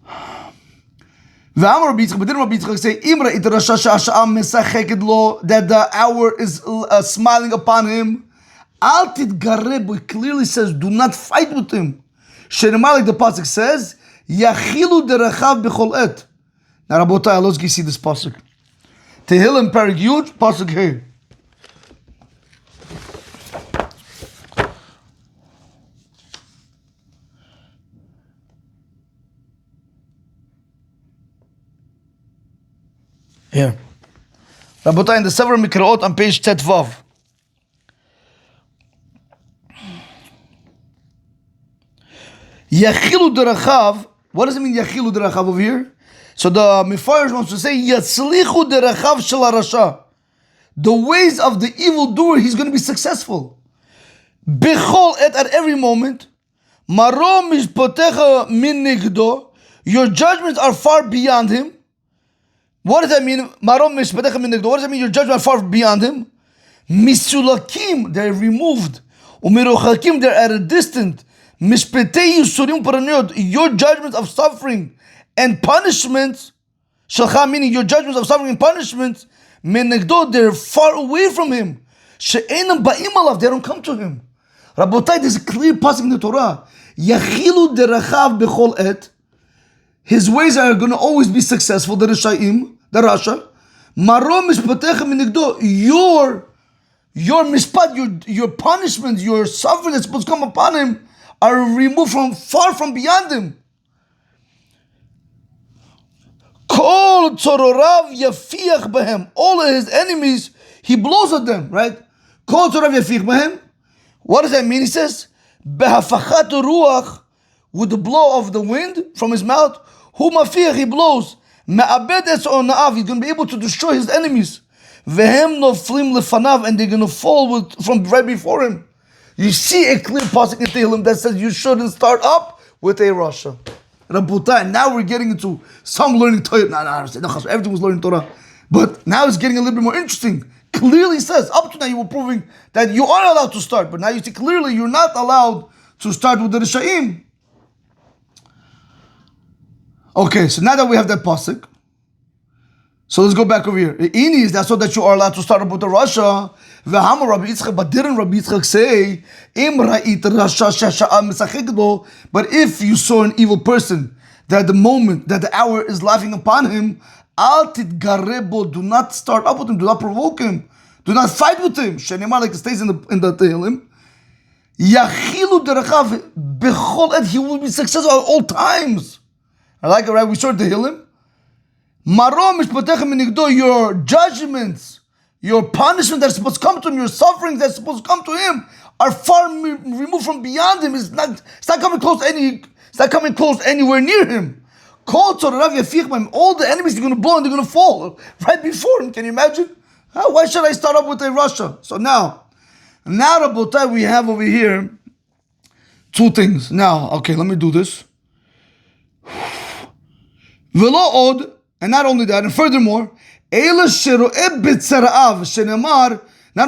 A: But didn't Rabbi Yitzchak say, Imra it rasha she'asha'am mesacheket lo, that the hour is smiling upon him? Al titgareb, it clearly says, do not fight with him. Shenemar, like the pasuk says, Yachilu derachav b'chol et. Now, Rabotai, let's see this pasuk. Tehillim Perek Yud, pasuk Hey. Here. Rabotai, in the Sefer Mikraot on page Tet Vav. Yachilu derachav. What does it mean, Yachilu derachav over here? So the Mefarish wants to say, Yatzlichu derachav shel harasha. The ways of the evildoer, he's going to be successful. Bechol et, at every moment. Maro mishpotecha min nigdo. Your judgments are far beyond him. What does that mean? Maro mishpotecha min nigdo. What does that mean? Your judgments are far beyond him. Misulakim, they're removed. Umirochakim, they're at a distance. Your judgments of suffering and punishment, shalcha, meaning your judgments of suffering and punishment, they're far away from him. They don't come to him. Rabotai, there's a clear pasuk in the Torah. Yachilu derachav bechol et. His ways are going to always be successful. The Rishayim, the Rasha. Maro mishpatecha minigdo. your mishpat, your punishment, your suffering that's supposed to come upon him are removed from far from beyond him. Kol tzororav yafiach behem. All of his enemies, he blows at them, right? Kol tzororav yafiach behem. What does that mean? He says, behafachat ruach, with the blow of the wind from his mouth, hu mafiach, he blows. Me'abed es ona'av, he's going to be able to destroy his enemies. Vehem noflim lefanav, and they're going to fall from right before him. You see a clear pasuk in Tehillim that says you shouldn't start up with a Rasha. Rabutai, now we're getting into some learning Torah. Everything was learning Torah. But now it's getting a little bit more interesting. Clearly says, up to now you were proving that you are allowed to start, but now you see clearly you're not allowed to start with the Rishaim. Okay, so now that we have that pasuk, so let's go back over here. Ini is that so that you are allowed to start up with the Rasha. V'hamar Rabbi Yitzchak, but didn't Rabbi Yitzchak say, Im ra'it rasha shasha'a misachik, but if you saw an evil person, that the moment, that the hour is laughing upon him, al titgarebo, do not start up with him, do not provoke him, do not fight with him. Shenimar, like it stays in the Tehillim, yachilu derachav bechol ed, he will be successful at all times. I like it, right? We saw Tehillim. Marom mishpatechem minigdo, your judgments, your punishment that's supposed to come to him, your sufferings that's supposed to come to him, are far removed from beyond him. It's not coming close anywhere near him. All the enemies are going to blow and they're going to fall right before him. Can you imagine? Why should I start up with a Rasha? So now Rabotai, we have over here two things. Now, okay, let me do this. Velo od. And not only that, and furthermore, not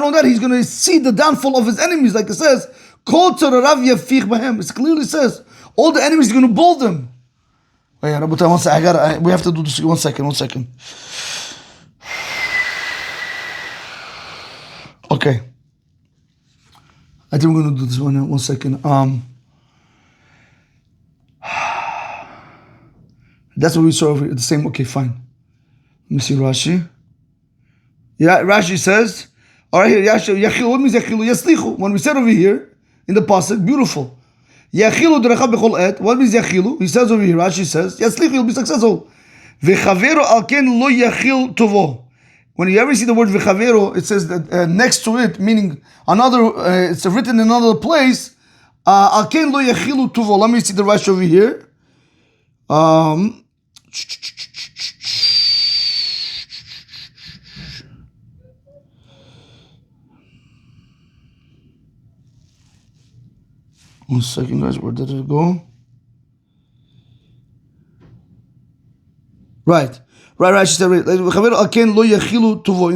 A: only that, he's going to see the downfall of his enemies, like it says, it clearly says, all the enemies are going to blow them. Wait, Rabotai, one second. We have to do this. One second. Okay. I think we're going to do this one second. That's what we saw over here. The same. Okay, fine. Let me see Rashi. Yeah, Rashi says, all right, here, Yachilu. What means Yachilu? Yaslichu. When we said over here in the pasuk, beautiful. Yachilu derechab bechol et. What means Yachilu? He says over here. Rashi says, Yaslichu, you'll be successful. V'chavero alken lo yachil tovo. When you ever see the word v'chavero, it says that next to it, meaning another. It's written in another place. Alken lo yachilu tovo. Let me see the Rashi over here. One second, guys. Where did it go? Right. She said, in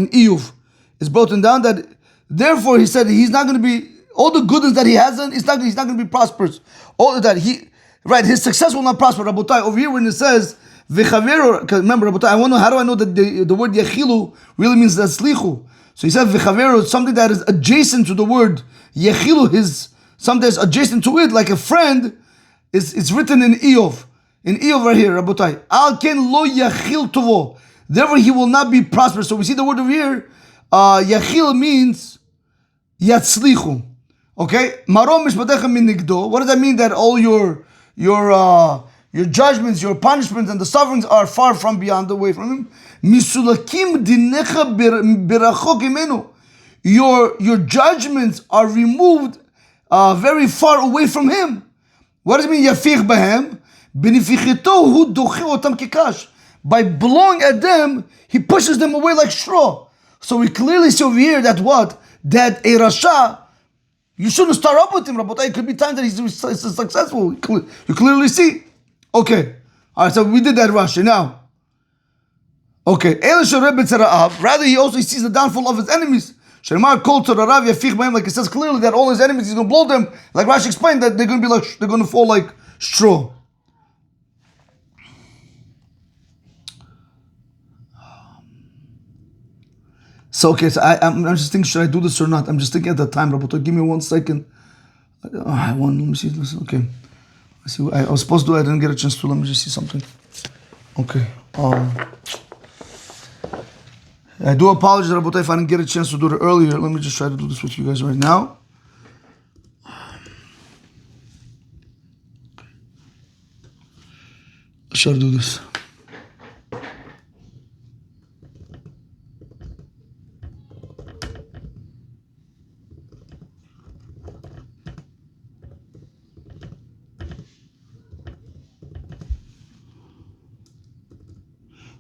A: Iyuv. It's broken down that, therefore, he said he's not going to be, all the goodness that he hasn't, he's not going to be prosperous. All that his success will not prosper. Rabotai, over here when it says, V'chavero, remember, Rabotai, I want to know, how do I know that the word Yechilu really means Slichu? So he said, V'chavero, something that is adjacent to the word Yechilu, something that's adjacent to it, like a friend, it's written in Iyov. In Iyov right here, Rabotai. Al ken lo yachil tovo. Therefore, he will not be prosperous. So we see the word over here. Yachil means yatzlichu. Okay? Marom mishpatechem min nigdo. What does that mean? That all your judgments, your punishments, and the sufferings are far from beyond, away from him. Misulakim dinecha berachot imenu. Your judgments are removed very far away from him. What does it mean? Yafich bahem. By blowing at them, he pushes them away like straw. So we clearly see over here that what? That a Rasha, you shouldn't start up with him, Rabotai. It could be times that he's successful. You clearly see. Okay. Alright, so we did that Rashi. Now. Okay. Rather, he also sees the downfall of his enemies. Like it says clearly that all his enemies, he's going to blow them. Like Rashi explained, that they're going to fall like straw. So okay, so I'm just thinking, should I do this or not? I'm just thinking at the time, Rabotai. Give me 1 second. Let me see this. Okay. I was supposed to do it, I didn't get a chance to. Let me just see something. Okay. I do apologize, Rabotai, if I didn't get a chance to do it earlier. Let me just try to do this with you guys right now. Let's try to do this.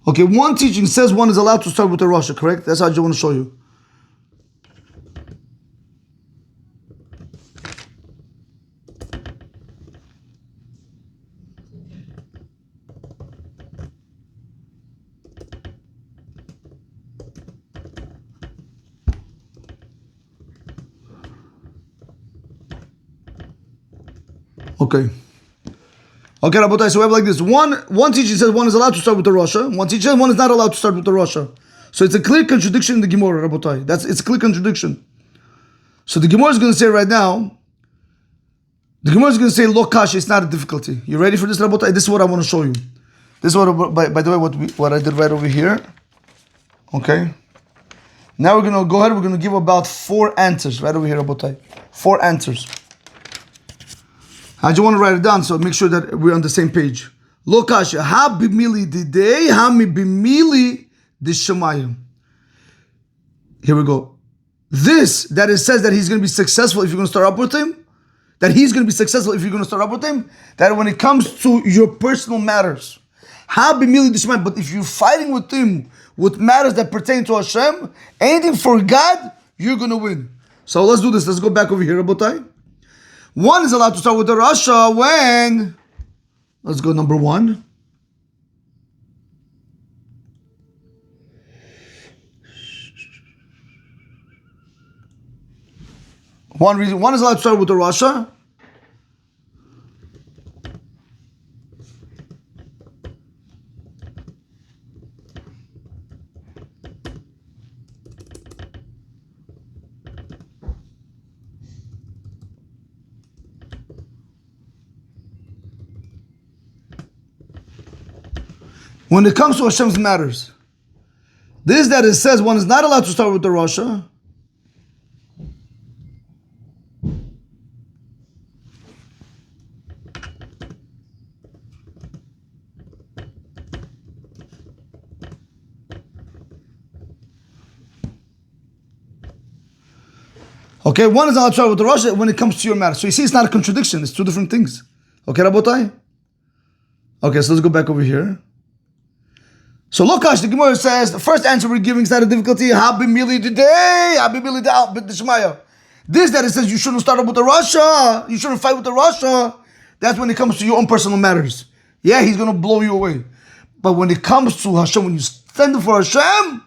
A: Okay, one teaching says one is allowed to start with the Rasha, correct? That's how I just want to show you. Okay. Okay, Rabotai, so we have like this. One teaching says one is allowed to start with the Rasha. One teaching says one is not allowed to start with the Rasha. So it's a clear contradiction in the Gemara, Rabotai. It's a clear contradiction. So the Gemara is going to say right now, the Gemara is going to say, Lo Kashi, it's not a difficulty. You ready for this, Rabotai? This is what I want to show you. This is what, by the way, what I did right over here. Okay. Now we're going to go ahead, we're going to give about 4 answers right over here, Rabotai. 4 answers. I just want to write it down so make sure that we're on the same page. Lo kasha, ha bimili didei, ha mi bimili dishamayim. Here we go. This, that it says that he's going to be successful if you're going to start up with him, that he's going to be successful if you're going to start up with him, that when it comes to your personal matters, ha bimili dishamayim, but if you're fighting with him with matters that pertain to Hashem, anything for God, you're going to win. So let's do this. Let's go back over here, Rabotai. One is allowed to start with the Rasha when, let's go number 1. One is allowed to start with the Rasha when it comes to Hashem's matters. This that it says one is not allowed to start with the Rasha. Okay, one is allowed to start with the Rasha when it comes to your matter. So you see, it's not a contradiction. It's 2 different things. Okay, Rabotai? Okay, so let's go back over here. So Lokash, the Gemara says, the first answer we're giving is not a difficulty. This that it says you shouldn't start up with the Rasha, you shouldn't fight with the Rasha, that's when it comes to your own personal matters. Yeah, he's going to blow you away. But when it comes to Hashem, when you stand up for Hashem,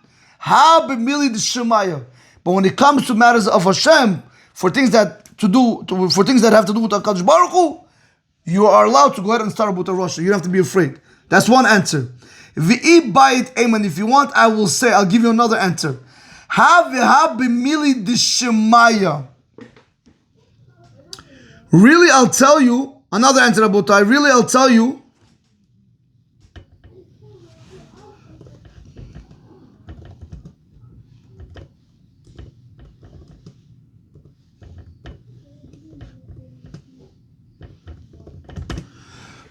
A: but when it comes to matters of Hashem, for things that have to do with HaKadosh Baruch Hu, you are allowed to go ahead and start up with the Rasha. You don't have to be afraid. That's one answer. If you want, I'll give you another answer. Really, I'll tell you, another answer, Rabotai. Really, I'll tell you,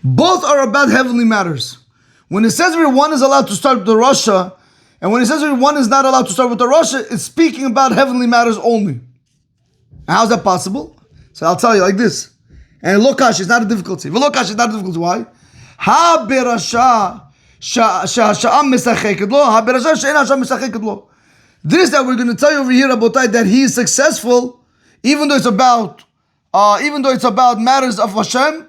A: both are about heavenly matters. When it says one is allowed to start with the Rasha, and when it says one is not allowed to start with the Rasha, it's speaking about heavenly matters only. How's that possible? So I'll tell you like this. And Lokash is not a difficulty. Lokash is not a difficulty. Why? Ha berasha sha'am mesacheket lo. Ha berasha she'en Hashem mesacheket lo. This that we're going to tell you over here, Rabotai, that he is successful, even though it's about matters of Hashem.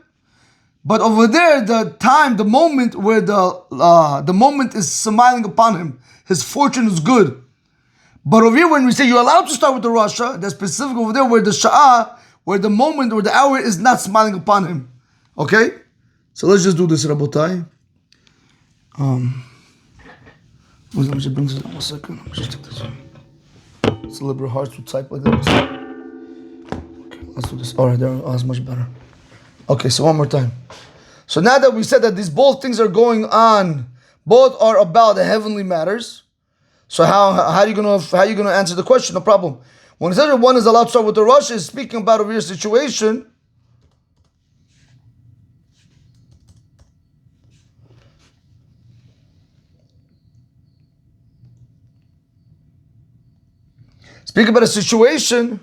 A: But over there, the moment where the moment is smiling upon him, his fortune is good. But over here, when we say you're allowed to start with the Rasha, that's specific over there where the Sha'ah, where the moment, where the hour is not smiling upon him. Okay? So let's just do this, Rabotai. Let me just bring this in 1 second. Let me just take this in. It's a little bit hard to type like that. Okay, let's do this. Alright, that's much better. Okay, so one more time. So now that we said that these both things are going on, both are about the heavenly matters. So how are you gonna answer the question? No problem. When it says that one is allowed to start with the Rosh, is speaking about a real situation. Speak about a situation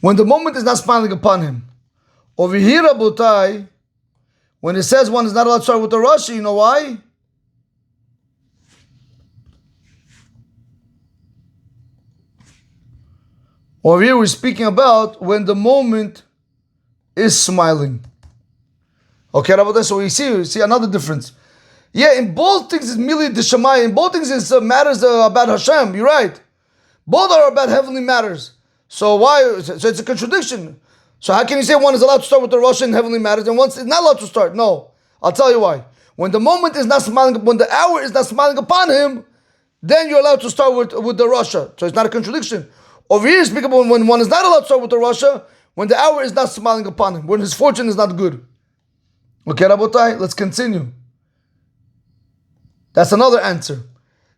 A: when the moment is not smiling upon him. Over here, Rabotai, when it says one is not allowed to start with the Rashi, you know why? Over here, we're speaking about when the moment is smiling. Okay, Rabotai, so we see another difference. Yeah, in both things it's merely the Shemai. In both things it's matters about Hashem. You're right. Both are about heavenly matters. So why? So it's a contradiction. So how can you say one is allowed to start with the Rosh in heavenly matters and one is not allowed to start? No, I'll tell you why. When the moment is not smiling, when the hour is not smiling upon him, then you're allowed to start with the Rosh. So it's not a contradiction. Over here, speak about when one is not allowed to start with the Rosh, when the hour is not smiling upon him, when his fortune is not good. Okay, Rabotai, let's continue. That's another answer.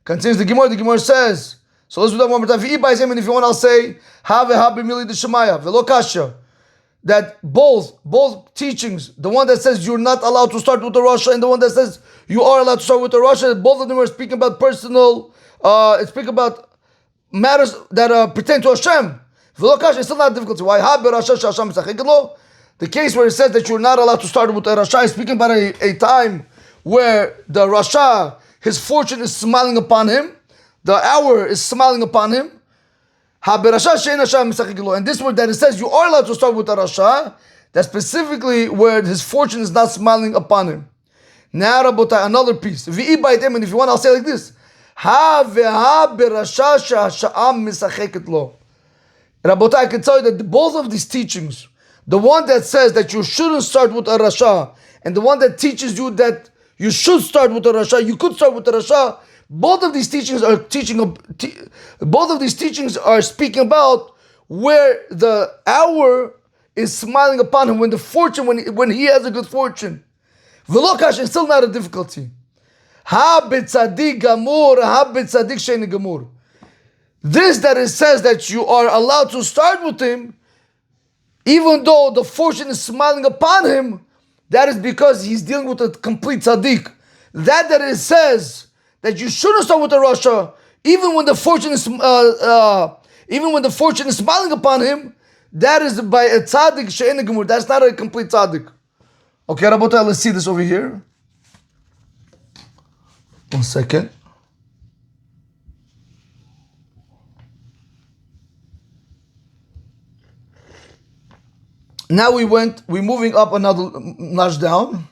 A: Continues the Gemara. The Gemara says, so let's do that one more time. If you want, I'll say, that both teachings, the one that says you're not allowed to start with the Rosh and the one that says you are allowed to start with the Rosh, both of them are speaking about personal, speaking about matters that pertain to Hashem. It's still not difficult. Why? The case where it says that you're not allowed to start with the Rasha is speaking about a time where the Rasha, his fortune is smiling upon him, the hour is smiling upon him. And this word that it says you are allowed to start with the Rasha, that's specifically where his fortune is not smiling upon him. Now, Rabotai, another piece. And if you want, I'll say like this. Rabotai, I can tell you that both of these teachings, the one that says that you shouldn't start with a Rasha, and the one that teaches you that you should start with a Rasha, you could start with the Rasha, both of these teachings are speaking about where the hour is smiling upon him, when the fortune, when he has a good fortune. Velokash is still not a difficulty. This that it says that you are allowed to start with him, even though the fortune is smiling upon him, that is because he's dealing with a complete tzaddik. That it says that you shouldn't start with the Rasha, even when the fortune is smiling upon him, that is by a tzaddik she'en gemur. That's not a complete tzaddik. Okay, Rabotai, let's see this over here. 1 second. Now we're moving up another notch down.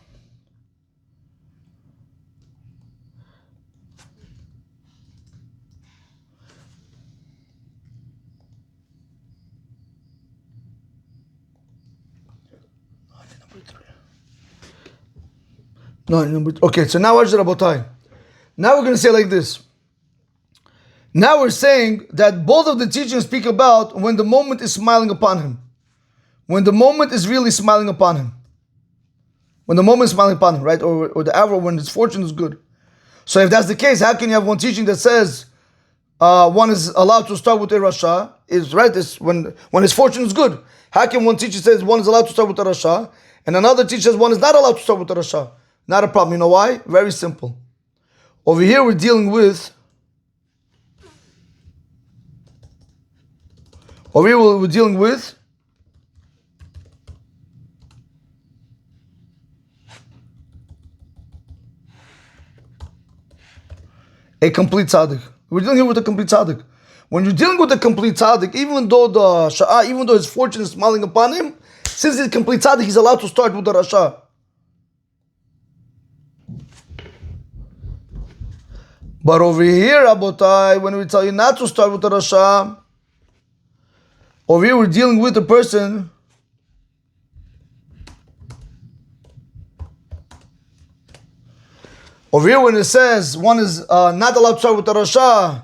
A: Okay, so now watch the Rabotai. Now we're going to say like this. Now we're saying that both of the teachings speak about when the moment is smiling upon him. When the moment is really smiling upon him. When the moment is smiling upon him, right? Or the hour when his fortune is good. So if that's the case, how can you have one teaching that says one is allowed to start with a Rasha? Is right, is when his fortune is good. How can one teacher says one is allowed to start with a Rasha, and another teacher says one is not allowed to start with a Rasha? Not a problem. You know why? Very simple. Over here we're dealing with a complete tzaddik. We're dealing here with a complete tzaddik. When you're dealing with a complete tzaddik, even though his fortune is smiling upon him, since he's a complete tzaddik, he's allowed to start with the Rasha. But over here, Rabotai, when we tell you not to start with the Rasha, over here we're dealing with a person Over here, when it says one is not allowed to start with the Rasha,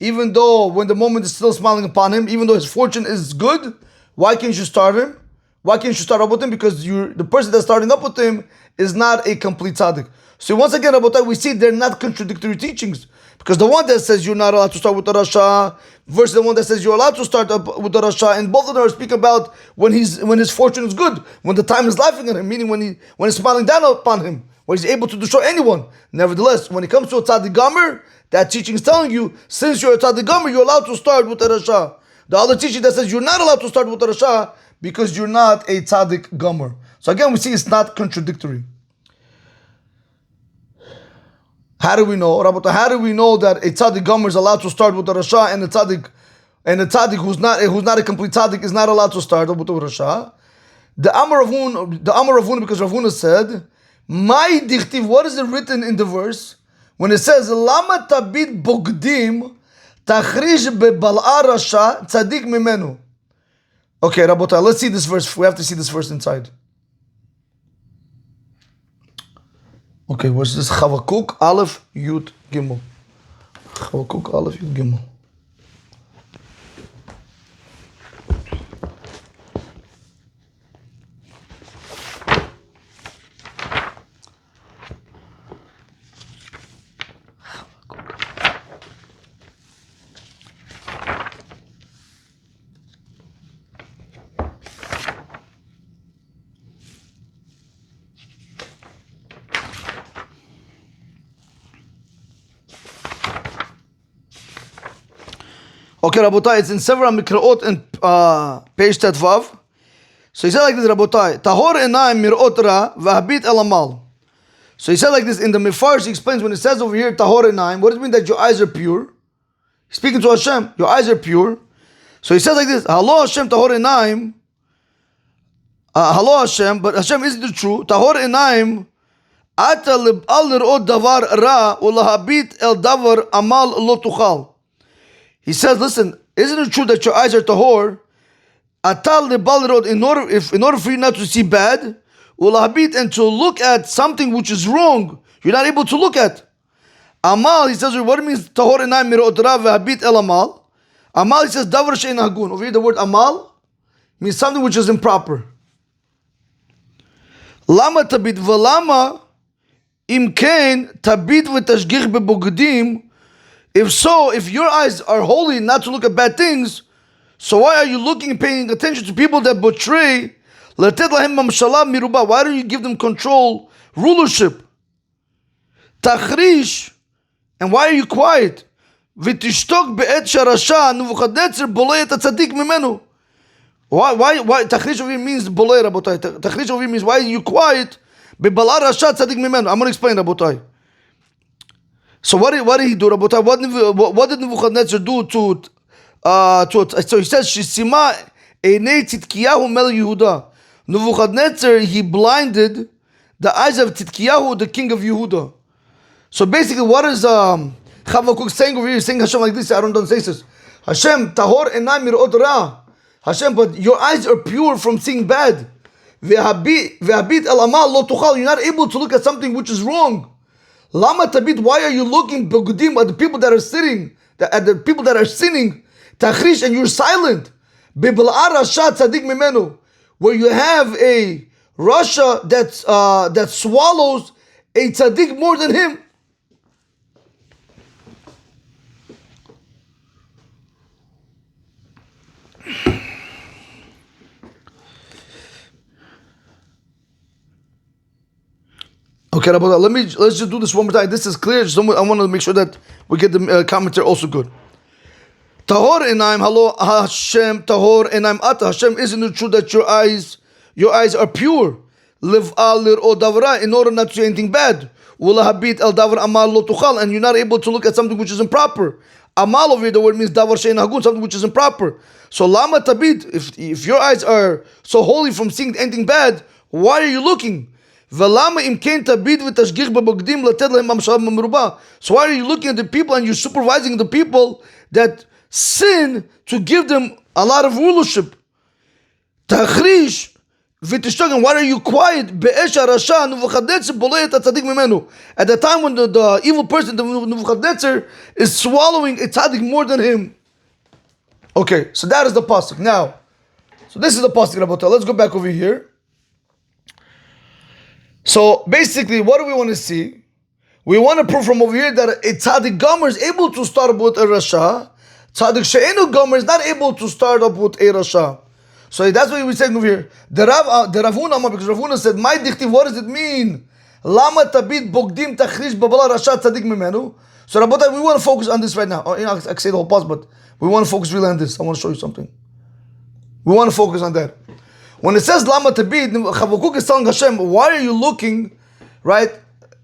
A: even though when the moment is still smiling upon him, even though his fortune is good, why can't you start him? Why can't you start up with him? Because the person that's starting up with him is not a complete tzaddik. So once again, Rabotai, we see they're not contradictory teachings. Because the one that says you're not allowed to start with the Rasha versus the one that says you're allowed to start up with the Rasha, and both of them are speaking about when his fortune is good, when the time is laughing at him, meaning when he's smiling down upon him, when he's able to destroy anyone. Nevertheless, when it comes to a tzaddik gomer, that teaching is telling you, since you're a tzaddik gomer, you're allowed to start with the Rasha. The other teaching that says you're not allowed to start with the Rasha because you're not a tzaddik gomer. So again, we see it's not contradictory. How do we know, Rabota? How do we know that a tzaddik gomer is allowed to start with the Rasha, and a tzaddik who's not a complete tzaddik is not allowed to start with the Rasha? The Amar Ravuna, because Ravuna said, "My dichtiv." What is it written in the verse when it says, "Lama tabid bogdim tachrish bebal'a Rasha tzaddik mimenu"? Okay, Rabota, let's see this verse. We have to see this verse inside. Okay, what's this? Chavakuk Aleph Yud Gimel. Chavakuk Aleph Yud Gimel. Okay, Rabotai, it's in several mikraot in page Tetvav. So he said like this, Rabotai, Tahor enayim mirot ra v'habit el amal. So he said like this in the Mefarsh. He explains when it says over here Tahor enayim, what does it mean that your eyes are pure? He's speaking to Hashem, your eyes are pure. So he says like this, Halo Hashem Tahor enayim. Halo Hashem, but Hashem isn't it true? Tahor enayim ata al lirot davar ra ulahabit el davar amal lo tuchal. He says, listen, isn't it true that your eyes are tahor? Atal lebalrod, in order for you not to see bad, ulahabit, and to look at something which is wrong, you're not able to look at. Amal, he says, what it means tahor enayim mirot ra v'habit el amal? Amal, he says, davar she'ein hagun. Over here, the word amal means something which is improper. Lama tabit v'lama imkein tabit v'tashgich bebogdim. If your eyes are holy not to look at bad things, so why are you looking and paying attention to people that betray? Why don't you give them control, rulership? Tachrish, and why are you quiet? Why Tachrish over here means bolei, Rabotai. Tachrish over here means why are you quiet? I'm going to explain, Rabotai. So what did he do, Rabotai? What did Nebuchadnezzar do to so he says, Shesima einei Tzidkiyahu melech Yehuda. Nebuchadnezzar, he blinded the eyes of Tzidkiyahu, the king of Yehuda. So basically, what is Chavakuk saying over here? He's saying Hashem like this. I don't say this. Hashem, tahor enayim mirot ra. Hashem, but your eyes are pure from seeing bad. Ve'habit el amal lo tuchal. You're not able to look at something which is wrong. Lama tabit, why are you looking begudim at the people that are sitting, at the people that are sinning? Tachrish, and you're silent. Bebal'a rasha tzadik mimenu, where you have a Rasha that swallows a tzaddik more than him. Okay, let's just do this one more time. This is clear. I want to make sure that we get the commentary also good. Tahor enayim, halo Hashem, tahor enayim ata. Hashem, isn't it true that your eyes are pure? Live al lir'o davra, in order not to see anything bad. Ulahabit el davar amal lo tuchal, and you're not able to look at something which is improper. Amal over here, the word means davar she'ein hagun, something which is improper. So lama tabit, if your eyes are so holy from seeing anything bad, why are you looking? So why are you looking at the people and you're supervising the people that sin to give them a lot of rulership? Tachrish, V'tishtogen, why are you quiet? Be'esh harasha Nebuchadnezzar bolei et tzaddik mimenu. At the time when the evil person, the Nebuchadnezzar, is swallowing a tzaddik more than him. Okay, so that is the pasuk. Now, so this is the pasuk, Rabotai. Let's go back over here. So basically, what do we want to see? We want to prove from over here that a tzaddik gomer is able to start up with a rasha. Tzaddik she'enu gomer is not able to start up with a rasha. So that's what we're saying over here. The Ravuna, because Ravuna said, "My dichtiv, what does it mean? Lama tabit bogdim tachrish babala rasha tzaddik mimenu." So Rabotai, we want to focus on this right now. I can say the whole past, but we want to focus really on this. I want to show you something. We want to focus on that. When it says Lama Tabid, Chavukuk is telling Hashem, why are you looking, right?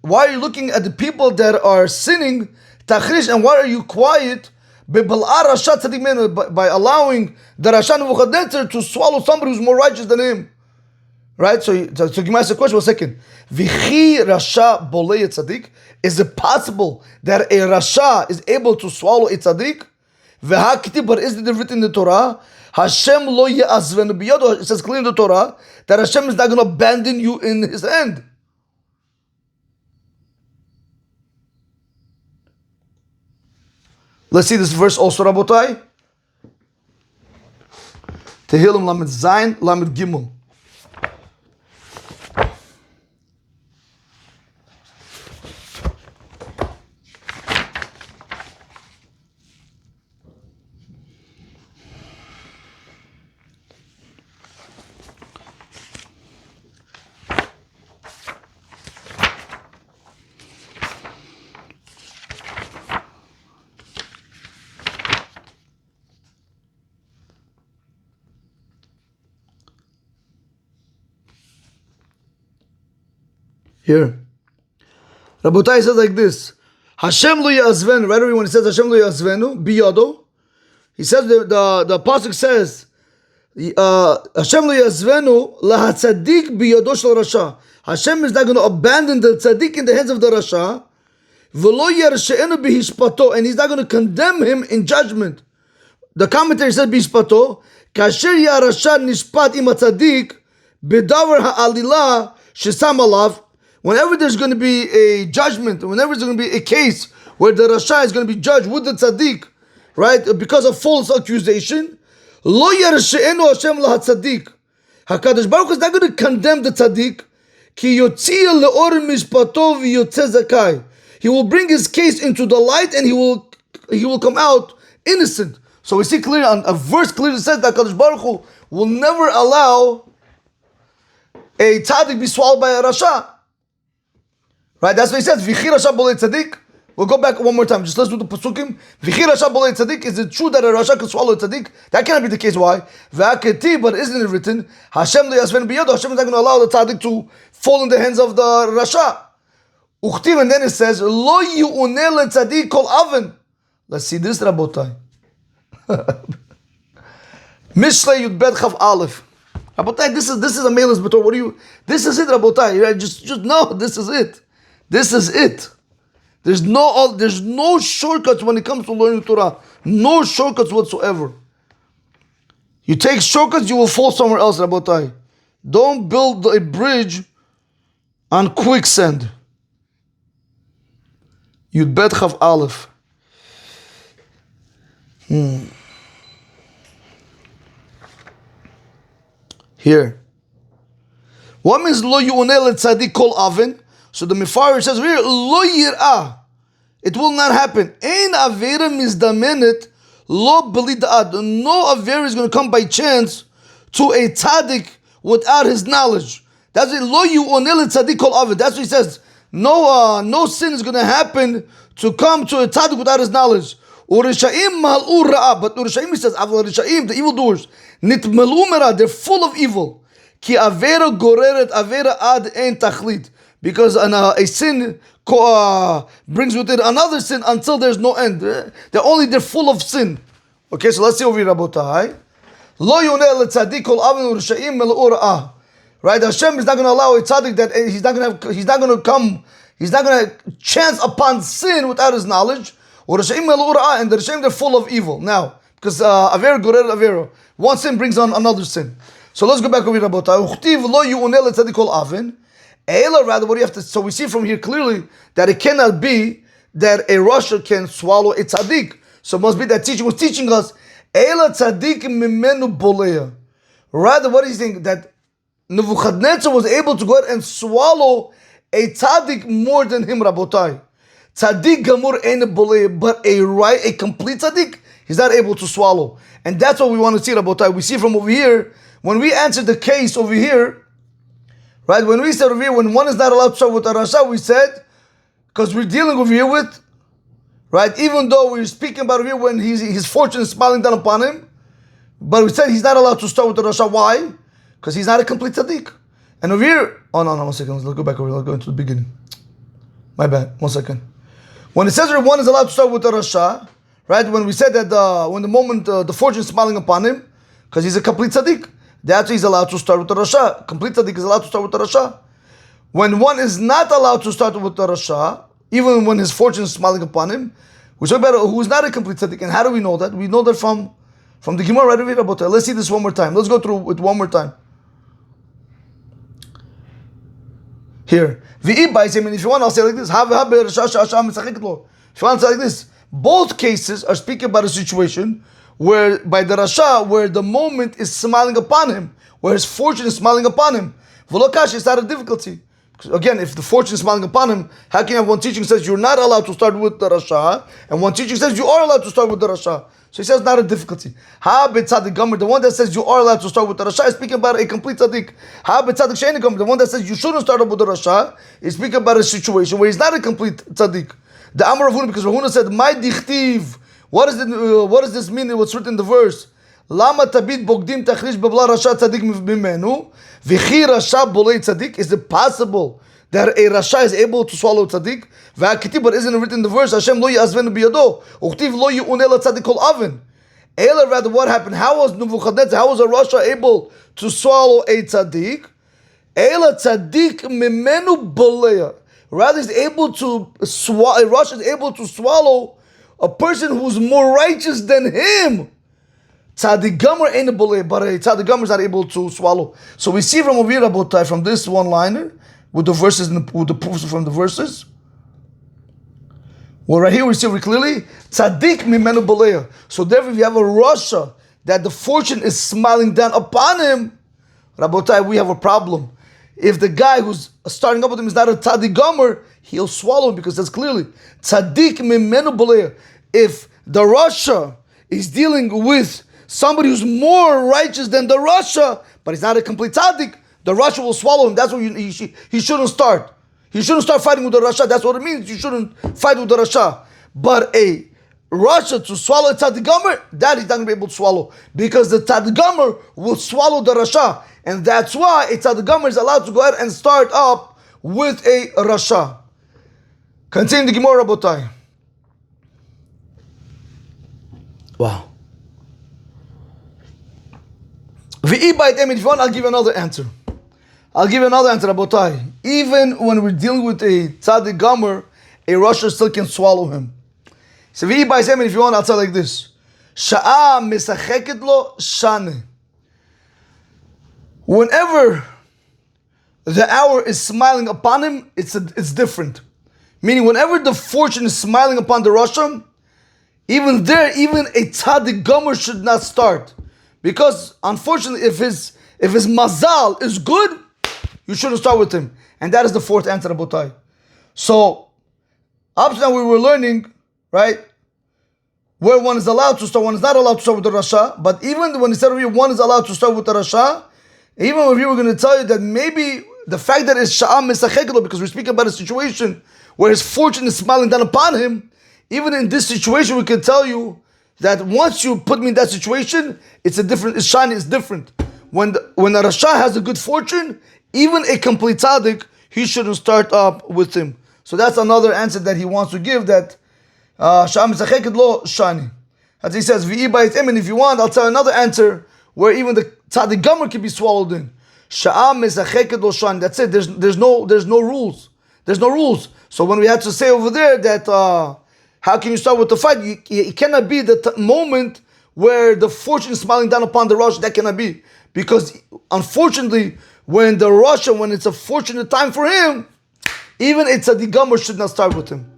A: Why are you looking at the people that are sinning, Tachrish, and why are you quiet? By allowing the Rasha Nebuchadnezzar to swallow somebody who's more righteous than him. Right? So give me a question, 1 second. Vichi Rasha Bolei Tzaddik. Is it possible that a Rasha is able to swallow a Tzaddik? But is it written in the Torah? Hashem lo ye'azvenu biyado. It says clearly in the Torah that Hashem is not going to abandon you in His hand. Let's see this verse also, Rabotai. Tehillim Lamed Zayin Lamed Gimel. Here. Rabotai says like this. Hashem lo ya'azvenu. Right away when he says Hashem lo ya'azvenu, biyado. He says, the pasuk says, Hashem lo ya'azvenu lahatzadik biyado shel rasha. Hashem is not going to abandon the tzaddik in the hands of the rasha. V'lo yarshe'enu bihishpato. And He's not going to condemn him in judgment. The commentary says bihishpato. Kasher ya'rasha nishpat im tzaddik bedavar ha'alila shesam alav. Whenever there's going to be a judgment, whenever there's going to be a case where the Rasha is going to be judged with the Tzaddik, right, because of false accusation, Lo yarshe'enu Hashem lahatzaddik. HaKadosh Baruch Hu is not going to condemn the Tzaddik. Ki yotzia le'or mishpato v'yotzeh zakai. He will bring his case into the light and he will come out innocent. So we see clearly, on a verse clearly says that HaKadosh Baruch Hu will never allow a Tzaddik be swallowed by a Rasha. Right, that's what he says. V'chi rasha bolei tzaddik. We'll go back one more time. Just let's do the pasukim. V'chi rasha bolei tzaddik. Is it true that a rasha can swallow a tzaddik? That cannot be the case. Why? V'aketi, but isn't it written? Hashem lo yasven biyado. Hashem is not going to allow the tzaddik to fall in the hands of the rasha. Uchtiv, and then it says, Lo yu'uneh letzaddik kol aven. Let's see this, Rabotai. Mishlei Yud Bet Chav Aleph. Rabotai, this is a meilus betor. What do you? This is it, Rabotai. Right? Just no. This is it. This is it. There's no shortcuts when it comes to learning Torah. No shortcuts whatsoever. You take shortcuts, you will fall somewhere else, Rabotai. Don't build a bridge on quicksand. Yud Bet Chav Aleph. Here. What means lo yu'oneh letzaddik kol aven? So the Mefarsh says here, lo yir'ah. It will not happen. Ein avera mizdamenet lo belid'ad. No avera is going to come by chance to a tzaddik without his knowledge. That's it. Lo yu'oneh letzaddik kol aven. That's what he says. No sin is going to happen to come to a tzaddik without his knowledge. Urishaim mal'u ra'ah. But Urishaim, he says, Avla Rishaim, the evildoers, nitmelu merah, they're full of evil. Ki avera goreret avera ad ein tachlit. Because a sin brings with it another sin until there's no end. They're full of sin. Okay, so let's see over here, Rabotai. Lo yoneh letzaddik kol aven u'rishaim mel'u ra'ah. Right, Hashem is not going to allow a tzaddik that he's not going to chance upon sin without his knowledge. U'rishaim mel'u ra'ah, and the rishaim, they're full of evil. Now, because avera goreret avera, one sin brings on another sin. So let's go back over here, Rabotai. Uchtiv lo yu'uneh letzadik kol avin. Ela, rather, what do you have to? So we see from here clearly that it cannot be that a rasha can swallow a tzaddik. So it must be that teacher was teaching us Ela tzaddik mimenu boleya. Rather, what is he saying? That Nebuchadnezzar was able to go ahead and swallow a tzaddik more than him, Rabotai. Tzaddik gamur ain't boleya, but a complete tzaddik, he's not able to swallow. And that's what we want to see, Rabotai. We see from over here, when we answered the case over here, right, when we said over here, when one is not allowed to start with a rasha, we said, because we're dealing over here with, right, even though we're speaking about over here when his fortune is smiling down upon him, but we said he's not allowed to start with the rasha. Why? Because he's not a complete tzaddik. And over here, oh no, 1 second, let's go back over here, let's go into the beginning. My bad, 1 second. When it says that one is allowed to start with the rasha, right, when we said that when the moment the fortune is smiling upon him, because he's a complete tzaddik, that's why he's allowed to start with the rasha. Complete tzaddik is allowed to start with the rasha. When one is not allowed to start with the rasha, even when his fortune is smiling upon him, we talk about who is not a complete tzaddik. And how do we know that? We know that from the Gemara right over here about that. Let's see this one more time. Let's go through it one more time. Here. If you want, I'll say like this. If you want to say like this, both cases are speaking about a situation where by the rasha, where the moment is smiling upon him, where his fortune is smiling upon him. V'lokash is not a difficulty. Again, if the fortune is smiling upon him, how can you have one teaching says you're not allowed to start with the rasha, and one teaching says you are allowed to start with the rasha? So he says not a difficulty. Ha b'tzadik gomer, the one that says you are allowed to start with the rasha is speaking about a complete tzaddik. Ha b'tzadik she'ein gomer, the one that says you shouldn't start up with the rasha is speaking about a situation where he's not a complete tzaddik. The Amar Ravuna, because Ravuna said, "My dichtiv." What does this mean? What's written in the verse? Lama tabid bogdim tachrish bebla rasha tzaddik mimenu v'chi rasha bolei tzaddik. Is it possible that a rasha is able to swallow tzaddik? V'hakiti, but isn't it written in the verse? Hashem lo ya'azvenu biyado uchtiv lo yu'uneh tzaddik kol avin. Ela, rather, what happened? How was Nebuchadnezzar? How was a rasha able to swallow a tzaddik? Ela tzaddik mimenu boleya. Rather, he's able to swallow. A rasha is able to swallow a person who's more righteous than him. Tzaddik gomer ain't a boleh, but a tzaddik gomer is not able to swallow. So we see from over here, Rabotai, from this one-liner, with the verses, with the proofs from the verses. Well, right here we see very clearly, tzaddik mimenu boleh. So therefore, if you have a rasha that the fortune is smiling down upon him, Rabotai, we have a problem. If the guy who's starting up with him is not a tzaddik gomer, he'll swallow him because that's clearly tzaddik mimenu boleh. If the rasha is dealing with somebody who's more righteous than the rasha, but he's not a complete tzaddik, the rasha will swallow him. That's what he shouldn't start. He shouldn't start fighting with the rasha. That's what it means. You shouldn't fight with the rasha. But a rasha to swallow a tzaddik gomer, that he's not going to be able to swallow because the tzaddik gomer will swallow the rasha. And that's why a tzaddik gomer is allowed to go ahead and start up with a rasha. Continue the Gemara, Rabotai. Wow. If you want, I'll give you another answer. Rabotai. Even when we're dealing with a tzaddik gomer, a rasha still can swallow him. So if you want, I'll tell like this. Sha'a misacheket lo shane. Whenever the hour is smiling upon him, it's different. Meaning, whenever the fortune is smiling upon the rasha, even a tzaddik gomer should not start, because unfortunately, if his mazal is good, you shouldn't start with him, and that is the fourth answer, Rabotai. So, up to now we were learning, right, where one is allowed to start, one is not allowed to start with the rasha. But even when he said over here, one is allowed to start with the rasha, even over here we're going to tell you that maybe the fact that it's sha'am misachekelo, because we're speaking about a situation where his fortune is smiling down upon him, even in this situation we can tell you that once you put me in that situation, it's shiny, it's different. When a rasha has a good fortune, even a complete tzaddik, he shouldn't start up with him. So that's another answer that he wants to give, that sha'am misacheket lo shani. As he says, v'i ba'it emin, if you want, I'll tell another answer where even the tzaddik gomer can be swallowed in. Sha'am misacheket lo shani. That's it. There's no rules. There's no rules. So when we had to say over there that how can you start with the fight? It cannot be the moment where the fortune is smiling down upon the Rosh. That cannot be. Because unfortunately, when it's a fortunate time for him, even a tzaddik gomer should not start with him.